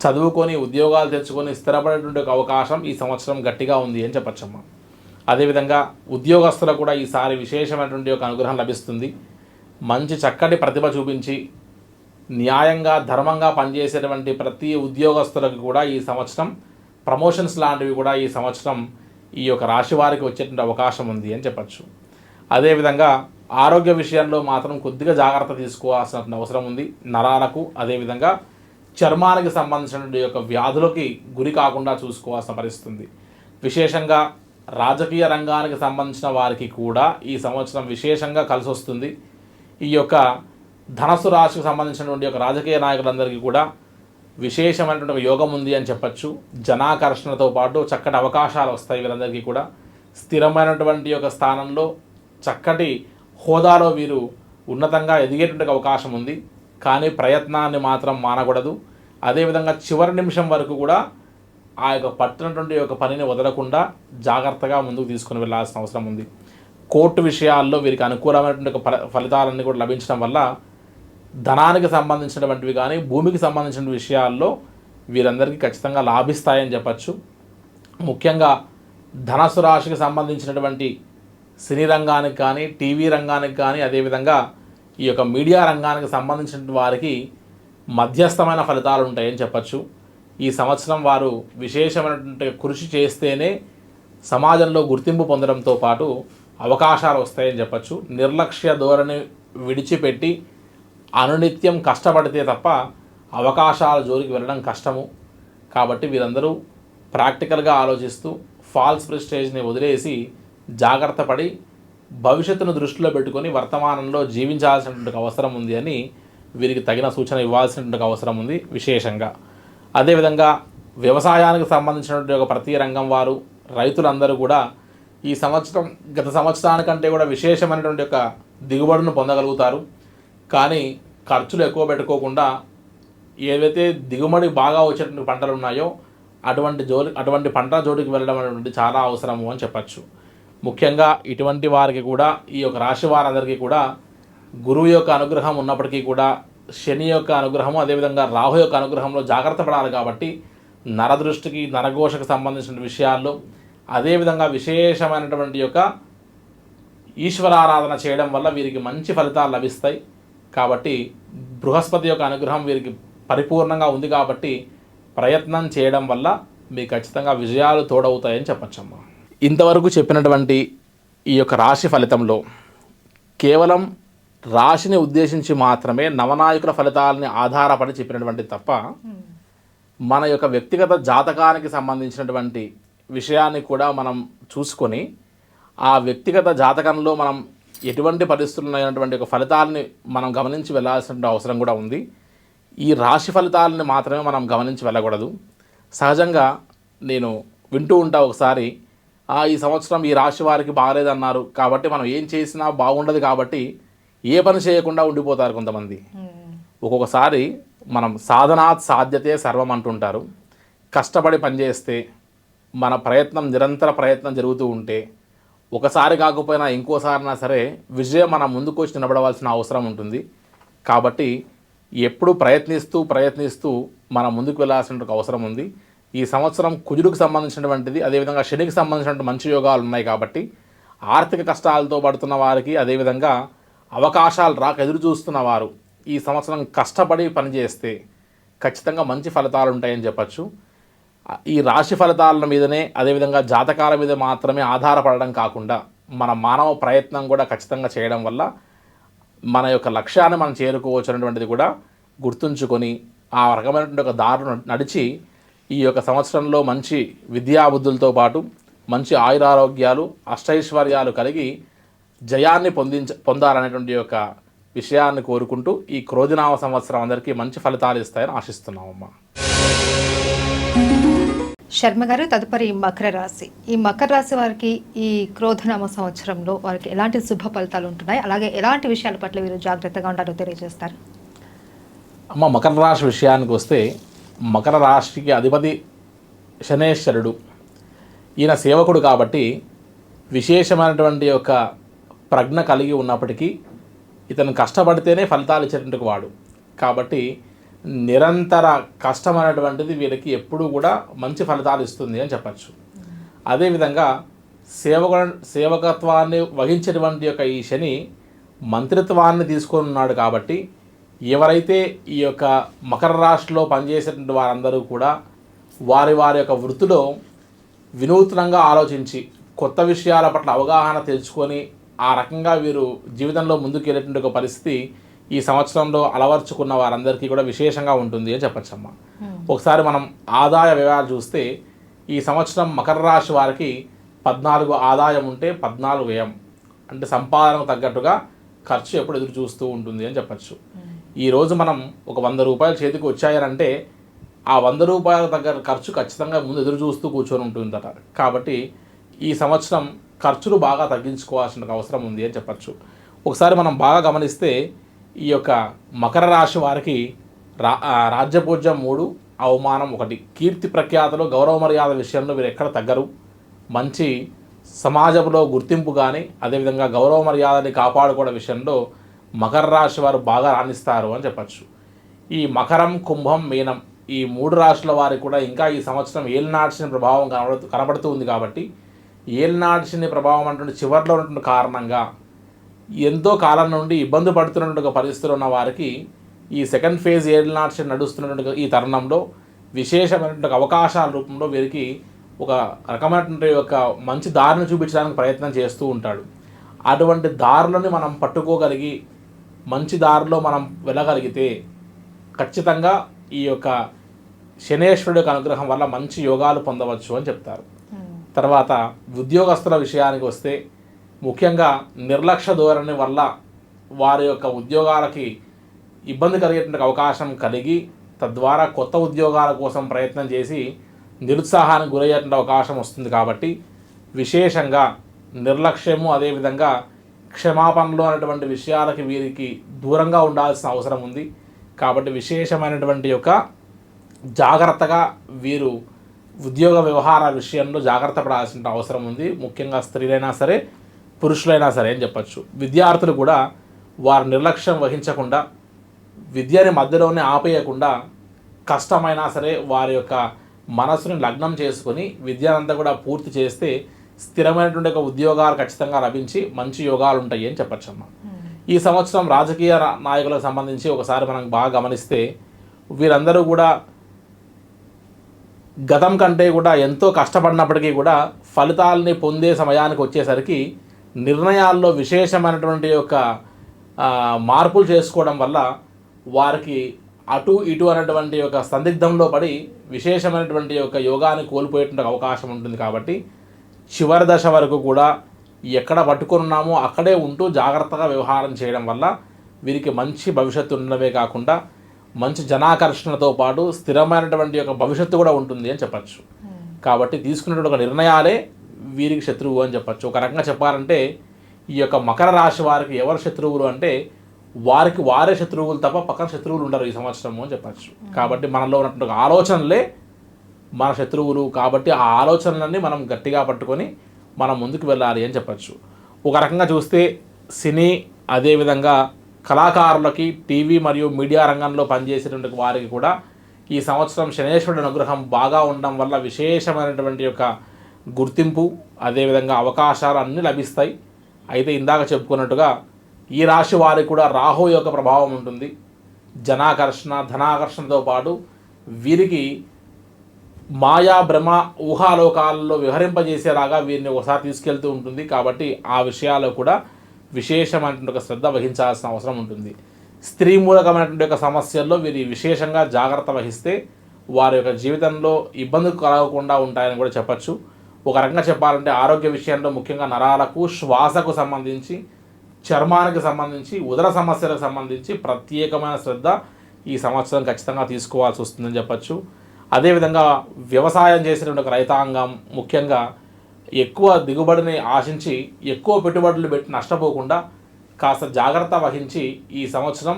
చదువుకొని ఉద్యోగాలు తెచ్చుకొని స్థిరపడేటువంటి ఒక అవకాశం ఈ సంవత్సరం గట్టిగా ఉంది అని చెప్పచ్చమ్మా. అదేవిధంగా ఉద్యోగస్తులకు కూడా ఈసారి విశేషమైనటువంటి ఒక అనుగ్రహం లభిస్తుంది. మంచి చక్కటి ప్రతిభ చూపించి న్యాయంగా ధర్మంగా పనిచేసేటువంటి ప్రతి ఉద్యోగస్తులకు కూడా ఈ సంవత్సరం ప్రమోషన్స్ లాంటివి కూడా ఈ సంవత్సరం ఈ యొక్క రాశి వారికి వచ్చేటువంటి అవకాశం ఉంది అని చెప్పచ్చు. అదేవిధంగా ఆరోగ్య విషయంలో మాత్రం కొద్దిగా జాగ్రత్త తీసుకోవాల్సిన అవసరం ఉంది. నరాలకు, అదేవిధంగా చర్మానికి సంబంధించినటువంటి యొక్క వ్యాధులకి గురి కాకుండా చూసుకోవాల్సిన పరిస్థితి ఉంది. విశేషంగా రాజకీయ రంగానికి సంబంధించిన వారికి కూడా ఈ సంవత్సరం విశేషంగా కలిసి వస్తుంది. ఈ యొక్క ధనస్సు రాశికి సంబంధించినటువంటి యొక్క రాజకీయ నాయకులందరికీ కూడా విశేషమైనటువంటి ఒక యోగం ఉంది అని చెప్పచ్చు. జనాకర్షణతో పాటు చక్కటి అవకాశాలు వస్తాయి. వీరందరికీ కూడా స్థిరమైనటువంటి యొక్క స్థానంలో చక్కటి హోదాలో వీరు ఉన్నతంగా ఎదిగేటువంటి అవకాశం ఉంది. కానీ ప్రయత్నాన్ని మాత్రం మానకూడదు. అదేవిధంగా చివరి నిమిషం వరకు కూడా ఆ యొక్క పట్టినటువంటి యొక్క పనిని వదలకుండా జాగ్రత్తగా ముందుకు తీసుకుని వెళ్ళాల్సిన అవసరం ఉంది. కోర్టు విషయాల్లో వీరికి అనుకూలమైనటువంటి ఫలితాలన్నీ కూడా లభించడం వల్ల ధనానికి సంబంధించినటువంటివి కానీ భూమికి సంబంధించిన విషయాల్లో వీరందరికీ ఖచ్చితంగా లాభిస్తాయని చెప్పచ్చు. ముఖ్యంగా ధనస్సు రాశికి సంబంధించినటువంటి సినీ రంగానికి కానీ, టీవీ రంగానికి కానీ, అదేవిధంగా ఈ యొక్క మీడియా రంగానికి సంబంధించిన వారికి మధ్యస్థమైన ఫలితాలు ఉంటాయని చెప్పచ్చు. ఈ సంవత్సరం వారు విశేషమైనటువంటి కృషి చేస్తేనే సమాజంలో గుర్తింపు పొందడంతో పాటు అవకాశాలు వస్తాయని చెప్పచ్చు. నిర్లక్ష్య ధోరణి విడిచిపెట్టి అనునిత్యం కష్టపడితే తప్ప అవకాశాల జోలికి వెళ్ళడం కష్టము. కాబట్టి వీరందరూ ప్రాక్టికల్గా ఆలోచిస్తూ ఫాల్స్ ప్రెస్టేజ్ని వదిలేసి జాగ్రత్త పడి భవిష్యత్తును దృష్టిలో పెట్టుకొని వర్తమానంలో జీవించాల్సినటువంటి అవసరం ఉంది అని వీరికి తగిన సూచన ఇవ్వాల్సినటువంటి అవసరం ఉంది విశేషంగా. అదేవిధంగా వ్యవసాయానికి సంబంధించినటువంటి ఒక ప్రతి రంగం వారు, రైతులందరూ కూడా ఈ సంవత్సరం గత సంవత్సరానికంటే కూడా విశేషమైనటువంటి ఒక దిగుబడిని పొందగలుగుతారు. కానీ ఖర్చులు ఎక్కువ పెట్టుకోకుండా ఏవైతే దిగుబడి బాగా వచ్చేటువంటి పంటలు ఉన్నాయో అటువంటి పంటల జోలికి వెళ్ళడం అనేటువంటి చాలా అవసరము అని చెప్పచ్చు. ముఖ్యంగా ఇటువంటి వారికి కూడా, ఈ యొక్క రాశి వారందరికీ కూడా గురువు యొక్క అనుగ్రహం ఉన్నప్పటికీ కూడా శని యొక్క అనుగ్రహము, అదేవిధంగా రాహు యొక్క అనుగ్రహంలో జాగ్రత్త పడాలి. కాబట్టి నరదృష్టికి, నరఘోషకు సంబంధించిన విషయాల్లో, అదేవిధంగా విశేషమైనటువంటి యొక్క ఈశ్వరారాధన చేయడం వల్ల వీరికి మంచి ఫలితాలు లభిస్తాయి. కాబట్టి బృహస్పతి యొక్క అనుగ్రహం వీరికి పరిపూర్ణంగా ఉంది. కాబట్టి ప్రయత్నం చేయడం వల్ల మీకు ఖచ్చితంగా విజయాలు తోడవుతాయని చెప్పచ్చమ్మా. ఇంతవరకు చెప్పినటువంటి ఈ యొక్క రాశి ఫలితంలో కేవలం రాశిని ఉద్దేశించి మాత్రమే నవనాయకుల ఫలితాలని ఆధారపడి చెప్పినటువంటి తప్ప మన యొక్క వ్యక్తిగత జాతకానికి సంబంధించినటువంటి విషయాన్ని కూడా మనం చూసుకొని ఆ వ్యక్తిగత జాతకంలో మనం ఎటువంటి పరిస్థితులు అయినటువంటి ఒక ఫలితాలని మనం గమనించి వెళ్ళాల్సిన అవసరం కూడా ఉంది. ఈ రాశి ఫలితాలని మాత్రమే మనం గమనించి వెళ్ళకూడదు. సహజంగా నేను వింటూ ఉంటా ఒకసారి, ఈ సంవత్సరం ఈ రాశి వారికి బాగలేదన్నారు కాబట్టి మనం ఏం చేసినా బాగుండదు కాబట్టి ఏ పని చేయకుండా ఉండిపోతారు కొంతమంది. ఒక్కొక్కసారి మనం సాధనాత్ సాధ్యతే సర్వం అంటుంటారు. కష్టపడి పనిచేస్తే, మన ప్రయత్నం నిరంతర ప్రయత్నం జరుగుతూ ఉంటే, ఒకసారి కాకపోయినా ఇంకోసారైనా సరే విజయం మన ముందుకు వచ్చి నిలబడవలసిన అవసరం ఉంటుంది. కాబట్టి ఎప్పుడు ప్రయత్నిస్తూ మనం ముందుకు వెళ్ళాల్సిన అవసరం ఉంది. ఈ సంవత్సరం కుజుడికి సంబంధించినటువంటిది, అదేవిధంగా శనికి సంబంధించినటువంటి మంచి యోగాలు ఉన్నాయి. కాబట్టి ఆర్థిక కష్టాలతో పడుతున్న వారికి, అదేవిధంగా అవకాశాలు రాక ఎదురు చూస్తున్న వారు ఈ సంవత్సరం కష్టపడి పనిచేస్తే ఖచ్చితంగా మంచి ఫలితాలు ఉంటాయని చెప్పచ్చు. ఈ రాశి ఫలితాల మీదనే, అదేవిధంగా జాతకాల మీద మాత్రమే ఆధారపడడం కాకుండా మన మానవ ప్రయత్నం కూడా ఖచ్చితంగా చేయడం వల్ల మన యొక్క లక్ష్యాన్ని మనం చేరుకోవచ్చు అనేటువంటిది కూడా గుర్తుంచుకొని ఆ రకమైనటువంటి ఒక దారును నడిచి ఈ యొక్క సంవత్సరంలో మంచి విద్యాబుద్ధులతో పాటు మంచి ఆయురారోగ్యాలు, అష్టైశ్వర్యాలు కలిగి జయాన్ని పొందాలనేటువంటి యొక్క విషయాన్ని కోరుకుంటూ ఈ క్రోధినామ సంవత్సరం అందరికీ మంచి ఫలితాలు ఇస్తాయని ఆశిస్తున్నామమ్మా. శర్మ గారు, తదుపరి మకర రాశి. ఈ మకర రాశి వారికి ఈ క్రోధనామ సంవత్సరంలో వారికి ఎలాంటి శుభ ఫలితాలు ఉంటున్నాయి, అలాగే ఎలాంటి విషయాల పట్ల వీరు జాగ్రత్తగా ఉంటారో తెలియజేస్తారు. అమ్మ, మకర రాశి విషయానికి వస్తే మకర రాశికి అధిపతి శనేశ్వరుడు. ఈయన సేవకుడు కాబట్టి విశేషమైనటువంటి యొక్క ప్రజ్ఞ కలిగి ఉన్నప్పటికీ ఇతను కష్టపడితేనే ఫలితాలు ఇచ్చేటువంటి వాడు కాబట్టి నిరంతర కష్టం అనేటువంటిది వీళ్ళకి ఎప్పుడూ కూడా మంచి ఫలితాలు ఇస్తుంది అని చెప్పచ్చు. అదేవిధంగా సేవకత్వాన్ని వహించేటువంటి యొక్క ఈ శని మంత్రిత్వాన్ని తీసుకొని ఉన్నాడు కాబట్టి ఎవరైతే ఈ యొక్క మకర రాశిలో పనిచేసేటువంటి వారందరూ కూడా వారి వారి యొక్క వృత్తిలో వినూత్నంగా ఆలోచించి కొత్త విషయాల పట్ల అవగాహన తెలుసుకొని ఆ రకంగా వీరు జీవితంలో ముందుకు వెళ్ళేటువంటి ఒక పరిస్థితి ఈ సంవత్సరంలో అలవర్చుకున్న వారందరికీ కూడా విశేషంగా ఉంటుంది అని చెప్పచ్చమ్మా. ఒకసారి మనం ఆదాయ వ్యయాలు చూస్తే ఈ సంవత్సరం మకర రాశి వారికి 14 ఆదాయం ఉంటే 14 వ్యయం, అంటే సంపాదనకు తగ్గట్టుగా ఖర్చు ఎప్పుడు ఎదురు చూస్తూ ఉంటుంది అని చెప్పచ్చు. ఈరోజు మనం ఒక 100 రూపాయలు చేతికి వచ్చాయనంటే ఆ 100 రూపాయల తగ్గ ఖర్చు ఖచ్చితంగా ముందు ఎదురు చూస్తూ కూర్చొని ఉంటుందట. కాబట్టి ఈ సంవత్సరం ఖర్చులు బాగా తగ్గించుకోవాల్సిన అవసరం ఉంది అని చెప్పచ్చు. ఒకసారి మనం బాగా గమనిస్తే ఈ యొక్క మకర రాశి వారికి రాజ్యపూజ్యం 3, అవమానం 1, కీర్తి ప్రఖ్యాతలు గౌరవ మర్యాద విషయంలో వీరు ఎక్కడ తగ్గరు. మంచి సమాజంలో గుర్తింపు కానీ అదేవిధంగా గౌరవ మర్యాదని కాపాడుకోవడం విషయంలో మకర రాశి వారు బాగా రాణిస్తారు అని చెప్పచ్చు. ఈ మకరం, కుంభం, మీనం ఈ 3 రాశుల వారికి కూడా ఇంకా ఈ సంవత్సరం ఏలినాటి ప్రభావం కనబడుతూ ఉంది కాబట్టి ఏలినాటి ప్రభావం అంటే చివరిలో ఉన్నటువంటి కారణంగా ఎంతో కాలం నుండి ఇబ్బంది పడుతున్నటువంటి పరిస్థితులు ఉన్న వారికి ఈ సెకండ్ ఫేజ్ ఏలినాటి నడుస్తున్నటువంటి ఈ తరుణంలో విశేషమైనటువంటి అవకాశాల రూపంలో వీరికి ఒక రకమైనటువంటి ఒక మంచి దారిని చూపించడానికి ప్రయత్నం చేస్తూ ఉంటాడు. అటువంటి దారులని మనం పట్టుకోగలిగి మంచి దారిలో మనం వెళ్ళగలిగితే ఖచ్చితంగా ఈ యొక్క శనేశ్వరుడి యొక్క అనుగ్రహం వల్ల మంచి యోగాలు పొందవచ్చు అని చెప్తారు. తర్వాత ఉద్యోగస్తుల విషయానికి వస్తే ముఖ్యంగా నిర్లక్ష్య ధోరణి వల్ల వారి యొక్క ఉద్యోగాలకి ఇబ్బంది కలిగేటువంటి అవకాశం కలిగి తద్వారా కొత్త ఉద్యోగాల కోసం ప్రయత్నం చేసి నిరుత్సాహానికి గురయ్యేటువంటి అవకాశం వస్తుంది. కాబట్టి విశేషంగా నిర్లక్ష్యము అదేవిధంగా క్షమాపణలు అనేటువంటి విషయాలకి వీరికి దూరంగా ఉండాల్సిన అవసరం ఉంది. కాబట్టి విశేషమైనటువంటి యొక్క జాగ్రత్తగా వీరు ఉద్యోగ వ్యవహార విషయంలో జాగ్రత్త పడాల్సిన అవసరం ఉంది. ముఖ్యంగా స్త్రీలైనా సరే పురుషులైనా సరే అని చెప్పచ్చు. విద్యార్థులు కూడా వారు నిర్లక్ష్యం వహించకుండా విద్యని మధ్యలోనే ఆపేయకుండా కష్టమైనా సరే వారి యొక్క మనసుని లగ్నం చేసుకొని విద్యనంతా కూడా పూర్తి చేస్తే స్థిరమైనటువంటి ఒక ఉద్యోగాలు ఖచ్చితంగా లభించి మంచి యోగాలు ఉంటాయి అని చెప్పచ్చమ్మా. ఈ సంవత్సరం రాజకీయ నాయకులకు సంబంధించి ఒకసారి మనం బాగా గమనిస్తే వీరందరూ కూడా గతం కంటే కూడా ఎంతో కష్టపడినప్పటికీ కూడా ఫలితాలని పొందే సమయానికి వచ్చేసరికి నిర్ణయాల్లో విశేషమైనటువంటి యొక్క మార్పులు చేసుకోవడం వల్ల వారికి అటు ఇటు అనేటువంటి ఒక సందిగ్ధంలో పడి విశేషమైనటువంటి యొక్క యోగాన్ని కోల్పోయేటువంటి అవకాశం ఉంటుంది. కాబట్టి చివరి దశ వరకు కూడా ఎక్కడ పట్టుకున్నామో అక్కడే ఉంటూ జాగ్రత్తగా వ్యవహారం చేయడం వల్ల వీరికి మంచి భవిష్యత్తు ఉండడమే కాకుండా మంచి జనాకర్షణతో పాటు స్థిరమైనటువంటి యొక్క భవిష్యత్తు కూడా ఉంటుంది అని చెప్పచ్చు. కాబట్టి తీసుకున్నటువంటి ఒక నిర్ణయాలే వీరికి శత్రువు అని చెప్పచ్చు. ఒక రకంగా చెప్పాలంటే ఈ యొక్క మకర రాశి వారికి ఎవరు శత్రువులు అంటే వారికి వారే శత్రువులు తప్ప పక్కన శత్రువులు ఉండరు ఈ సంవత్సరము అని చెప్పచ్చు. కాబట్టి మనలో ఉన్నటువంటి ఆలోచనలే మన శత్రువులు. కాబట్టి ఆ ఆలోచనలన్నీ మనం గట్టిగా పట్టుకొని మనం ముందుకు వెళ్ళాలి అని చెప్పచ్చు. ఒక రకంగా చూస్తే సినీ అదేవిధంగా కళాకారులకి టీవీ మరియు మీడియా రంగంలో పనిచేసేటువంటి వారికి కూడా ఈ సంవత్సరం శనేశ్వరుడి అనుగ్రహం బాగా ఉండడం వల్ల విశేషమైనటువంటి యొక్క గుర్తింపు అదేవిధంగా అవకాశాలు అన్నీ లభిస్తాయి. అయితే ఇందాక చెప్పుకున్నట్టుగా ఈ రాశి వారికి కూడా రాహు యొక్క ప్రభావం ఉంటుంది. జనాకర్షణ ధనాకర్షణతో పాటు వీరికి మాయా భ్రమ ఊహాలోకాలలో విహరింపజేసేలాగా వీరిని ఒకసారి తీసుకెళ్తూ ఉంటుంది. కాబట్టి ఆ విషయాల్లో కూడా విశేషమైనటువంటి ఒక శ్రద్ధ వహించాల్సిన అవసరం ఉంటుంది. స్త్రీ మూలకమైనటువంటి ఒక సమస్యల్లో వీరి విశేషంగా జాగ్రత్త వహిస్తే వారి యొక్క జీవితంలో ఇబ్బందులు కలగకుండా ఉంటాయని కూడా చెప్పచ్చు. ఒక రకంగా చెప్పాలంటే ఆరోగ్య విషయంలో ముఖ్యంగా నరాలకు శ్వాసకు సంబంధించి చర్మానికి సంబంధించి ఉదర సమస్యలకు సంబంధించి ప్రత్యేకమైన శ్రద్ధ ఈ సంవత్సరం ఖచ్చితంగా తీసుకోవాల్సి వస్తుందని చెప్పచ్చు. అదేవిధంగా వ్యవసాయం చేసినటువంటి ఒక రైతాంగం ముఖ్యంగా ఎక్కువ దిగుబడిని ఆశించి ఎక్కువ పెట్టుబడులు పెట్టి నష్టపోకుండా కాస్త జాగ్రత్త వహించి ఈ సంవత్సరం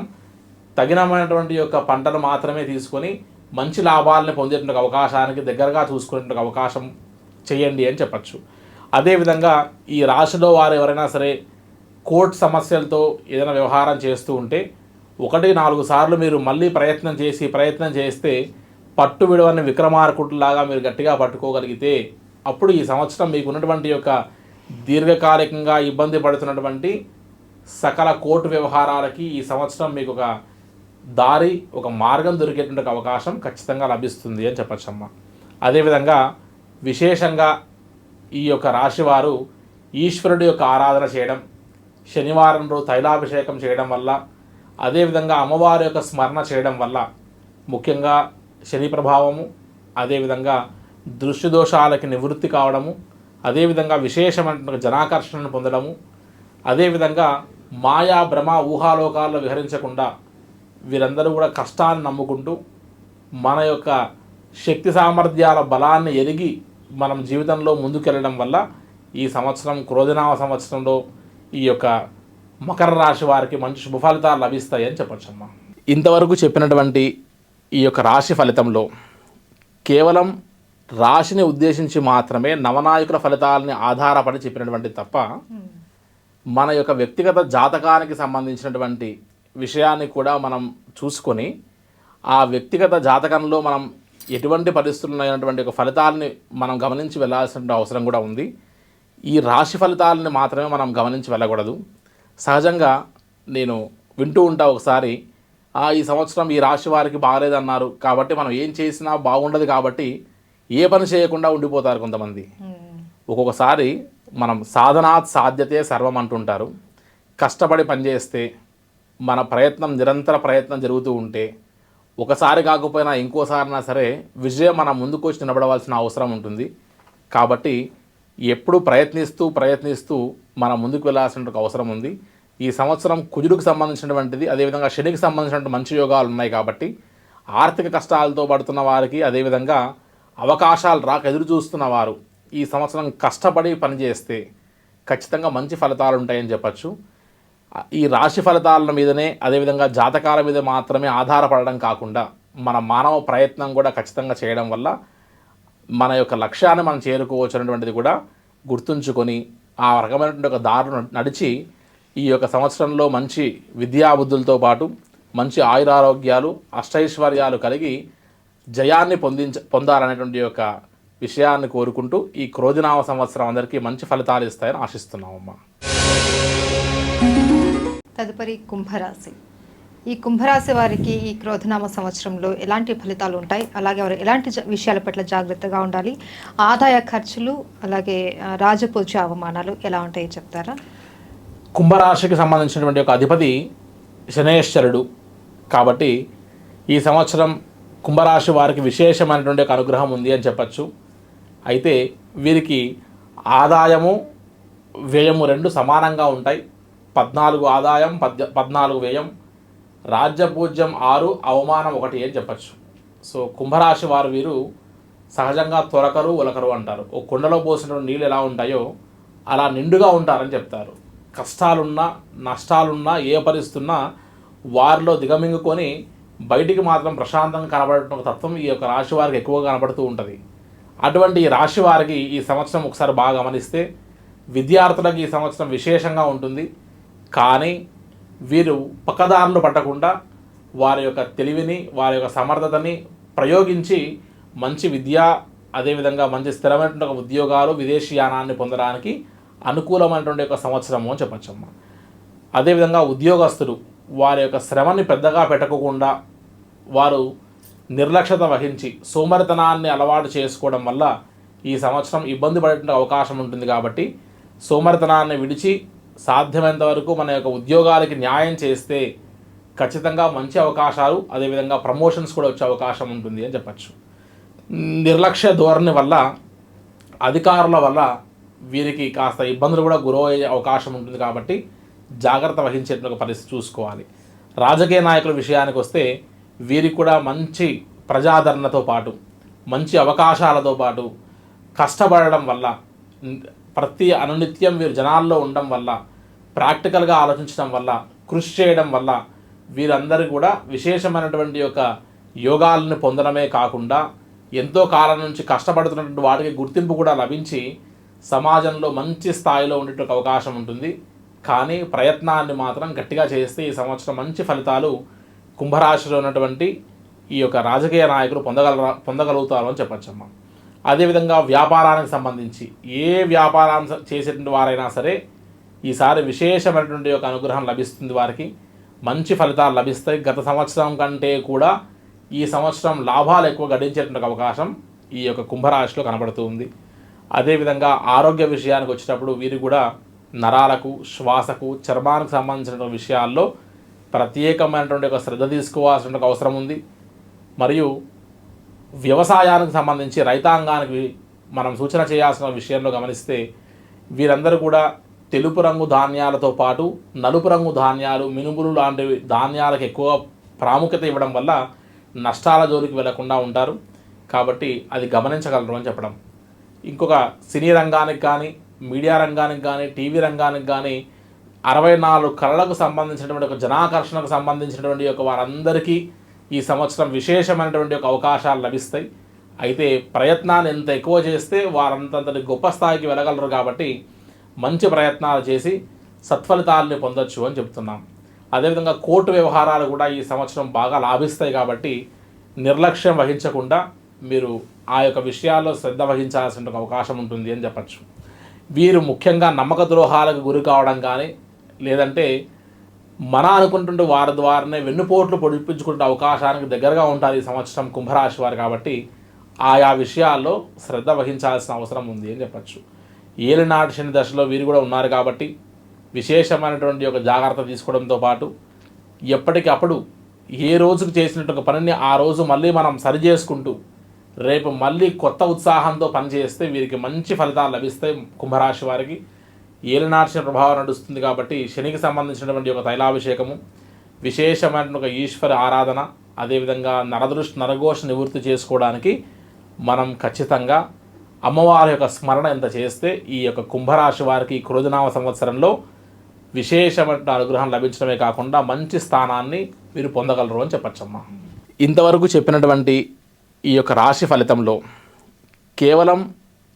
తగినమైనటువంటి యొక్క పంటను మాత్రమే తీసుకొని మంచి లాభాలని పొందేటువంటి అవకాశానికి దగ్గరగా చూసుకునేటువంటి అవకాశం చేయండి అని చెప్పచ్చు. అదేవిధంగా ఈ రాశిలో వారు ఎవరైనా సరే కోర్టు సమస్యలతో ఏదైనా వ్యవహారం చేస్తూ ఉంటే 1-4 సార్లు మీరు మళ్ళీ ప్రయత్నం చేస్తే పట్టు విడవని విక్రమార్కుడిలాగా మీరు గట్టిగా పట్టుకోగలిగితే అప్పుడు ఈ సంవత్సరం మీకు ఉన్నటువంటి యొక్క దీర్ఘకాలికంగా ఇబ్బంది పడుతున్నటువంటి సకల కోర్టు వ్యవహారాలకి ఈ సంవత్సరం మీకు ఒక దారి, ఒక మార్గం దొరికేటువంటి అవకాశం ఖచ్చితంగా లభిస్తుంది అని చెప్పచ్చమ్మా. అదేవిధంగా విశేషంగా ఈ యొక్క రాశివారు ఈశ్వరుడి యొక్క ఆరాధన చేయడం, శనివారం రోజు తైలాభిషేకం చేయడం వల్ల, అదేవిధంగా అమ్మవారి యొక్క స్మరణ చేయడం వల్ల ముఖ్యంగా శని ప్రభావము, అదేవిధంగా దృష్టి దోషాలకి నివృత్తి కావడము, అదేవిధంగా విశేషమైన జనాకర్షణను పొందడము, అదేవిధంగా మాయా భ్రమ ఊహాలోకాల్లో విహరించకుండా వీరందరూ కూడా కష్టాన్ని నమ్ముకుంటూ మన యొక్క శక్తి సామర్థ్యాల బలాన్ని ఎరిగి మనం జీవితంలో ముందుకెళ్ళడం వల్ల ఈ సంవత్సరం క్రోధనామ సంవత్సరంలో ఈ యొక్క మకర రాశి వారికి మంచి శుభ ఫలితాలు లభిస్తాయని చెప్పచ్చమ్మా. ఇంతవరకు చెప్పినటువంటి ఈ యొక్క రాశి ఫలితంలో కేవలం రాశిని ఉద్దేశించి మాత్రమే నవనాయకుల ఫలితాలని ఆధారపడి చెప్పినటువంటి తప్ప మన యొక్క వ్యక్తిగత జాతకానికి సంబంధించినటువంటి విషయాన్ని కూడా మనం చూసుకొని ఆ వ్యక్తిగత జాతకంలో మనం ఎటువంటి పరిస్థితులు అయినటువంటి ఒక ఫలితాలని మనం గమనించి వెళ్ళాల్సిన అవసరం కూడా ఉంది. ఈ రాశి ఫలితాలని మాత్రమే మనం గమనించి వెళ్ళకూడదు. సహజంగా నేను వింటూ ఉంటా ఒకసారి ఈ సంవత్సరం ఈ రాశి వారికి బాగలేదన్నారు కాబట్టి మనం ఏం చేసినా బాగుండదు కాబట్టి ఏ పని చేయకుండా ఉండిపోతారు కొంతమంది. ఒక్కొక్కసారి మనం సాధనాత్ సాధ్యతే సర్వం అంటుంటారు. కష్టపడి పనిచేస్తే మన ప్రయత్నం నిరంతర ప్రయత్నం జరుగుతూ ఉంటే ఒకసారి కాకపోయినా ఇంకోసారైనా సరే విజయం మన ముందుకు వచ్చి నిలబడవలసిన అవసరం ఉంటుంది. కాబట్టి ఎప్పుడు ప్రయత్నిస్తూ మనం ముందుకు వెళ్ళాల్సిన అవసరం ఉంది. ఈ సంవత్సరం కుజుడికి సంబంధించినటువంటిది, అదేవిధంగా శనికి సంబంధించినటువంటి మంచి యోగాలు ఉన్నాయి కాబట్టి ఆర్థిక కష్టాలతో పడుతున్న వారికి, అదేవిధంగా అవకాశాలు రాక ఎదురు చూస్తున్న వారు ఈ సంవత్సరం కష్టపడి పనిచేస్తే ఖచ్చితంగా మంచి ఫలితాలు ఉంటాయని చెప్పచ్చు. ఈ రాశి ఫలితాల మీదనే, అదేవిధంగా జాతకాల మీద మాత్రమే ఆధారపడడం కాకుండా మన మానవ ప్రయత్నం కూడా ఖచ్చితంగా చేయడం వల్ల మన యొక్క లక్ష్యాన్ని మనం చేరుకోవచ్చు అనేటువంటిది కూడా గుర్తుంచుకొని ఆ రకమైనటువంటి ఒక దారును నడిచి ఈ యొక్క సంవత్సరంలో మంచి విద్యాబుద్ధులతో పాటు మంచి ఆయురారోగ్యాలు, అష్టైశ్వర్యాలు కలిగి జయాన్ని పొందాలనేటువంటి యొక్క విషయాన్ని కోరుకుంటూ ఈ క్రోధినామ సంవత్సరం అందరికీ మంచి ఫలితాలు ఇస్తాయని ఆశిస్తున్నామమ్మా. తదుపరి కుంభరాశి. ఈ కుంభరాశి వారికి ఈ క్రోధనామ సంవత్సరంలో ఎలాంటి ఫలితాలు ఉంటాయి, అలాగే వారు ఎలాంటి విషయాల పట్ల జాగ్రత్తగా ఉండాలి, ఆదాయ ఖర్చులు అలాగే రాజపూజ అవమానాలు ఎలా ఉంటాయో చెప్తారా? కుంభరాశికి సంబంధించినటువంటి ఒక అధిపతి శనేశ్వరుడు కాబట్టి ఈ సంవత్సరం కుంభరాశి వారికి విశేషమైనటువంటి ఒక అనుగ్రహం ఉంది అని చెప్పచ్చు. అయితే వీరికి ఆదాయము వ్యయము రెండు సమానంగా ఉంటాయి. 14 ఆదాయం 14 వ్యయం, రాజ్యపూజ్యం 6, అవమానం 1 అని చెప్పచ్చు. సో కుంభరాశి వారు వీరు సహజంగా త్వరకరు ఉలకరు అంటారు. ఒక కుండలో పోసిన నీళ్ళు ఎలా ఉంటాయో అలా నిండుగా ఉంటారని చెప్తారు. కష్టాలున్నా నష్టాలున్నా ఏ పరిస్థితున్నా వారిలో దిగమింగుకొని బయటికి మాత్రం ప్రశాంతంగా కనబడటం తత్వం ఈ యొక్క రాశి వారికి ఎక్కువగా కనబడుతూ ఉంటుంది. అటువంటి ఈ రాశి వారికి ఈ సంవత్సరం ఒకసారి బాగా గమనిస్తే విద్యార్థులకు ఈ సంవత్సరం విశేషంగా ఉంటుంది. కానీ వీరు పక్కదారులు పట్టకుండా వారి యొక్క తెలివిని, వారి యొక్క సమర్థతని ప్రయోగించి మంచి విద్య, అదేవిధంగా మంచి స్థిరమైనటువంటి ఉద్యోగాలు, విదేశీయానాన్ని పొందడానికి అనుకూలమైనటువంటి ఒక సంవత్సరము అని చెప్పచ్చమ్మా. అదేవిధంగా ఉద్యోగస్తులు వారి యొక్క శ్రమని పెద్దగా పెట్టకుండా వారు నిర్లక్ష్యత వహించి సోమరితనాన్ని అలవాటు చేసుకోవడం వల్ల ఈ సంవత్సరం ఇబ్బంది పడేటువంటి అవకాశం ఉంటుంది. కాబట్టి సోమరితనాన్ని విడిచి సాధ్యమైనంత వరకు మన యొక్క ఉద్యోగాలకి న్యాయం చేస్తే ఖచ్చితంగా మంచి అవకాశాలు, అదేవిధంగా ప్రమోషన్స్ కూడా వచ్చే అవకాశం ఉంటుంది అని చెప్పచ్చు. నిర్లక్ష్య ధోరణి వల్ల, అధికారుల వల్ల వీరికి కాస్త ఇబ్బందులు కూడా గురయ్యే అవకాశం ఉంటుంది. కాబట్టి జాగ్రత్త వహించేటువంటి పరిస్థితి చూసుకోవాలి. రాజకీయ నాయకుల విషయానికి వస్తే వీరికి కూడా మంచి ప్రజాదరణతో పాటు మంచి అవకాశాలతో పాటు కష్టపడడం వల్ల, ప్రతి అనునిత్యం వీరు జనాల్లో ఉండడం వల్ల, ప్రాక్టికల్గా ఆలోచించడం వల్ల, కృషి చేయడం వల్ల వీరందరూ కూడా విశేషమైనటువంటి యొక్క యోగాలను పొందడమే కాకుండా ఎంతో కాలం నుంచి కష్టపడుతున్నటువంటి వాటికి గుర్తింపు కూడా లభించి సమాజంలో మంచి స్థాయిలో ఉండేటువంటి అవకాశం ఉంటుంది. కానీ ప్రయత్నాన్ని మాత్రం గట్టిగా చేస్తే ఈ సంవత్సరం మంచి ఫలితాలు కుంభరాశిలో ఉన్నటువంటి ఈ యొక్క రాజకీయ నాయకులు పొందగలుగుతారు అని చెప్పచ్చమ్మా. అదేవిధంగా వ్యాపారానికి సంబంధించి ఏ వ్యాపారాన్ని చేసేటువంటి వారైనా సరే ఈసారి విశేషమైనటువంటి యొక్క అనుగ్రహం లభిస్తుంది. వారికి మంచి ఫలితాలు లభిస్తాయి. గత సంవత్సరం కంటే కూడా ఈ సంవత్సరం లాభాలు ఎక్కువ గడించేటువంటి అవకాశం ఈ యొక్క కుంభరాశిలో కనబడుతూ ఉంది. అదేవిధంగా ఆరోగ్య విషయానికి వచ్చేటప్పుడు వీరు కూడా నరాలకు, శ్వాసకు, చర్మానికి సంబంధించిన విషయాల్లో ప్రత్యేకమైనటువంటి ఒక శ్రద్ధ తీసుకోవాల్సిన అవసరం ఉంది. మరియు వ్యవసాయానికి సంబంధించి రైతాంగానికి మనం సూచన చేయాల్సిన విషయంలో గమనిస్తే వీరందరూ కూడా తెలుపు రంగు ధాన్యాలతో పాటు నలుపు రంగు ధాన్యాలు, మినుములు లాంటివి ధాన్యాలకు ఎక్కువ ప్రాముఖ్యత ఇవ్వడం వల్ల నష్టాల జోలికి వెళ్లకుండా ఉంటారు. కాబట్టి అది గమనించగలరు అని చెప్పడం. ఇంకొక సినీ రంగానికి కానీ, మీడియా రంగానికి కానీ, టీవీ రంగానికి కానీ 64 కళలకు సంబంధించినటువంటి ఒక జనాకర్షణకు సంబంధించినటువంటి ఒక వారందరికీ ఈ సంవత్సరం విశేషమైనటువంటి ఒక అవకాశాలు లభిస్తాయి. అయితే ప్రయత్నాన్ని ఎంత ఎక్కువ చేస్తే వారంతంతటి గొప్ప స్థాయికి వెళ్ళగలరు. కాబట్టి మంచి ప్రయత్నాలు చేసి సత్ఫలితాలని పొందొచ్చు అని చెప్తున్నాం. అదేవిధంగా కోర్టు వ్యవహారాలు కూడా ఈ సంవత్సరం బాగా లాభిస్తాయి. కాబట్టి నిర్లక్ష్యం వహించకుండా మీరు ఆ యొక్క విషయాల్లో శ్రద్ధ వహించాల్సిన అవకాశం ఉంటుంది అని చెప్పచ్చు. వీరు ముఖ్యంగా నమ్మక ద్రోహాలకు గురి కావడం కానీ, లేదంటే మన అనుకుంటుంటే వారి ద్వారానే వెన్నుపోట్లు పొడిపించుకునే అవకాశానికి దగ్గరగా ఉంటారు ఈ సంవత్సరం కుంభరాశి వారు. కాబట్టి ఆయా విషయాల్లో శ్రద్ధ వహించాల్సిన అవసరం ఉంది అని చెప్పచ్చు. ఏలినాటి శని దశలో వీరు కూడా ఉన్నారు కాబట్టి విశేషమైనటువంటి ఒక జాగ్రత్త తీసుకోవడంతో పాటు ఎప్పటికప్పుడు ఏ రోజుకు చేసినట్టు ఒక పనిని ఆ రోజు మళ్ళీ మనం సరి చేసుకుంటూ రేపు మళ్ళీ కొత్త ఉత్సాహంతో పనిచేస్తే వీరికి మంచి ఫలితాలు లభిస్తాయి. కుంభరాశి వారికి ఏలినాటి శని ప్రభావం నడుస్తుంది కాబట్టి శనికి సంబంధించినటువంటి ఒక తైలాభిషేకము, విశేషమైన ఒక ఈశ్వర ఆరాధన, అదేవిధంగా నరఘోష నివృత్తి చేసుకోవడానికి మనం ఖచ్చితంగా అమ్మవారి యొక్క స్మరణ ఎంత చేస్తే ఈ యొక్క కుంభరాశి వారికి క్రోధనామ సంవత్సరంలో విశేషమైన అనుగ్రహం లభించడమే కాకుండా మంచి స్థానాన్ని మీరు పొందగలరు అని చెప్పచ్చమ్మా. ఇంతవరకు చెప్పినటువంటి ఈ యొక్క రాశి ఫలితంలో కేవలం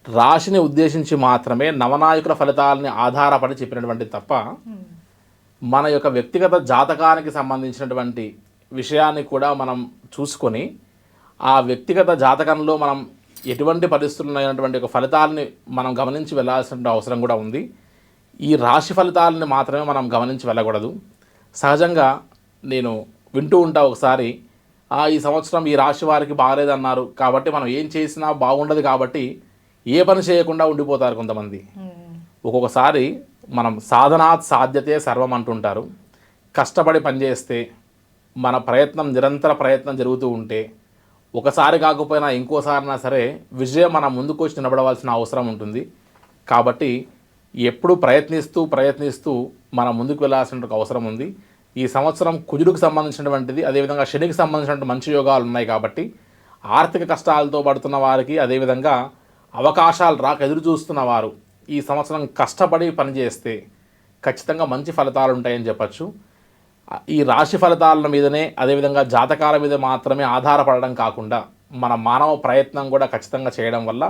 రాశిని ఉద్దేశించి మాత్రమే నవనాయకుల ఫలితాలని ఆధారపడి చెప్పినటువంటి తప్ప మన యొక్క వ్యక్తిగత జాతకానికి సంబంధించినటువంటి విషయాన్ని కూడా మనం చూసుకొని ఆ వ్యక్తిగత జాతకంలో మనం ఎటువంటి పరిస్థితులు ఉన్నటువంటి ఒక ఫలితాలని మనం గమనించి వెళ్ళాల్సిన అవసరం కూడా ఉంది. ఈ రాశి ఫలితాలని మాత్రమే మనం గమనించి వెళ్ళకూడదు. సహజంగా నేను వింటూ ఉంటా ఒకసారి ఈ సంవత్సరం ఈ రాశి వారికి బాగలేదన్నారు కాబట్టి మనం ఏం చేసినా బాగుండదు కాబట్టి ఏ పని చేయకుండా ఉండిపోతారు కొంతమంది. ఒక్కొక్కసారి మనం సాధనాత్ సాధ్యతే సర్వం అంటుంటారు. కష్టపడి పనిచేస్తే మన ప్రయత్నం నిరంతర ప్రయత్నం జరుగుతూ ఉంటే ఒకసారి కాకపోయినా ఇంకోసారైనా సరే విజయం మన ముందుకు వచ్చి నిలబడవలసిన అవసరం ఉంటుంది. కాబట్టి ఎప్పుడు ప్రయత్నిస్తూ మనం ముందుకు వెళ్ళాల్సిన అవసరం ఉంది. ఈ సంవత్సరం కుజుడికి సంబంధించినటువంటిది, అదేవిధంగా శనికి సంబంధించినటువంటి మంచి యోగాలు ఉన్నాయి. కాబట్టి ఆర్థిక కష్టాలతో పడుతున్న వారికి, అదేవిధంగా అవకాశాలు రాక ఎదురు చూస్తున్న వారు ఈ సంవత్సరం కష్టపడి పనిచేస్తే ఖచ్చితంగా మంచి ఫలితాలు ఉంటాయని చెప్పచ్చు. ఈ రాశి ఫలితాల మీదనే, అదేవిధంగా జాతకాల మీద మాత్రమే ఆధారపడడం కాకుండా మన మానవ ప్రయత్నం కూడా ఖచ్చితంగా చేయడం వల్ల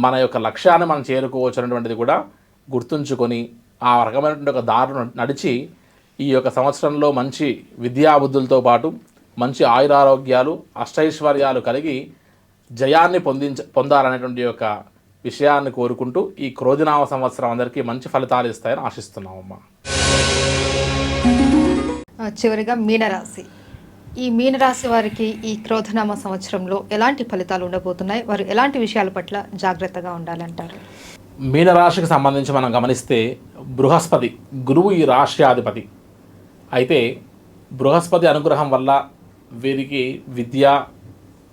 మన యొక్క లక్ష్యాన్ని మనం చేరుకోవచ్చు అనేటువంటిది కూడా గుర్తుంచుకొని ఆ రకమైనటువంటి ఒక దారును నడిచి ఈ యొక్క సంవత్సరంలో మంచి విద్యాబుద్ధులతో పాటు మంచి ఆయురారోగ్యాలు, అష్టైశ్వర్యాలు కలిగి జయాన్ని పొందాలనేటువంటి యొక్క విషయాన్ని కోరుకుంటూ ఈ క్రోధినామ సంవత్సరం అందరికీ మంచి ఫలితాలు ఇస్తాయని ఆశిస్తున్నామమ్మా. చివరిగా మీనరాశి. ఈ మీనరాశి వారికి ఈ క్రోధనామ సంవత్సరంలో ఎలాంటి ఫలితాలు ఉండబోతున్నాయి? వారు ఎలాంటి విషయాల పట్ల జాగ్రత్తగా ఉండాలంటారు? మీనరాశికి సంబంధించి మనం గమనిస్తే బృహస్పతి, గురువు ఈ రాష్ట్రాధిపతి. అయితే బృహస్పతి అనుగ్రహం వల్ల వీరికి విద్య,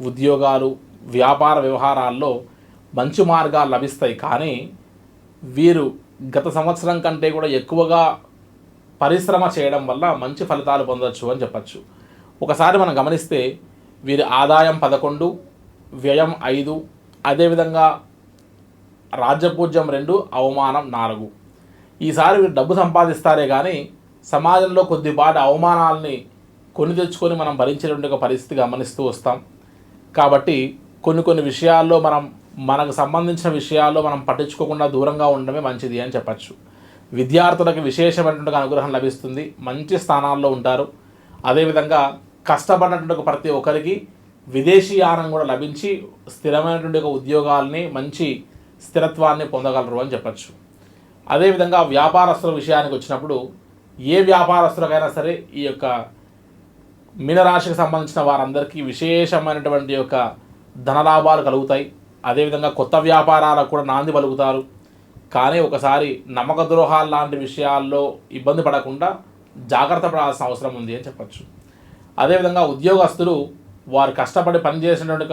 ఉద్యోగాలు, వ్యాపార వ్యవహారాల్లో మంచి మార్గాలు లభిస్తాయి. కానీ వీరు గత సంవత్సరం కంటే కూడా ఎక్కువగా పరిశ్రమ చేయడం వల్ల మంచి ఫలితాలు పొందవచ్చు అని చెప్పచ్చు. ఒకసారి మనం గమనిస్తే వీరి ఆదాయం 11, వ్యయం 5, అదేవిధంగా రాజ్యపూజ్యం 2, అవమానం 4. ఈసారి వీరు డబ్బు సంపాదిస్తారే కానీ సమాజంలో కొద్దిపాటి అవమానాలని కొని తెచ్చుకొని మనం భరించేటువంటి ఒక పరిస్థితి గమనిస్తూ వస్తాం. కాబట్టి కొన్ని విషయాల్లో మనకు సంబంధించిన విషయాల్లో మనం పట్టించుకోకుండా దూరంగా ఉండడమే మంచిది అని చెప్పచ్చు. విద్యార్థులకు విశేషమైనటువంటి అనుగ్రహం లభిస్తుంది, మంచి స్థానాల్లో ఉంటారు. అదేవిధంగా కష్టపడినటువంటి ప్రతి ఒక్కరికి విదేశీయానం కూడా లభించి స్థిరమైనటువంటి ఒక ఉద్యోగాల్ని, మంచి స్థిరత్వాన్ని పొందగలరు అని చెప్పచ్చు. అదేవిధంగా వ్యాపారస్తుల విషయానికి వచ్చినప్పుడు ఏ వ్యాపారస్తులకైనా సరే ఈ యొక్క మీనరాశికి సంబంధించిన వారందరికీ విశేషమైనటువంటి యొక్క ధనలాభాలు కలుగుతాయి. అదేవిధంగా కొత్త వ్యాపారాలకు కూడా నాంది పలుకుతారు. కానీ ఒకసారి నమ్మక ద్రోహాలు లాంటి విషయాల్లో ఇబ్బంది పడకుండా జాగ్రత్త పడాల్సిన అవసరం ఉంది అని చెప్పచ్చు. అదేవిధంగా ఉద్యోగస్తులు వారు కష్టపడి పనిచేసినటువంటి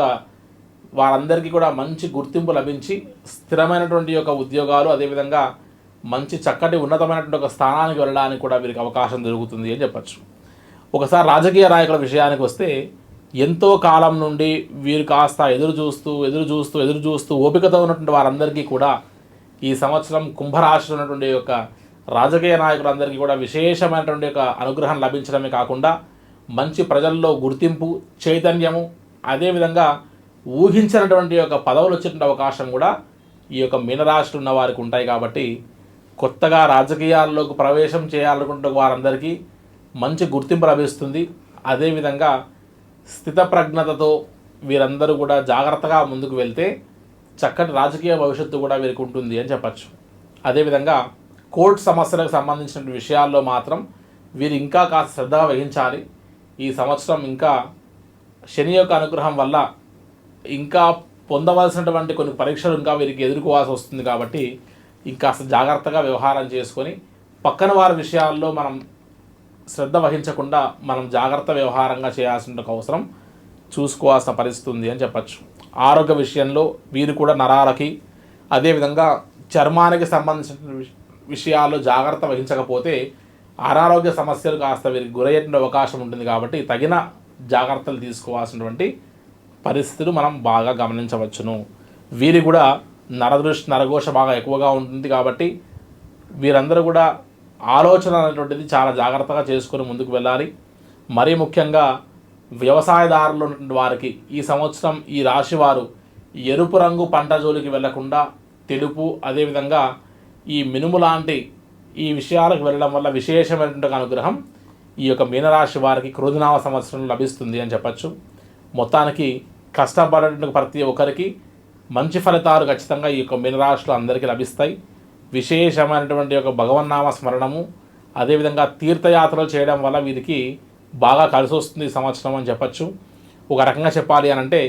వారందరికీ కూడా మంచి గుర్తింపు లభించి స్థిరమైనటువంటి యొక్క ఉద్యోగాలు, అదేవిధంగా మంచి చక్కటి ఉన్నతమైనటువంటి ఒక స్థానానికి వెళ్ళడానికి కూడా వీరికి అవకాశం దొరుకుతుంది అని చెప్పచ్చు. ఒకసారి రాజకీయ నాయకుల విషయానికి వస్తే ఎంతో కాలం నుండి వీరు కాస్త ఎదురు చూస్తూ ఓపికతో ఉన్నటువంటి వారందరికీ కూడా ఈ సంవత్సరం కుంభరాశిలో ఉన్నటువంటి యొక్క రాజకీయ నాయకులందరికీ కూడా విశేషమైనటువంటి యొక్క అనుగ్రహం లభించడమే కాకుండా మంచి ప్రజల్లో గుర్తింపు, చైతన్యము, అదేవిధంగా ఊహించినటువంటి యొక్క పదవులు వచ్చేటువంటి అవకాశం కూడా ఈ యొక్క మీనరాశిలో ఉన్న వారికి ఉంటాయి. కాబట్టి కొత్తగా రాజకీయాల్లోకి ప్రవేశం చేయాలనుకుంటున్న వారందరికీ మంచి గుర్తింపు లభిస్తుంది. అదేవిధంగా స్థితప్రజ్ఞతతో వీరందరూ కూడా జాగ్రత్తగా ముందుకు వెళ్తే చక్కటి రాజకీయ భవిష్యత్తు కూడా వీరికి ఉంటుంది అని చెప్పచ్చు. అదేవిధంగా కోర్టు సమస్యలకు సంబంధించిన విషయాల్లో మాత్రం వీరు ఇంకా కాస్త శ్రద్ధ వహించాలి. ఈ సంవత్సరం ఇంకా శని యొక్క అనుగ్రహం వల్ల ఇంకా పొందవలసినటువంటి కొన్ని పరీక్షలు ఇంకా వీరికి ఎదుర్కోవాల్సి వస్తుంది. కాబట్టి ఇంకాస్త జాగ్రత్తగా వ్యవహారం చేసుకొని పక్కన వారి విషయాల్లో మనం శ్రద్ధ వహించకుండా మనం జాగ్రత్త వ్యవహారంగా చేయాల్సిన అవసరం చూసుకోవాల్సిన పరిస్థితి ఉంది అని చెప్పచ్చు. ఆరోగ్య విషయంలో వీరు కూడా నరాలకి, అదేవిధంగా చర్మానికి సంబంధించిన విషయాల్లో జాగ్రత్త వహించకపోతే అనారోగ్య సమస్యలు కాస్త వీరికి గురయ్యేటువంటి అవకాశం ఉంటుంది. కాబట్టి తగిన జాగ్రత్తలు తీసుకోవాల్సినటువంటి పరిస్థితులు మనం బాగా గమనించవచ్చును. వీరి కూడా నరదృష్టి, నరఘోష బాగా ఎక్కువగా ఉంటుంది. కాబట్టి వీరందరూ కూడా ఆలోచన అనేటువంటిది చాలా జాగ్రత్తగా చేసుకొని ముందుకు వెళ్ళాలి. మరీ ముఖ్యంగా వ్యవసాయదారులు వారికి ఈ సంవత్సరం ఈ రాశి వారు ఎరుపు రంగు పంట జోలికి వెళ్లకుండా తెలుపు, అదేవిధంగా ఈ మినుము లాంటి ఈ విషయాలకు వెళ్ళడం వల్ల విశేషమైనటువంటి అనుగ్రహం ఈ యొక్క మీనరాశి వారికి క్రోధినామ సంవత్సరం లభిస్తుంది అని చెప్పచ్చు. మొత్తానికి కష్టపడేటువంటి ప్రతి ఒక్కరికి మంచి ఫలితాలు ఖచ్చితంగా ఈ యొక్క మీనరాశిలో అందరికీ లభిస్తాయి. విశేషమైనటువంటి యొక్క భగవన్నామ స్మరణము, అదేవిధంగా తీర్థయాత్రలు చేయడం వల్ల వీరికి బాగా కలిసి వస్తుంది ఈ సంవత్సరం అని చెప్పచ్చు. ఒక రకంగా చెప్పాలి అని అంటే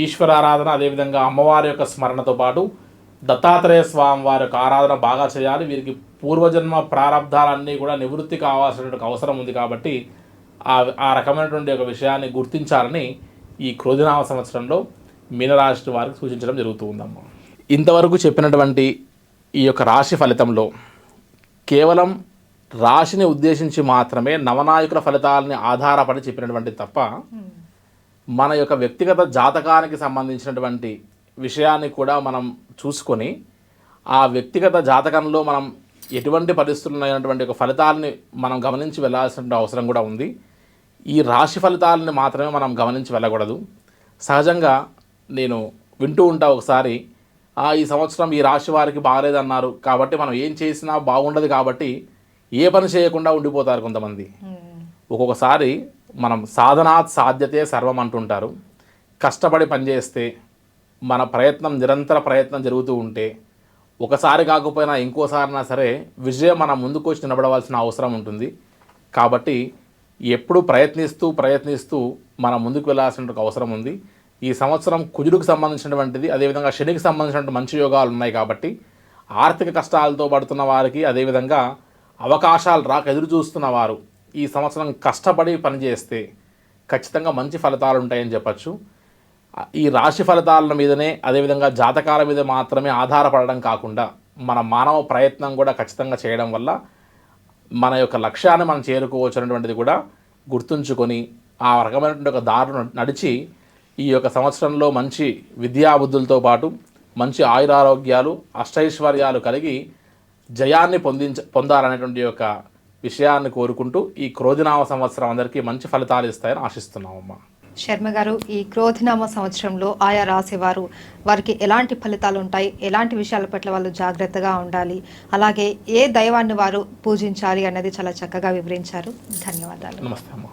ఈశ్వరారాధన, అదేవిధంగా అమ్మవారి యొక్క స్మరణతో పాటు దత్తాత్రేయ స్వామి వారి యొక్క ఆరాధన బాగా చేయాలి. వీరికి పూర్వజన్మ ప్రారంధాలన్నీ కూడా నివృత్తి కావాల్సినటువంటి అవసరం ఉంది. కాబట్టి ఆ రకమైనటువంటి ఒక విషయాన్ని గుర్తించాలని ఈ క్రోధినామ సంవత్సరంలో మీనరాశి వారికి సూచించడం జరుగుతూ ఉందమ్మా. ఇంతవరకు చెప్పినటువంటి ఈ యొక్క రాశి ఫలితంలో కేవలం రాశిని ఉద్దేశించి మాత్రమే నవనాయకుల ఫలితాలని ఆధారపడి చెప్పినటువంటి తప్ప మన యొక్క వ్యక్తిగత జాతకానికి సంబంధించినటువంటి విషయాన్ని కూడా మనం చూసుకొని ఆ వ్యక్తిగత జాతకంలో మనం ఎటువంటి పరిస్థితులు ఉన్నటువంటి ఒక ఫలితాలని మనం గమనించి వెళ్ళాల్సిన అవసరం కూడా ఉంది. ఈ రాశి ఫలితాలని మాత్రమే మనం గమనించి వెళ్ళకూడదు. సహజంగా నేను వింటూ ఉంటా ఒకసారి, ఈ సంవత్సరం ఈ రాశి వారికి బాగలేదన్నారు కాబట్టి మనం ఏం చేసినా బాగుండదు కాబట్టి ఏ పని చేయకుండా ఉండిపోతారు కొంతమంది. ఒక్కొక్కసారి మనం సాధనాత్ సాధ్యతే సర్వం అంటుంటారు. కష్టపడి పనిచేస్తే మన ప్రయత్నం, నిరంతర ప్రయత్నం జరుగుతూ ఉంటే ఒకసారి కాకపోయినా ఇంకోసారైనా సరే విజయం మన ముందుకు వచ్చి నిలబడవలసిన అవసరం ఉంటుంది. కాబట్టి ఎప్పుడు ప్రయత్నిస్తూ మనం ముందుకు వెళ్ళాల్సిన అవసరం ఉంది. ఈ సంవత్సరం కుజుడికి సంబంధించినటువంటిది, అదేవిధంగా శనికి సంబంధించినటువంటి మంచి యోగాలు ఉన్నాయి. కాబట్టి ఆర్థిక కష్టాలతో పడుతున్న వారికి, అదేవిధంగా అవకాశాలు రాక ఎదురు చూస్తున్న వారు ఈ సంవత్సరం కష్టపడి పనిచేస్తే ఖచ్చితంగా మంచి ఫలితాలు ఉంటాయని చెప్పచ్చు. ఈ రాశి ఫలితాల మీదనే, అదేవిధంగా జాతకాల మీద మాత్రమే ఆధారపడడం కాకుండా మన మానవ ప్రయత్నం కూడా ఖచ్చితంగా చేయడం వల్ల మన యొక్క లక్ష్యాన్ని మనం చేరుకోవచ్చు అనేటువంటిది కూడా గుర్తుంచుకొని ఆ రకమైనటువంటి ఒక దారును నడిచి ఈ యొక్క సంవత్సరంలో మంచి విద్యాబుద్ధులతో పాటు మంచి ఆయురారోగ్యాలు అష్టైశ్వర్యాలు కలిగి జయాన్ని పొందాలనేటువంటి యొక్క విషయాన్ని కోరుకుంటూ ఈ క్రోధినామ సంవత్సరం అందరికీ మంచి ఫలితాలు ఇస్తాయని ఆశిస్తున్నామమ్మా. శర్మ గారు, ఈ క్రోధినామ సంవత్సరంలో ఆయా రాశి వారికి ఎలాంటి ఫలితాలు ఉంటాయి, ఎలాంటి విషయాల పట్ల వాళ్ళు జాగ్రత్తగా ఉండాలి, అలాగే ఏ దైవాన్ని వారు పూజించాలి అన్నది చాలా చక్కగా వివరించారు. ధన్యవాదాలు. నమస్తే అమ్మా.